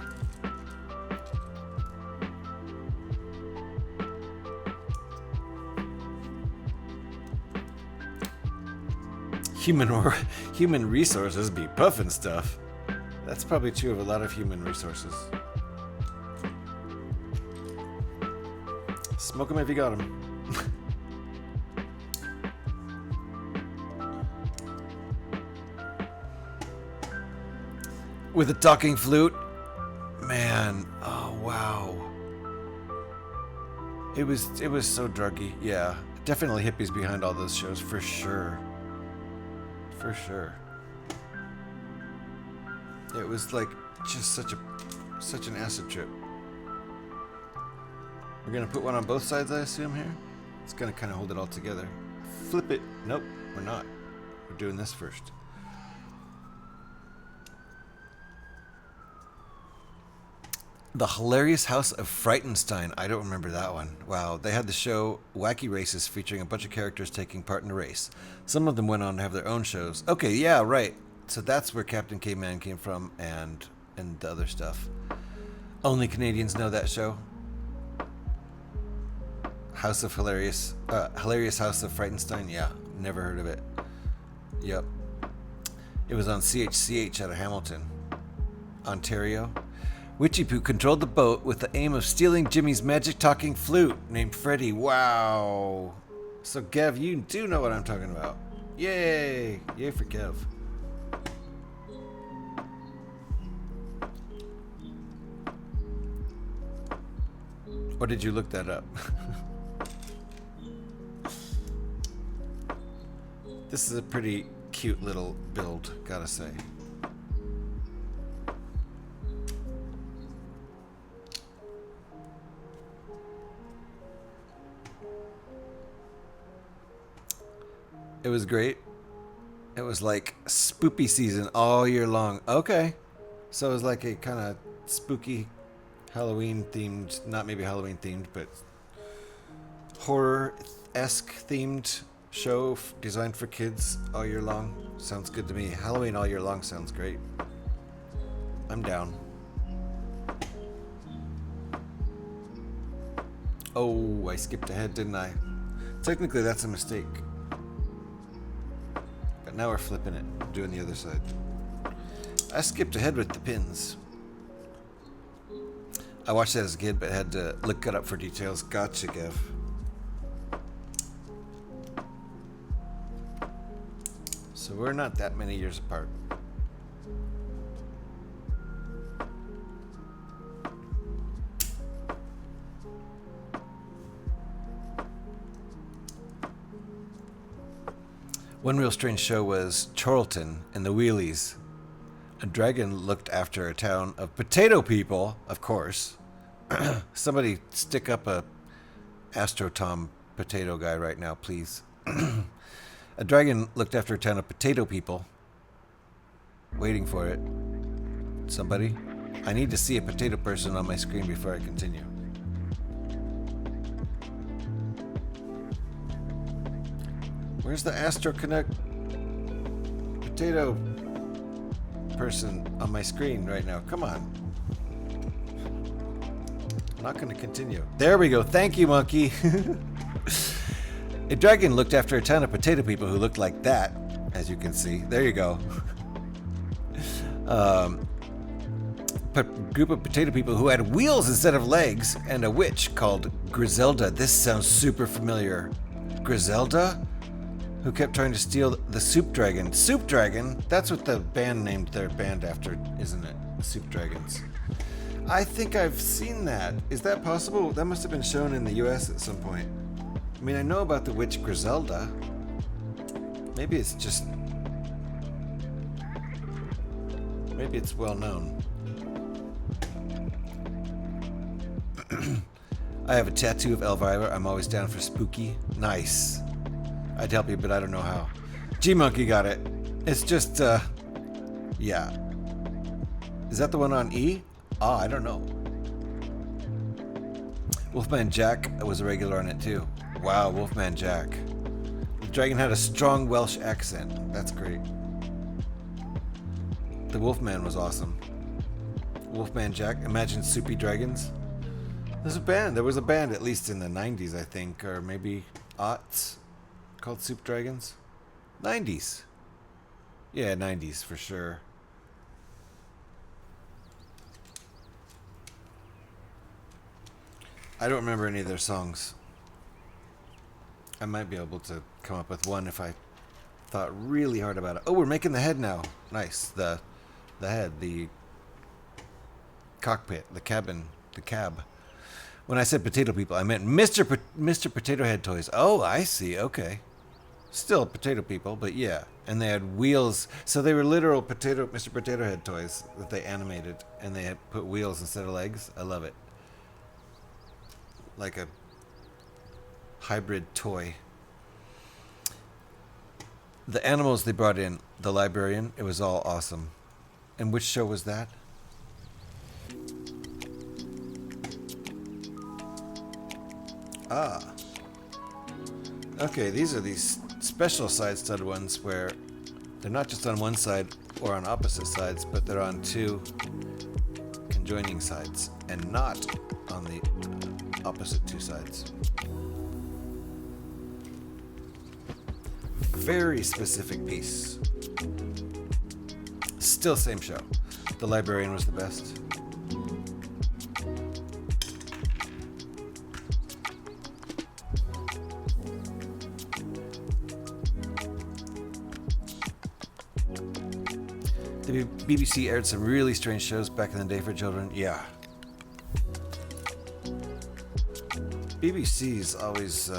Human resources be puffin' stuff. That's probably true of a lot of human resources. Smoke them if you got them. With a talking flute. Man, oh wow. It was so druggy. Yeah, definitely hippies behind all those shows for sure. For sure. It was like just such an acid trip. We're gonna put one on both sides, I assume, here. It's gonna kind of hold it all together. Flip it. Nope, we're not. We're doing this first. The Hilarious House of Frightenstein. I don't remember that one. Wow, they had the show Wacky Races featuring a bunch of characters taking part in a race. Some of them went on to have their own shows. Okay, yeah, right. So that's where Captain Caveman came from and the other stuff. Only Canadians know that show. House of Hilarious House of Frightenstein. Yeah, never heard of it. Yep. It was on CHCH out of Hamilton, Ontario. Witchy Poo controlled the boat with the aim of stealing Jimmy's magic talking flute named Freddy. Wow. So Gev, you do know what I'm talking about. Yay. Yay for Gev. Or did you look that up? This is a pretty cute little build, gotta say. It was great. It was like spoopy season all year long. Okay. So it was like a kind of spooky Halloween themed, not maybe Halloween themed, but horror-esque themed show designed for kids all year long. Sounds good to me. Halloween all year long sounds great. I'm down. Oh, I skipped ahead, didn't I? Technically, that's a mistake. But now we're flipping it, doing the other side. I skipped ahead with the pins. I watched that as a kid, but had to look it up for details. Gotcha, Gev. So we're not that many years apart. One real strange show was Chorlton and the Wheelies. A dragon looked after a town of potato people, of course. Somebody stick up a Astro Tom potato guy right now, please. A dragon looked after a town of potato people. Waiting for it. Somebody? I need to see a potato person on my screen before I continue. Where's the Astro Connect potato person on my screen right now? Come on. I'm not going to continue. There we go. Thank you, monkey. A dragon looked after a town of potato people who looked like that, as you can see. There you go. A group of potato people who had wheels instead of legs, and a witch called Griselda. This sounds super familiar. Griselda? Who kept trying to steal the Soup Dragon. Soup Dragon? That's what the band named their band after, isn't it? The Soup Dragons. I think I've seen that. Is that possible? That must have been shown in the US at some point. I mean, I know about the witch Griselda. Maybe it's just... Maybe it's well known. I have a tattoo of Elvira. I'm always down for spooky. Nice. I'd help you, but I don't know how. G-Monkey got it. It's just, yeah. Is that the one on E? Ah, I don't know. Wolfman Jack was a regular on it, too. Wow, Wolfman Jack. The dragon had a strong Welsh accent. That's great. The Wolfman was awesome. Wolfman Jack. Imagine soupy dragons. There's a band. There was a band, at least in the 90s, I think, or maybe aughts, called Soup Dragons. 90s. Yeah, 90s for sure. I don't remember any of their songs. I might be able to come up with one if I thought really hard about it. Oh, we're making the head now. Nice. The head, the cockpit, the cabin, the cab. When I said potato people, I meant Mr. Potato Head toys. Oh, I see. Okay. Still potato people, but yeah. And they had wheels. So they were literal Mr. Potato Head toys that they animated. And they had put wheels instead of legs. I love it. like a hybrid toy. The animals they brought in, the librarian, it was all awesome. And which show was that? Ah. Okay, these are these special side-studded ones where they're not just on one side or on opposite sides, but they're on two conjoining sides and not on the opposite two sides. Very specific piece. Still same show. The librarian was the best. The BBC aired some really strange shows back in the day for children. Yeah. BBC's always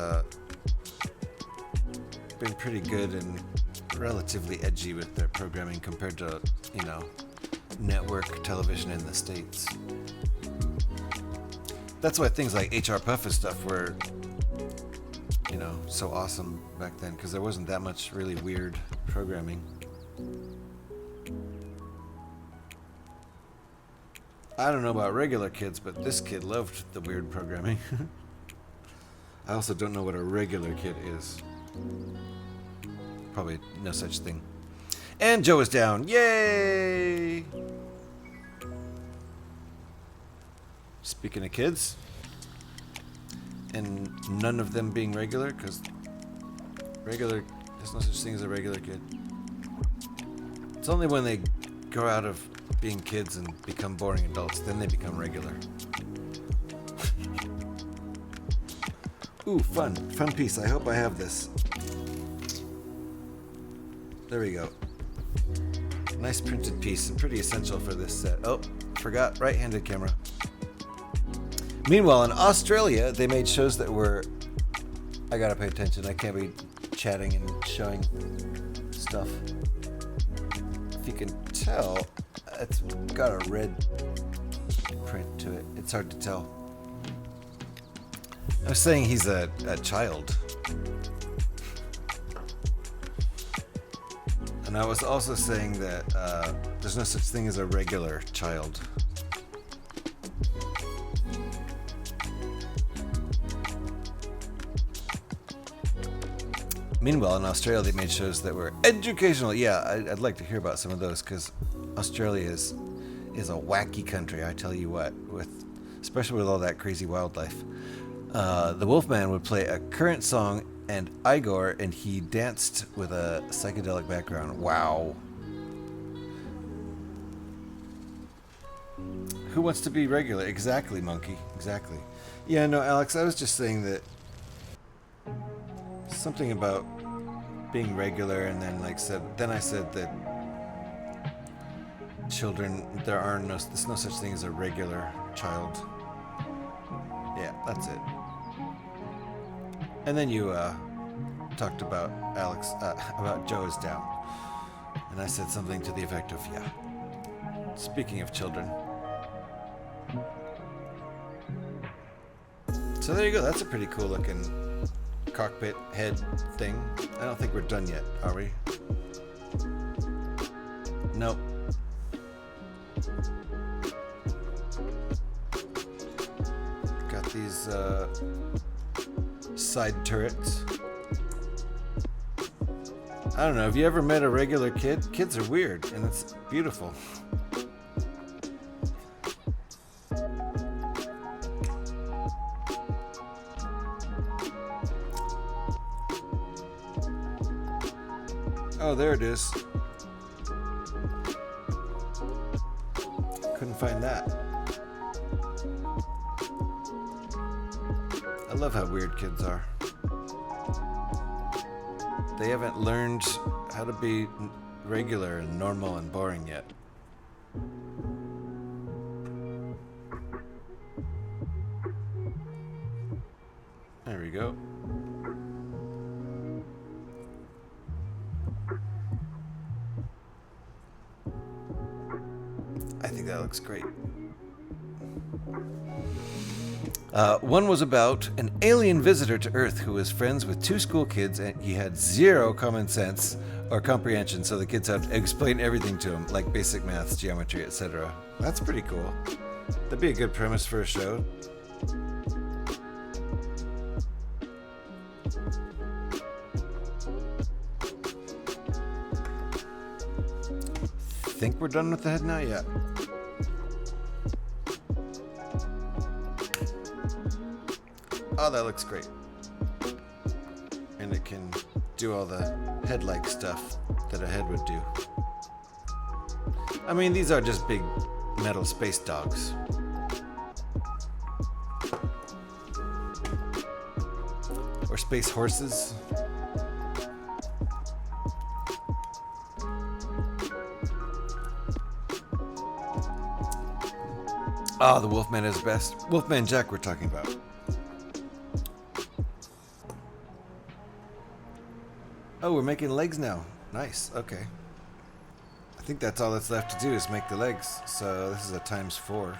been pretty good and relatively edgy with their programming compared to, you know, network television in the States. That's why things like HR Puff and stuff were, you know, so awesome back then, because there wasn't that much really weird programming. I don't know about regular kids, but this kid loved the weird programming. I also don't know what a regular kid is. Probably no such thing. And Joe is down. Yay! Speaking of kids, and none of them being regular, because regular, there's no such thing as a regular kid. It's only when they grow out of being kids and become boring adults, then they become regular. Ooh, fun piece. I hope I have this. There we go. Nice printed piece, pretty essential for this set. Oh, forgot, right-handed camera. Meanwhile, in Australia, they made shows that were... I gotta pay attention, I can't be chatting and showing stuff. If you can tell, it's got a red print to it. It's hard to tell. I was saying he's a child. And I was also saying that there's no such thing as a regular child. Meanwhile, in Australia, they made shows that were educational. Yeah, I'd like to hear about some of those, because Australia is a wacky country, I tell you what, especially with all that crazy wildlife. The Wolfman would play a current song and Igor, and he danced with a psychedelic background. Wow. Who wants to be regular? Exactly, Monkey. Exactly. Yeah, no, Alex, I was just saying that something about being regular, and then I said that children, there's no such thing as a regular child. Yeah, that's it. And then you talked about about Joe is down. And I said something to the effect of, yeah. Speaking of children. So there you go, that's a pretty cool looking cockpit head thing. I don't think we're done yet, are we? Nope. Got these side turrets. I don't know, have you ever met a regular kid? Kids are weird, and it's beautiful. Oh, there it is. Couldn't find that. I love how weird kids are. They haven't learned how to be regular and normal and boring yet. There we go. I think that looks great. One was about an alien visitor to Earth who was friends with 2 school kids, and he had 0 common sense or comprehension, so the kids had to explain everything to him, like basic maths, geometry, etc. That's pretty cool. That'd be a good premise for a show. Think we're done with the head now? Yeah. Oh, that looks great. And it can do all the head-like stuff that a head would do. I mean, these are just big metal space dogs. Or space horses. Oh, the Wolfman is best. Wolfman Jack we're talking about. Oh, we're making legs now. Nice, okay. I think that's all that's left to do is make the legs. So this is a ×4.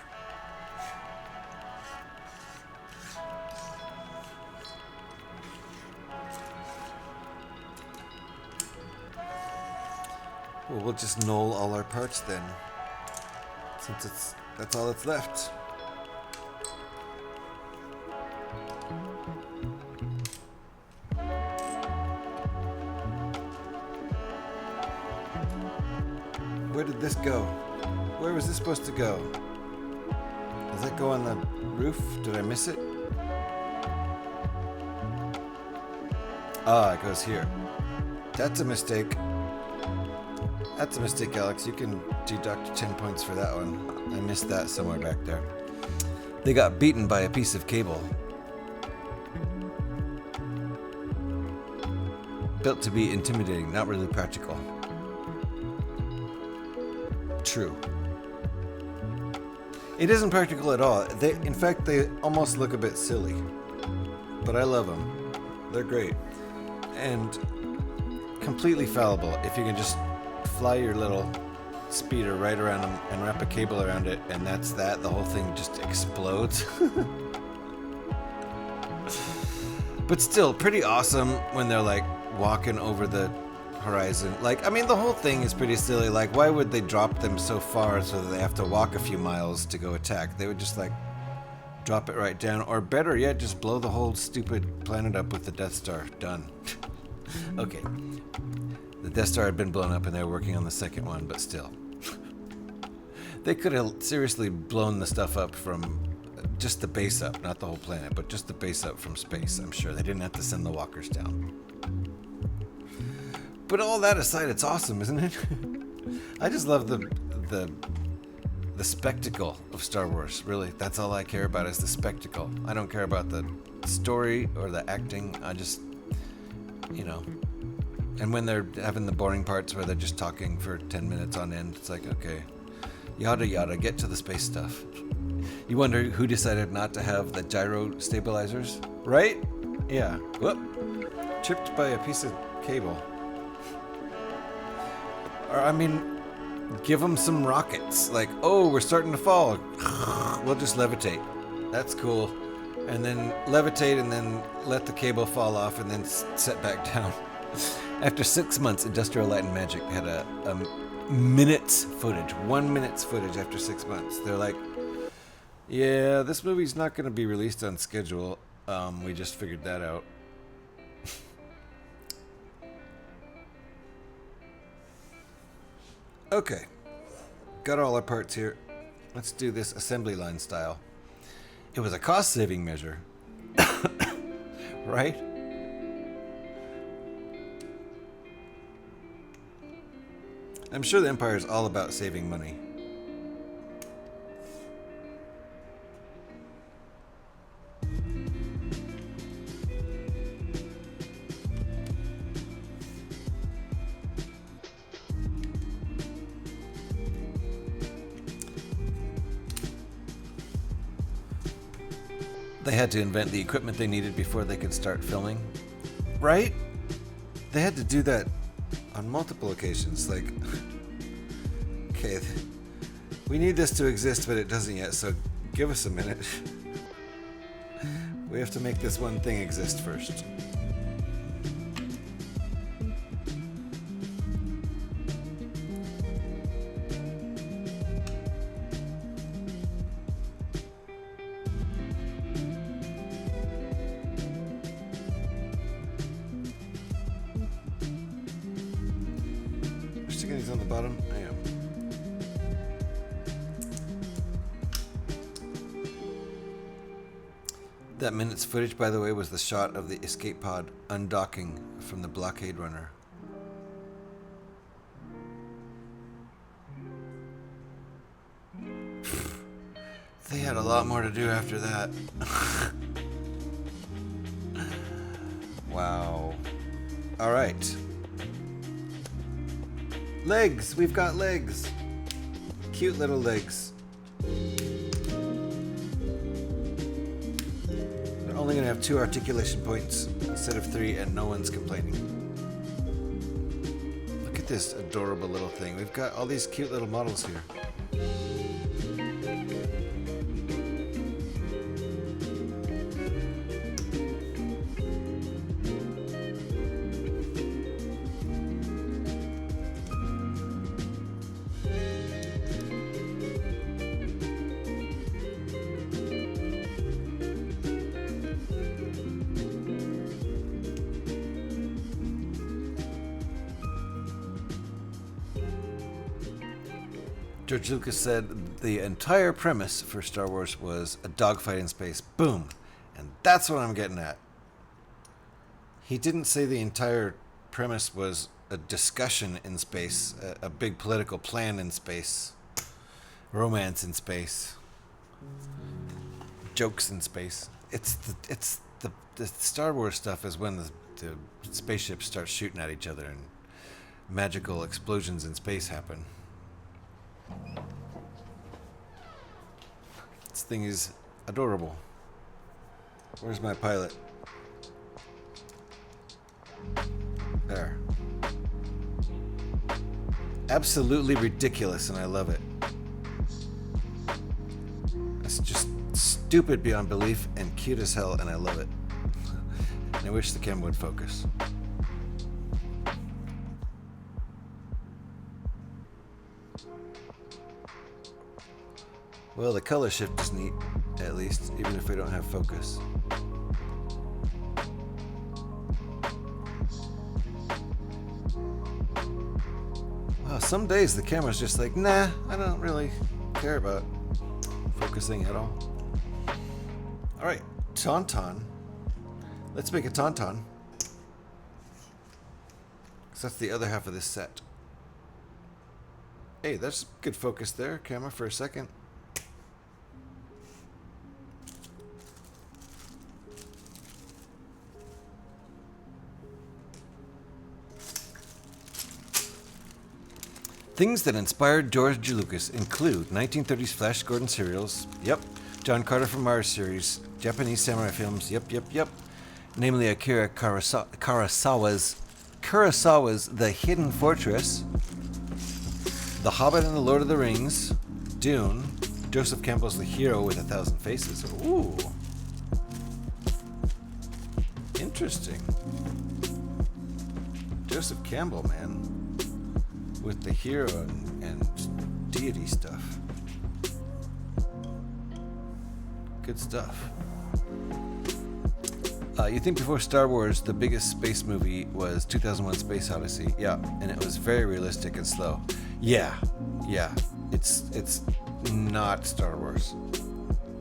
Well, we'll just null all our parts then. Since that's all that's left. Where did this go? Where was this supposed to go? Does that go on the roof? Did I miss it? Ah, it goes here. That's a mistake. That's a mistake, Alex. You can deduct 10 points for that one. I missed that somewhere back there. They got beaten by a piece of cable. Built to be intimidating, not really practical. True. It isn't practical at all. In fact, they almost look a bit silly. But I love them. They're great. And completely fallible if you can just fly your little speeder right around them and wrap a cable around it, and that's that. The whole thing just explodes. But still, pretty awesome when they're like walking over the horizon. Like, I mean, the whole thing is pretty silly. Like, why would they drop them so far so that they have to walk a few miles to go attack? They would just like drop it right down, or better yet, just blow the whole stupid planet up with the Death Star. Done. Okay. The Death Star had been blown up and they were working on the second one, but still. They could have seriously blown the stuff up from just the base up, not the whole planet, but just the base up from space, I'm sure. They didn't have to send the walkers down. But all that aside, it's awesome, isn't it? I just love the spectacle of Star Wars, really. That's all I care about is the spectacle. I don't care about the story or the acting. I just, you know. And when they're having the boring parts where they're just talking for 10 minutes on end, it's like, okay, yada yada, get to the space stuff. You wonder who decided not to have the gyro stabilizers, right? Yeah. Whoop. Tripped by a piece of cable. Or, I mean, give them some rockets. Like, oh, we're starting to fall. We'll just levitate. That's cool. And then levitate and then let the cable fall off and then set back down. After 6 months, Industrial Light and Magic had a minute's footage, 1 minute's footage after 6 months. They're like, yeah, this movie's not going to be released on schedule. We just figured that out. Okay, got all our parts here. Let's do this assembly line style. It was a cost-saving measure, right? I'm sure the Empire is all about saving money. They had to invent the equipment they needed before they could start filming. Right? They had to do that on multiple occasions. Like, okay, we need this to exist, but it doesn't yet, so give us a minute. We have to make this one thing exist first. We're sticking these on the bottom? I am. That minute's footage, by the way, was the shot of the escape pod undocking from the blockade runner. They had a lot more to do after that. Wow. Alright. Legs! We've got legs! Cute little legs. Only gonna have 2 articulation points instead of 3, and no one's complaining. Look at this adorable little thing. We've got all these cute little models here. George Lucas said the entire premise for Star Wars was a dogfight in space. Boom. And that's what I'm getting at. He didn't say the entire premise was a discussion in space, a big political plan in space, romance in space, jokes in space. It's the Star Wars stuff is when the spaceships start shooting at each other and magical explosions in space happen. This thing is adorable. Where's my pilot? There. Absolutely ridiculous, and I love it. It's just stupid beyond belief and cute as hell, and I love it. And I wish the camera would focus. Well, the color shift is neat, at least, even if we don't have focus. Wow, some days the camera's just like, nah, I don't really care about focusing at all. Alright, Tauntaun. Let's make a Tauntaun. Because that's the other half of this set. Hey, that's good focus there, camera, for a second. Things that inspired George Lucas include 1930s Flash Gordon serials, yep, John Carter from Mars series, Japanese samurai films, yep, namely Akira Kurosawa's The Hidden Fortress, The Hobbit and the Lord of the Rings, Dune, Joseph Campbell's The Hero with 1,000 Faces. Ooh. Interesting. Joseph Campbell, man. With the hero and deity stuff. Good stuff. You think before Star Wars, the biggest space movie was 2001: Space Odyssey. Yeah, and it was very realistic and slow. Yeah. It's not Star Wars,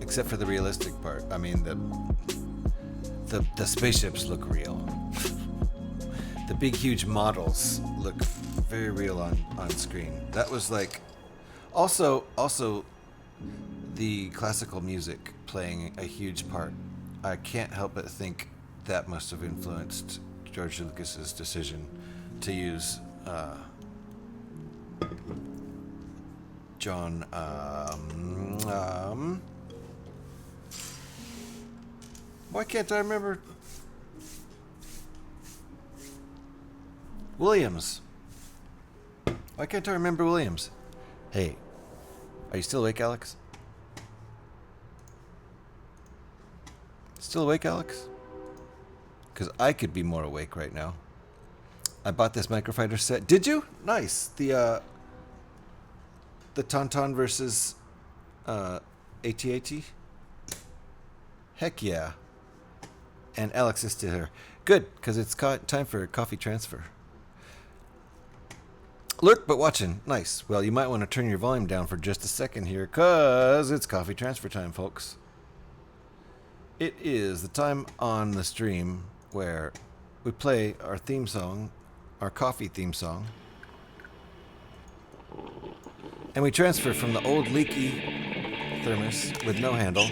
except for the realistic part. I mean, the spaceships look real. The big, huge models look very real on screen. That was like, also the classical music playing a huge part. I can't help but think that must have influenced George Lucas's decision to use John why can't I remember? Williams. Why can't I remember Williams? Hey, are you still awake, Alex? Still awake, Alex? Because I could be more awake right now. I bought this microfighter set. Did you? Nice. The Tauntaun versus AT-AT. Heck yeah. And Alex is still here. Good, because it's time for coffee transfer. Lurk but watching. Nice. Well, you might want to turn your volume down for just a second here, because it's coffee transfer time, folks. It is the time on the stream where we play our theme song, our coffee theme song, and we transfer from the old leaky thermos with no handle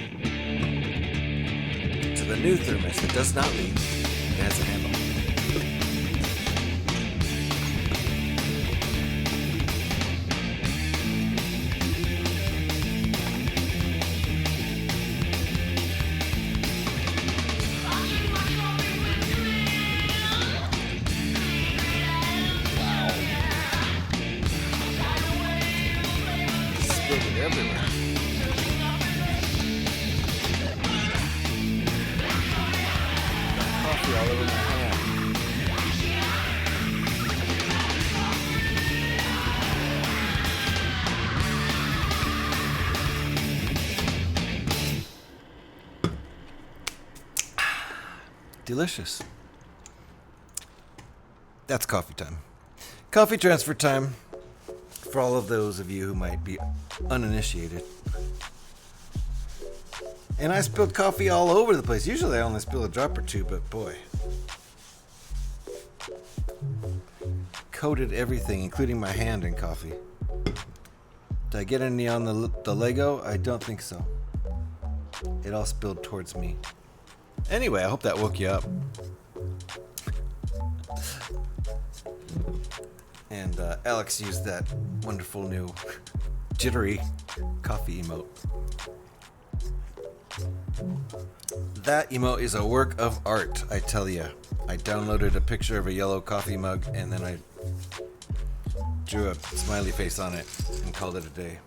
to the new thermos that does not leak and has a handle. Delicious. That's coffee time. Coffee transfer time for all of those of you who might be uninitiated. And I spilled coffee all over the place. Usually I only spill a drop or two, but boy. Coated everything, including my hand in coffee. Did I get any on the Lego? I don't think so. It all spilled towards me. Anyway, I hope that woke you up. And Alex used that wonderful new jittery coffee emote. That emote is a work of art, I tell you. I downloaded a picture of a yellow coffee mug and then I drew a smiley face on it and called it a day.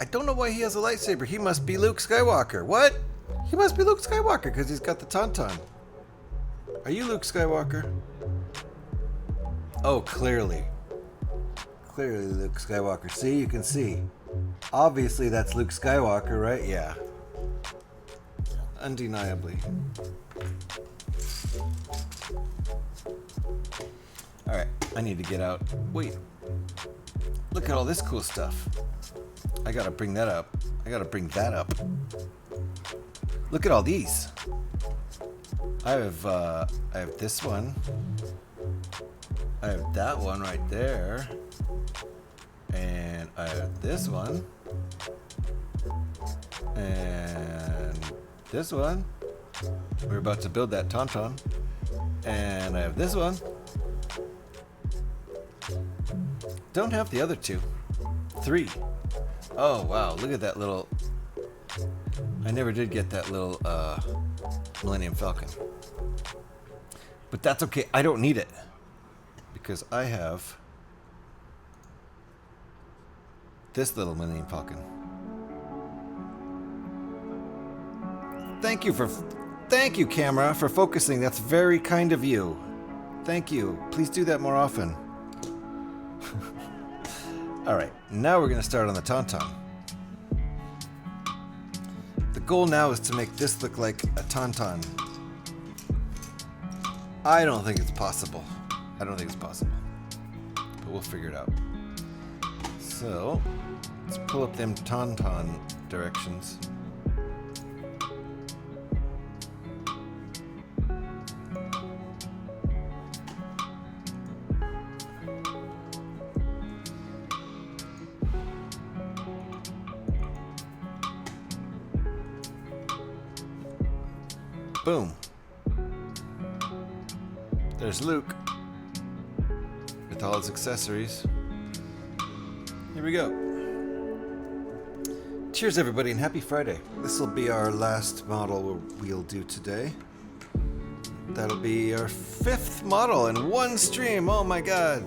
I don't know why he has a lightsaber. He must be Luke Skywalker. What? He must be Luke Skywalker because he's got the tauntaun. Are you Luke Skywalker? Oh, clearly. Clearly Luke Skywalker. See, you can see. Obviously that's Luke Skywalker, right? Yeah. Undeniably. Alright, I need to get out. Wait. Look at all this cool stuff. I gotta bring that up. I gotta bring that up. Look at all these. I have this one. I have that one right there. And I have this one. And this one. We're about to build that tauntaun. And I have this one. Don't have the other two. 3. Oh wow, look at that little... I never did get that little Millennium Falcon. But that's okay, I don't need it. Because I have this little Millennium Falcon. Thank you, camera, for focusing. That's very kind of you. Thank you. Please do that more often. Alright, now we're going to start on the tauntaun. The goal now is to make this look like a tauntaun. I don't think it's possible. But we'll figure it out. So, let's pull up them tauntaun directions. Boom. There's Luke with all his accessories. Here we go. Cheers, everybody, and happy Friday. This will be our last model we'll do today. That'll be our 5th model in one stream. Oh my god.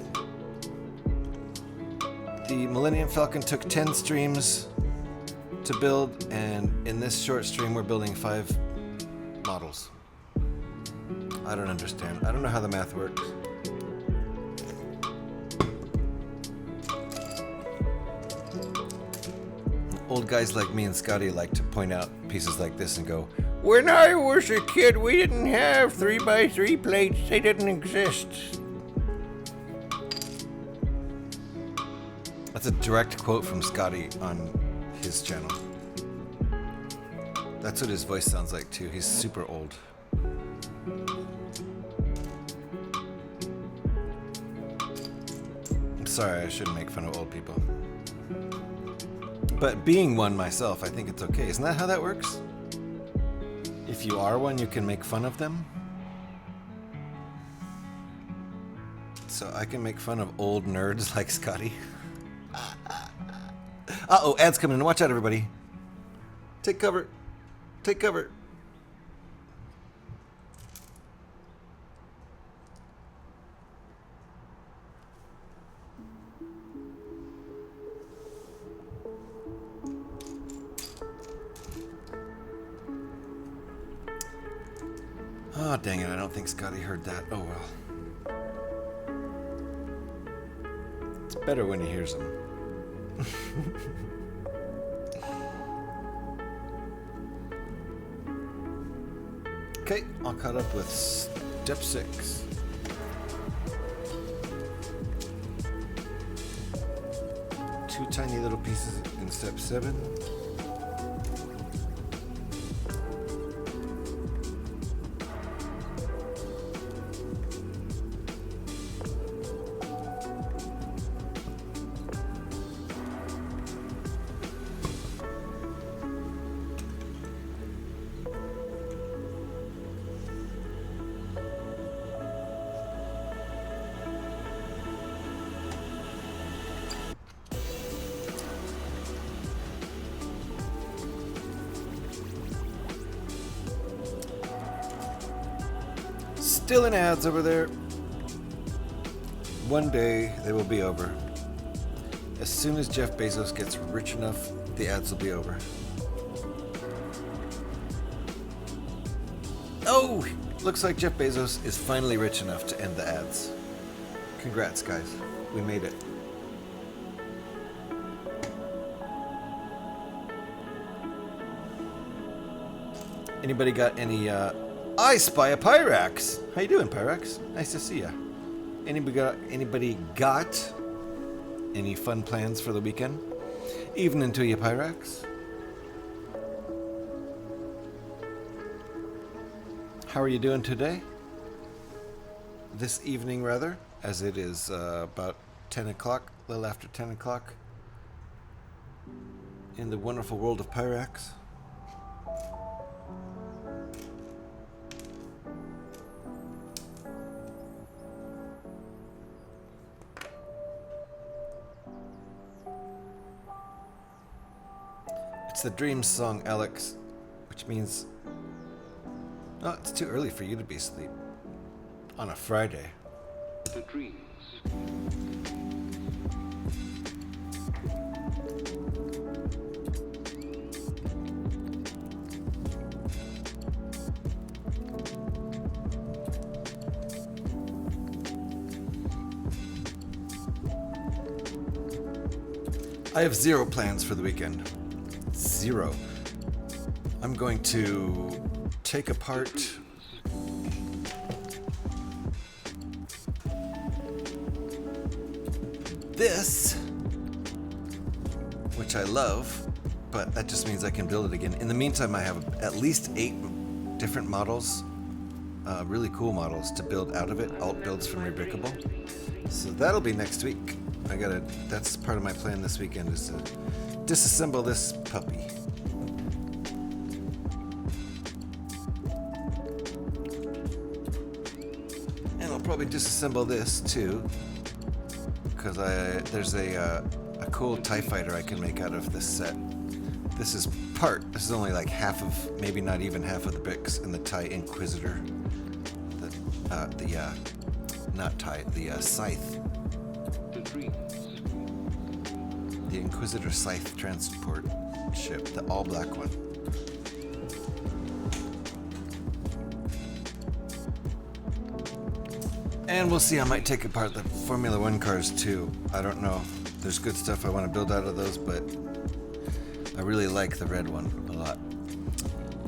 The Millennium Falcon took 10 streams to build, and in this short stream we're building 5 models. I don't understand. I don't know how the math works. Old guys like me and Scotty like to point out pieces like this and go, "When I was a kid, we didn't have 3x3 plates. They didn't exist." That's a direct quote from Scotty on his channel. That's what his voice sounds like too. He's super old. I'm sorry, I shouldn't make fun of old people. But being one myself, I think it's okay. Isn't that how that works? If you are one, you can make fun of them. So I can make fun of old nerds like Scotty. Uh-oh, ads coming in. Watch out, everybody. Take cover. Take cover. Oh, dang it. I don't think Scotty heard that. Oh, well. It's better when he hears them. Okay, all caught up with step 6. Two tiny little pieces in step 7. Still in ads over there. One day they will be over. As soon as Jeff Bezos gets rich enough, the ads will be over. Oh! Looks like Jeff Bezos is finally rich enough to end the ads. Congrats, guys. We made it. Anybody got any, I spy a Pyrax! How you doing, Pyrax? Nice to see ya. Anybody got any fun plans for the weekend? Evening to you, Pyrax. How are you doing today? This evening, rather, as it is about 10 o'clock, a little after 10 o'clock, in the wonderful world of Pyrax. It's the Dreams song, Alex, which means... Oh, it's too early for you to be asleep. On a Friday. The Dreams. I have 0 plans for the weekend. 0. I'm going to take apart this, which I love, but that just means I can build it again. In the meantime, I have at least 8 different models, really cool models to build out of it, alt builds from Rebrickable. So that'll be next week. That's part of my plan this weekend, is to disassemble this puppy. And I'll probably disassemble this too, because there's a cool TIE fighter I can make out of this set. This is only like half of, maybe not even half of the bricks in the TIE Inquisitor. The Scythe. The Dreams. the Inquisitor Scythe transport ship, the all black one. And we'll see, I might take apart the Formula One cars too. I don't know. There's good stuff I want to build out of those, but I really like the red one a lot.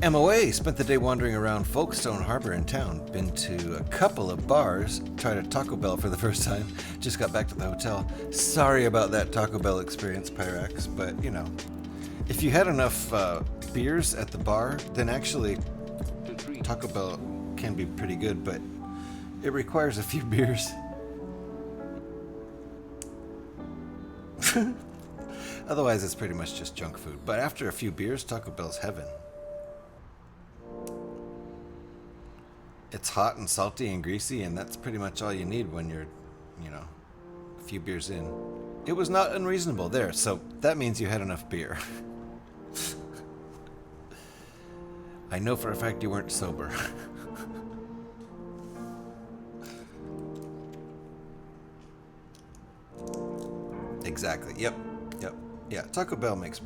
MOA spent the day wandering around Folkestone Harbor in town. Been to a couple of bars. Tried a Taco Bell for the first time. Just got back to the hotel. Sorry about that Taco Bell experience, Pyrax, but you know. If you had enough beers at the bar, then actually Taco Bell can be pretty good, but it requires a few beers. Otherwise, it's pretty much just junk food. But after a few beers, Taco Bell's heaven. It's hot and salty and greasy, and that's pretty much all you need when you're, you know, a few beers in. It was not unreasonable there, so that means you had enough beer. I know for a fact you weren't sober. Exactly. Yep. Yeah, Taco Bell makes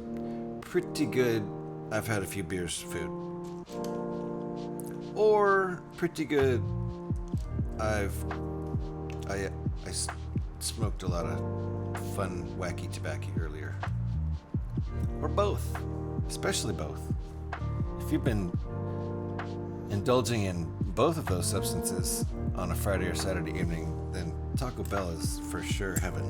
pretty good I've had a few beers food. Or pretty good I smoked a lot of fun wacky tobacco earlier. Or both. Especially both. If you've been indulging in both of those substances on a Friday or Saturday evening, then Taco Bell is for sure heaven.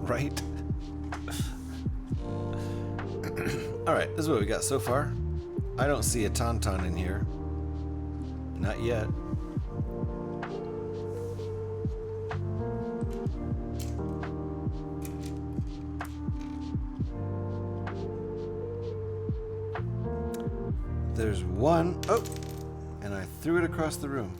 Right? Alright, this is what we got so far. I don't see a tauntaun in here. Not yet. There's one. Oh! And I threw it across the room.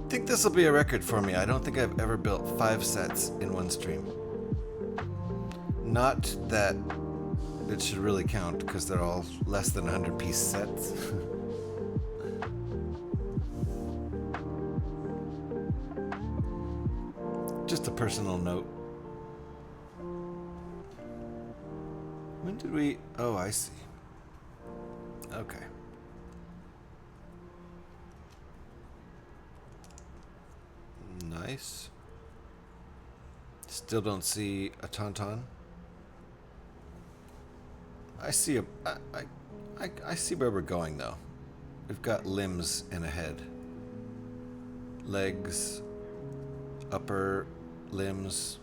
I think this will be a record for me. I don't think I've ever built 5 sets in one stream. Not that it should really count, because they're all less than 100-piece sets. Just a personal note. When did we... Oh, I see. Okay. Nice. Still don't see a tauntaun. I see a... I see where we're going, though. We've got limbs and a head. Legs. Upper limbs.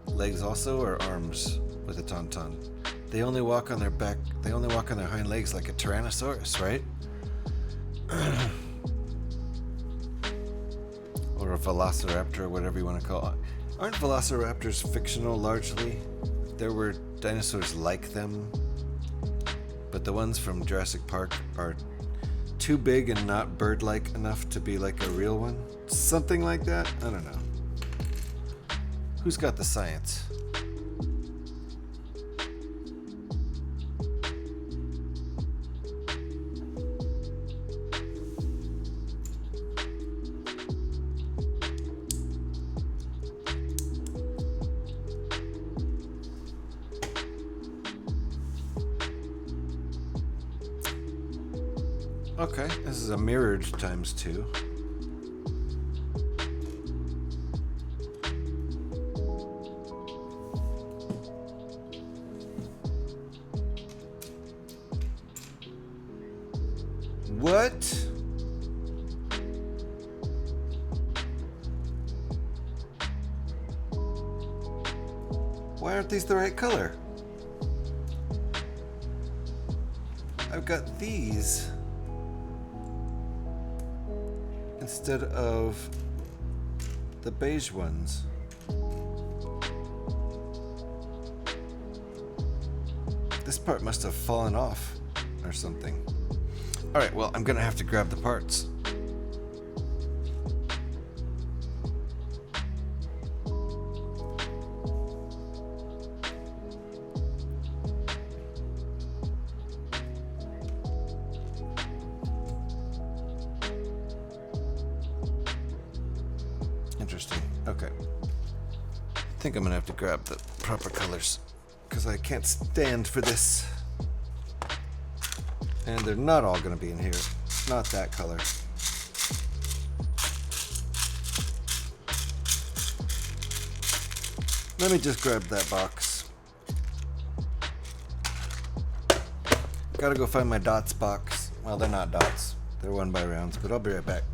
Legs also, or arms with a tauntaun? They only walk on their back... They only walk on their hind legs like a Tyrannosaurus, right? Or a velociraptor, whatever you want to call it. Aren't velociraptors fictional largely? There were dinosaurs like them, but the ones from Jurassic Park are too big and not bird-like enough to be like a real one? Something like that? I don't know. Who's got the science? Okay, this is a mirrored ×2. What? Why aren't these the right color? I've got these. instead of the beige ones. This part must have fallen off or something. Alright, well, I'm gonna have to grab the parts. Interesting. Okay. I think I'm gonna have to grab the proper colors because I can't stand for this. And they're not all gonna be in here. Not that color. Let me just grab that box. Gotta go find my dots box. Well, they're not dots. They're 1x rounds, but I'll be right back.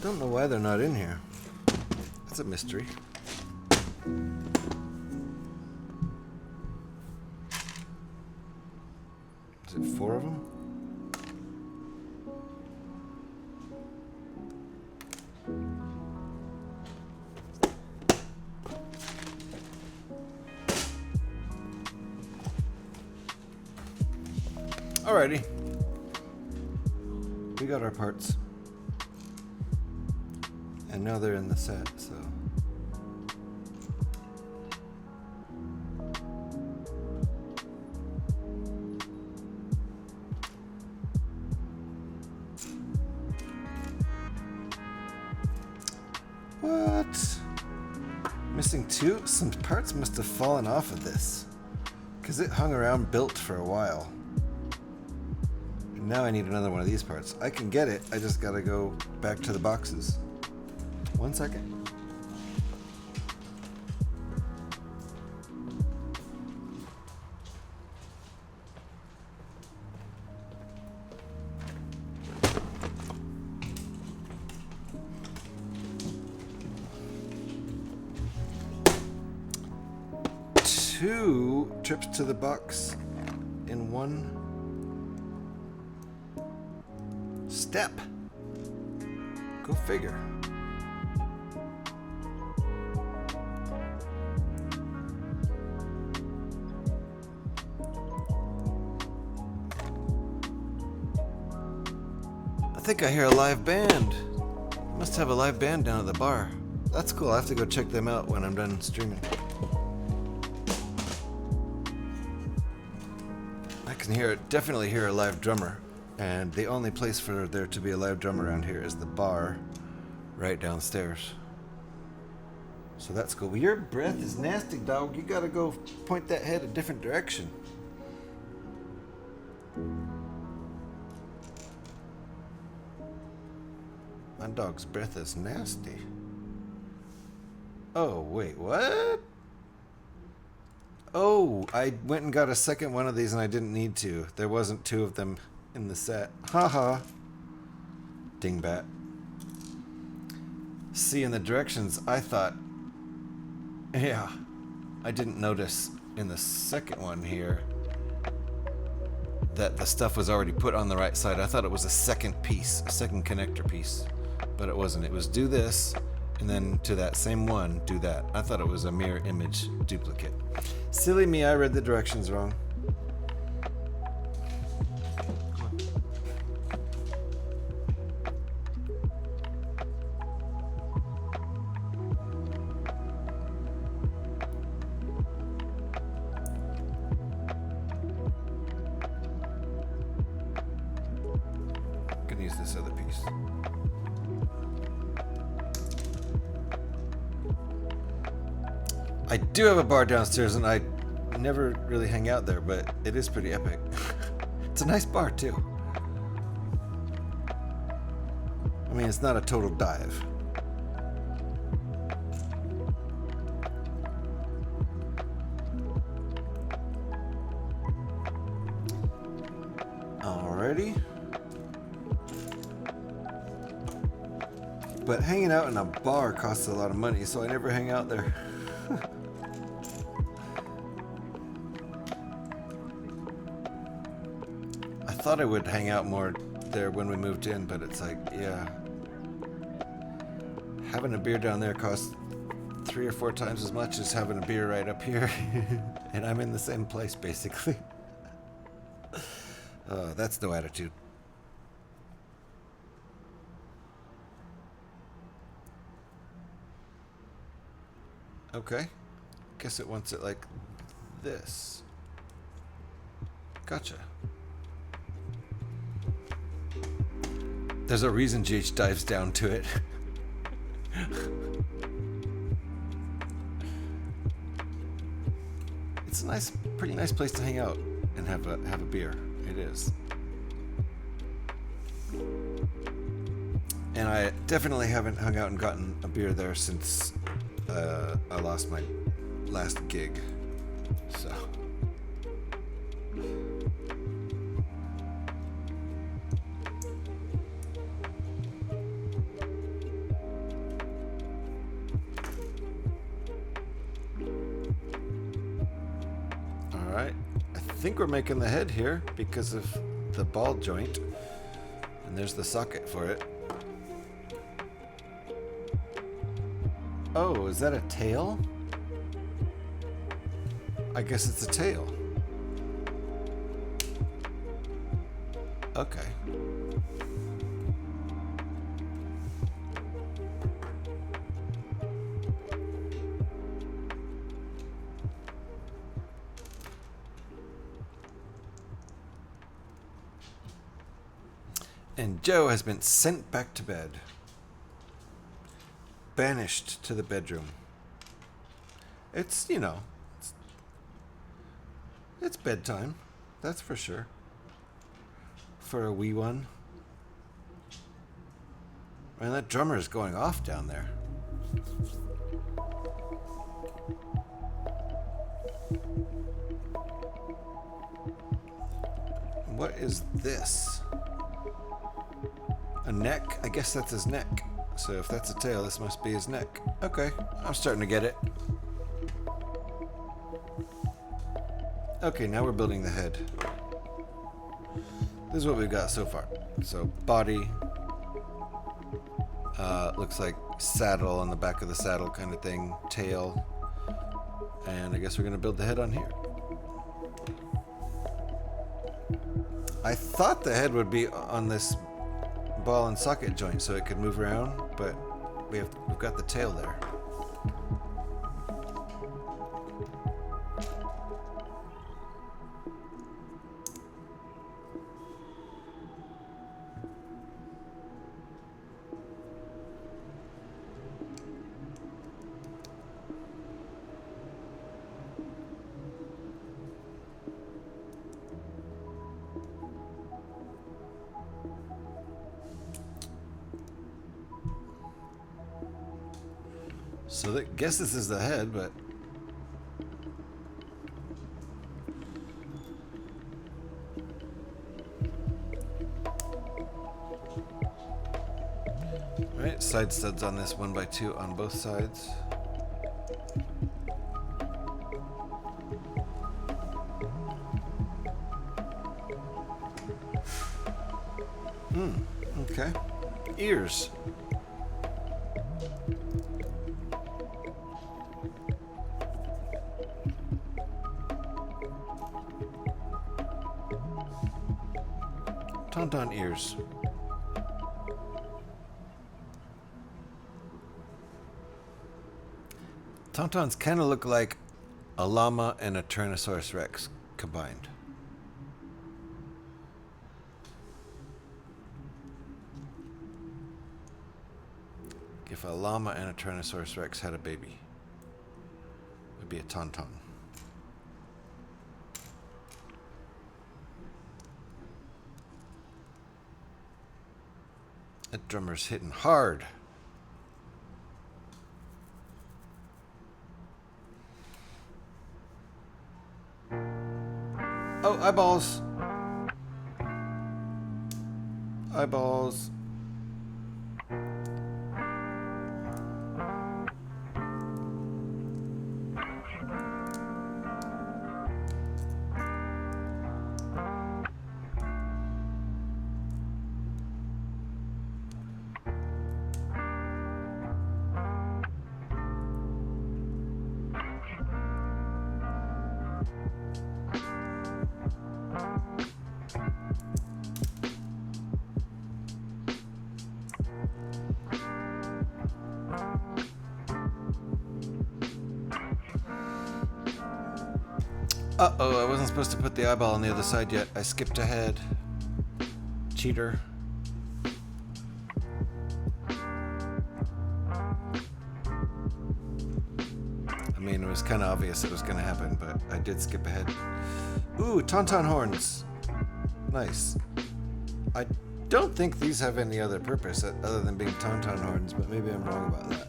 Don't know why they're not in here. That's a mystery. Is it 4 of them? Alrighty. We got our parts. And now they're in the set, so. What? Missing 2? Some parts must have fallen off of this. Because it hung around built for a while. And now I need another one of these parts. I can get it, I just gotta go back to the boxes. 1 second. Two trips to the box in one step. Go figure. I think I hear a live band. Must have a live band down at the bar. That's cool. I have to go check them out when I'm done streaming. I can definitely hear a live drummer. And the only place for there to be a live drummer around here is the bar right downstairs. So that's cool. Well, your breath is nasty, dog. You gotta go point that head a different direction. My dog's breath is nasty. Oh, wait, what? Oh, I went and got a second one of these and I didn't need to. There wasn't 2 of them in the set. Haha. Dingbat. See, in the directions, I thought... Yeah. I didn't notice in the second one here that the stuff was already put on the right side. I thought it was a second piece, a second connector piece. But it wasn't. It was do this, and then to that same one, do that. I thought it was a mirror image duplicate. Silly me, I read the directions wrong. I'm gonna use this other piece. I do have a bar downstairs, and I never really hang out there, but it is pretty epic. It's a nice bar, too. I mean, it's not a total dive. Alrighty. But hanging out in a bar costs a lot of money, so I never hang out there. I thought I would hang out more there when we moved in, but it's like, yeah. Having a beer down there costs 3 or 4 times as much as having a beer right up here. And I'm in the same place, basically. That's no attitude. Okay. Guess it wants it like this. Gotcha. There's a reason GH dives down to it. It's a nice, pretty nice place to hang out and have a beer. It is. And I definitely haven't hung out and gotten a beer there since I lost my last gig. So. Alright. I think we're making the head here because of the ball joint. And there's the socket for it. Oh, is that a tail? I guess it's a tail. Okay. And Joe has been sent back to bed. Banished to the bedroom. It's, you know, it's bedtime. That's for sure. For a wee one. Man, that drummer is going off down there. What is this? A neck? I guess that's his neck. So if that's a tail, this must be his neck. Okay, I'm starting to get it. Okay, now we're building the head. This is what we've got so far. So body. Looks like saddle on the back of the saddle kind of thing. Tail. And I guess we're going to build the head on here. I thought the head would be on this ball and socket joint so it could move around, but we've got the tail there. So I guess this is the head, but alright, side studs on this 1x2 on both sides. Okay. Ears. Tauntaun ears. Tauntauns kind of look like a llama and a Tyrannosaurus Rex combined. If a llama and a Tyrannosaurus Rex had a baby, it would be a tauntaun. That drummer's hitting hard. Oh, eyeballs. Eyeballs. Uh-oh, I wasn't supposed to put the eyeball on the other side yet. I skipped ahead. Cheater. I mean, it was kind of obvious it was going to happen, but I did skip ahead. Ooh, tauntaun horns. Nice. I don't think these have any other purpose other than being tauntaun horns, but maybe I'm wrong about that.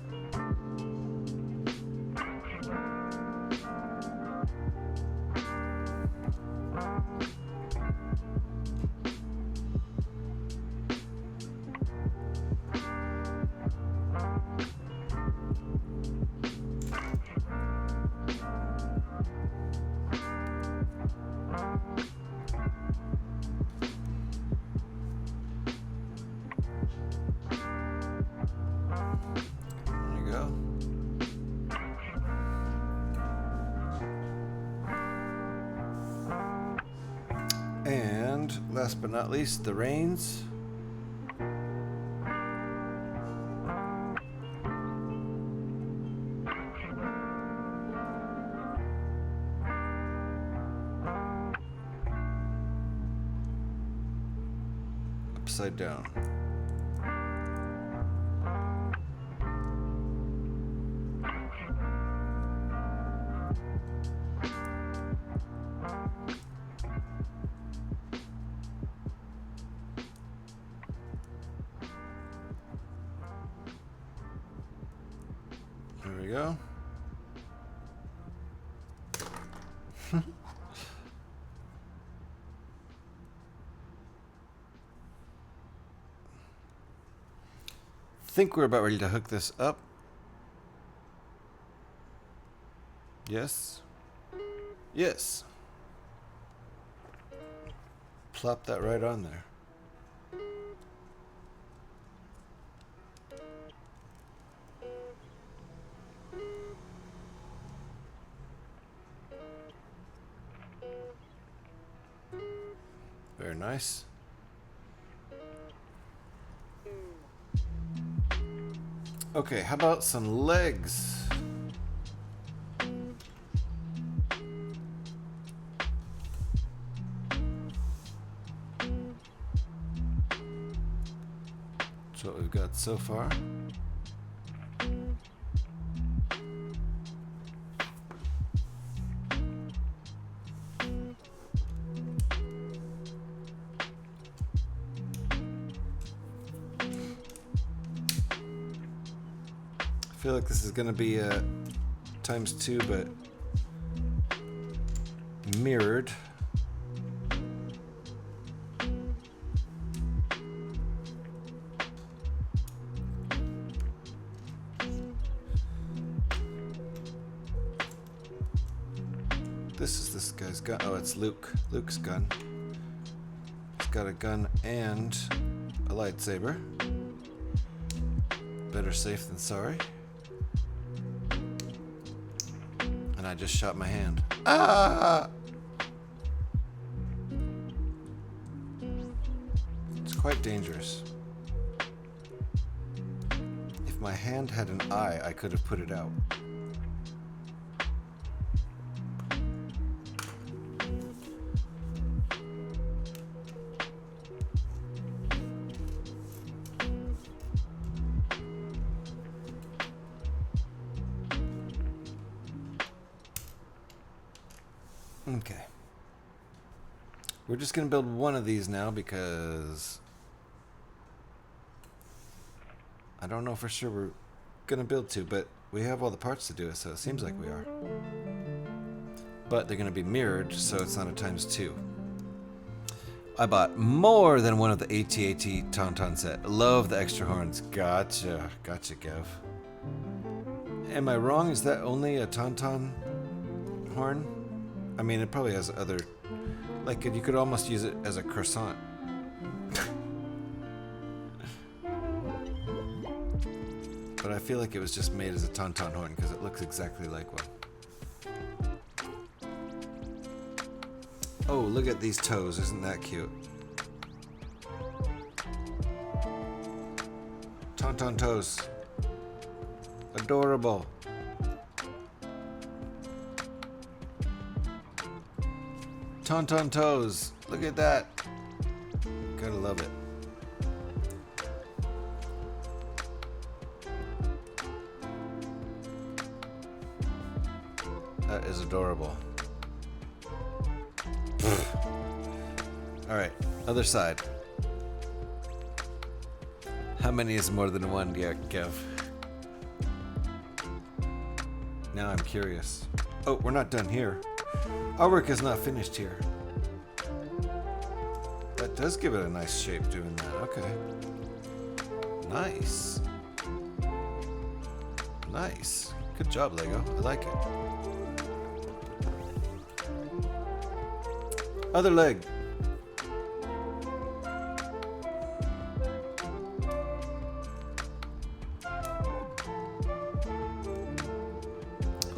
And last but not least, the reins. Upside down. There we go. Think we're about ready to hook this up. Yes. Yes. Plop that right on there. Very nice. Okay, how about some legs? That's what we've got so far. I feel like this is going to be ×2, but mirrored. This is this guy's gun. Oh, it's Luke's gun. He's got a gun and a lightsaber. Better safe than sorry. And I just shot my hand. Ah! It's quite dangerous. If my hand had an eye, I could have put it out. Okay. We're just going to build one of these now because I don't know for sure we're going to build two, but we have all the parts to do it, so it seems like we are. But they're going to be mirrored, so it's not a ×2. I bought more than one of the AT-AT Tauntaun set. Love the extra horns. Gotcha. Gotcha, Kev. Am I wrong? Is that only a Tauntaun horn? I mean, it probably has other... Like, you could almost use it as a croissant. But I feel like it was just made as a tauntaun horn because it looks exactly like one. Oh, look at these toes. Isn't that cute? Tauntaun toes. Adorable. Tauntaun toes. Look at that. Gotta love it. That is adorable. Alright, other side. How many is more than one, Kev? Now I'm curious. Oh, we're not done here. Our work is not finished here. That does give it a nice shape doing that. Okay. Nice. Nice. Good job, Lego. I like it. Other leg.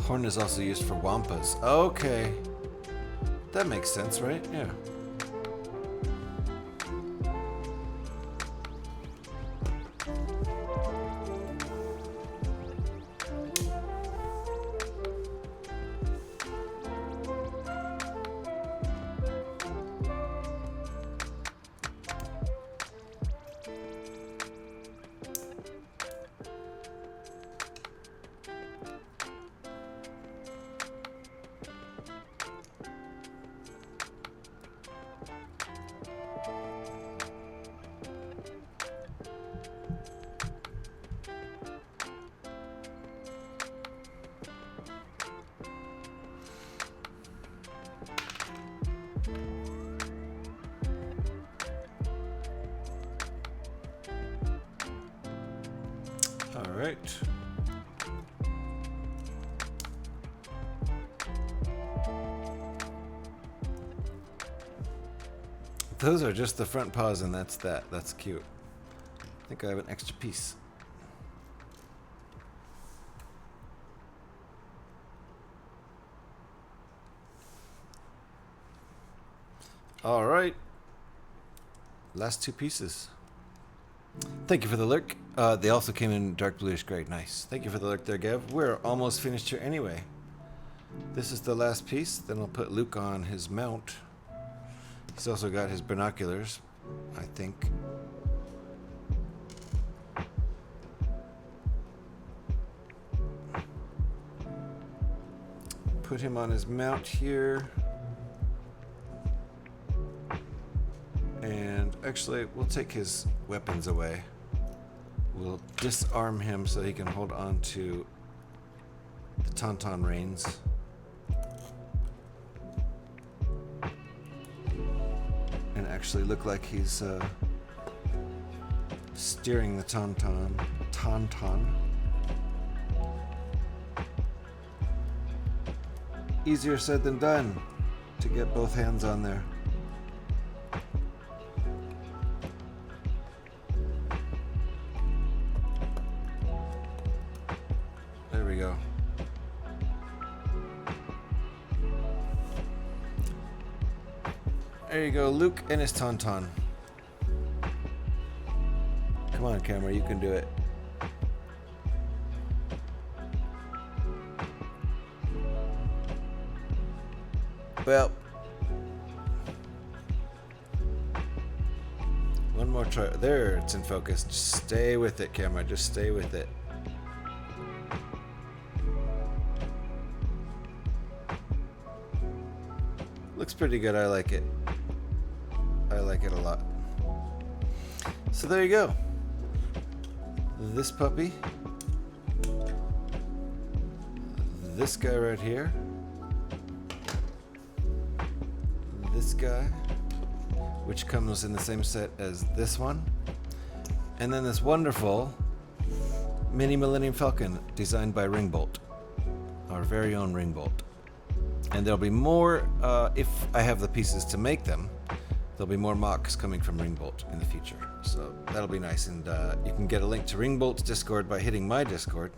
Horn is also used for wampas. Okay. That makes sense, right? Yeah. All right. Those are just the front paws, and that's that. That's cute. I think I have an extra piece. All right. Last two pieces. Thank you for the lurk. They also came in dark bluish gray. Nice. Thank you for the lurk there, Gav. We're almost finished here anyway. This is the last piece. Then I'll put Luke on his mount. He's also got his binoculars, I think. Put him on his mount here. And actually, we'll take his weapons away. We'll disarm him so he can hold on to the tauntaun reins. And actually look like he's steering the tauntaun. Easier said than done to get both hands on there. There we go. There you go, Luke and his tauntaun. Come on, camera, you can do it. Well, one more try. There, it's in focus. Just stay with it, camera. Just stay with it. Looks pretty good. I like it. I like it a lot. So there you go. This puppy. This guy right here. This guy, which comes in the same set as this one. And then this wonderful mini Millennium Falcon designed by Ringbolt, our very own Ringbolt. And there'll be more, if I have the pieces to make them, there'll be more mocks coming from Ringbolt in the future. So that'll be nice. And you can get a link to Ringbolt's Discord by hitting my Discord.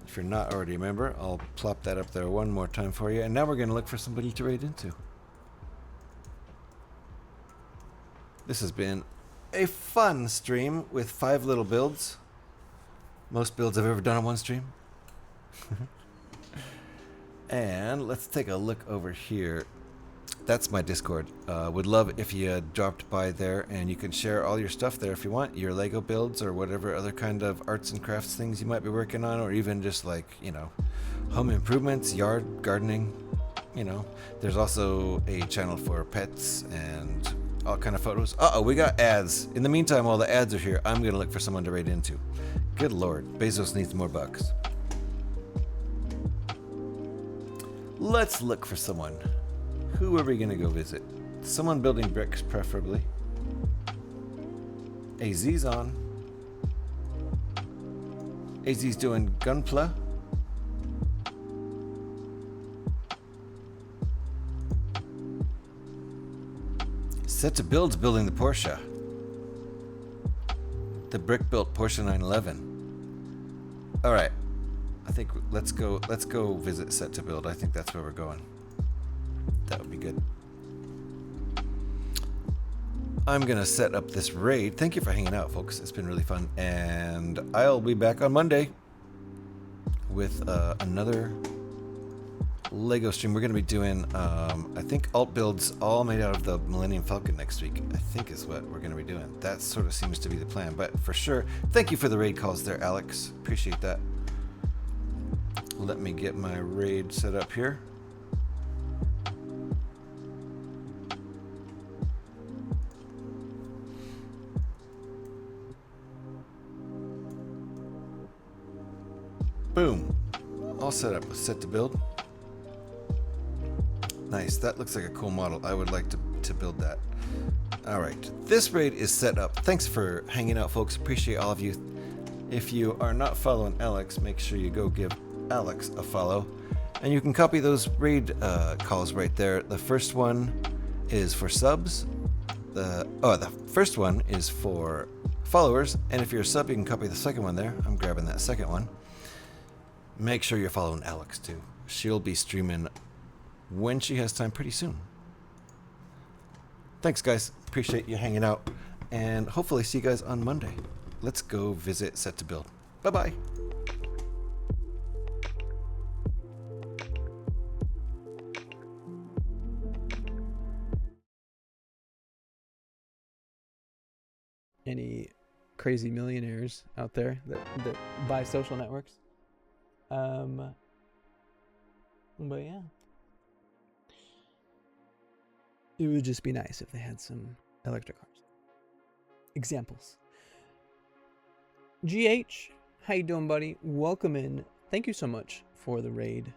If you're not already a member, I'll plop that up there one more time for you. And now we're going to look for somebody to raid into. This has been a fun stream with 5 little builds. Most builds I've ever done on one stream. And let's take a look over here. that's my Discord. Would love if you dropped by there, and you can share all your stuff there if you want, your Lego builds or whatever other kind of arts and crafts things you might be working on, or even just like, you know, home improvements, yard gardening. You know, there's also a channel for pets and all kind of photos. Uh-oh, we got ads. In the meantime, while the ads are here, I'm gonna look for someone to raid into. Good lord, Bezos needs more bucks. Let's look for someone. Who are we gonna go visit? Someone building bricks, preferably. AZ's on. AZ's doing gunpla. Set to Build's building the Porsche. The brick-built Porsche 911. All right, I think let's go visit Set to Build. I think that's where we're going. That would be good. I'm gonna set up this raid. Thank you for hanging out, folks. It's been really fun, and I'll be back on Monday with another Lego stream. We're gonna be doing, I think, alt builds all made out of the Millennium Falcon next week. I think is what we're gonna be doing. That sort of seems to be the plan. But for sure, thank you for the raid calls there, Alex. Appreciate that. Let me get my raid set up here. Boom. All set up with Set to Build. Nice. That looks like a cool model. I would like to build that. All right. This raid is set up. Thanks for hanging out, folks. Appreciate all of you. If you are not following Alex, make sure you go give Alex a follow. And you can copy those raid calls right there. The first one is for subs. The first one is for followers. And if you're a sub, you can copy the second one there. I'm grabbing that second one. Make sure you're following Alex too. She'll be streaming when she has time pretty soon. Thanks, guys. Appreciate you hanging out. And hopefully see you guys on Monday. Let's go visit Set to Build. Bye-bye. Any crazy millionaires out there that buy social networks? But yeah, it would just be nice if they had some electric cars. Examples. GH, how you doing, buddy? Welcome in. Thank you so much for the raid.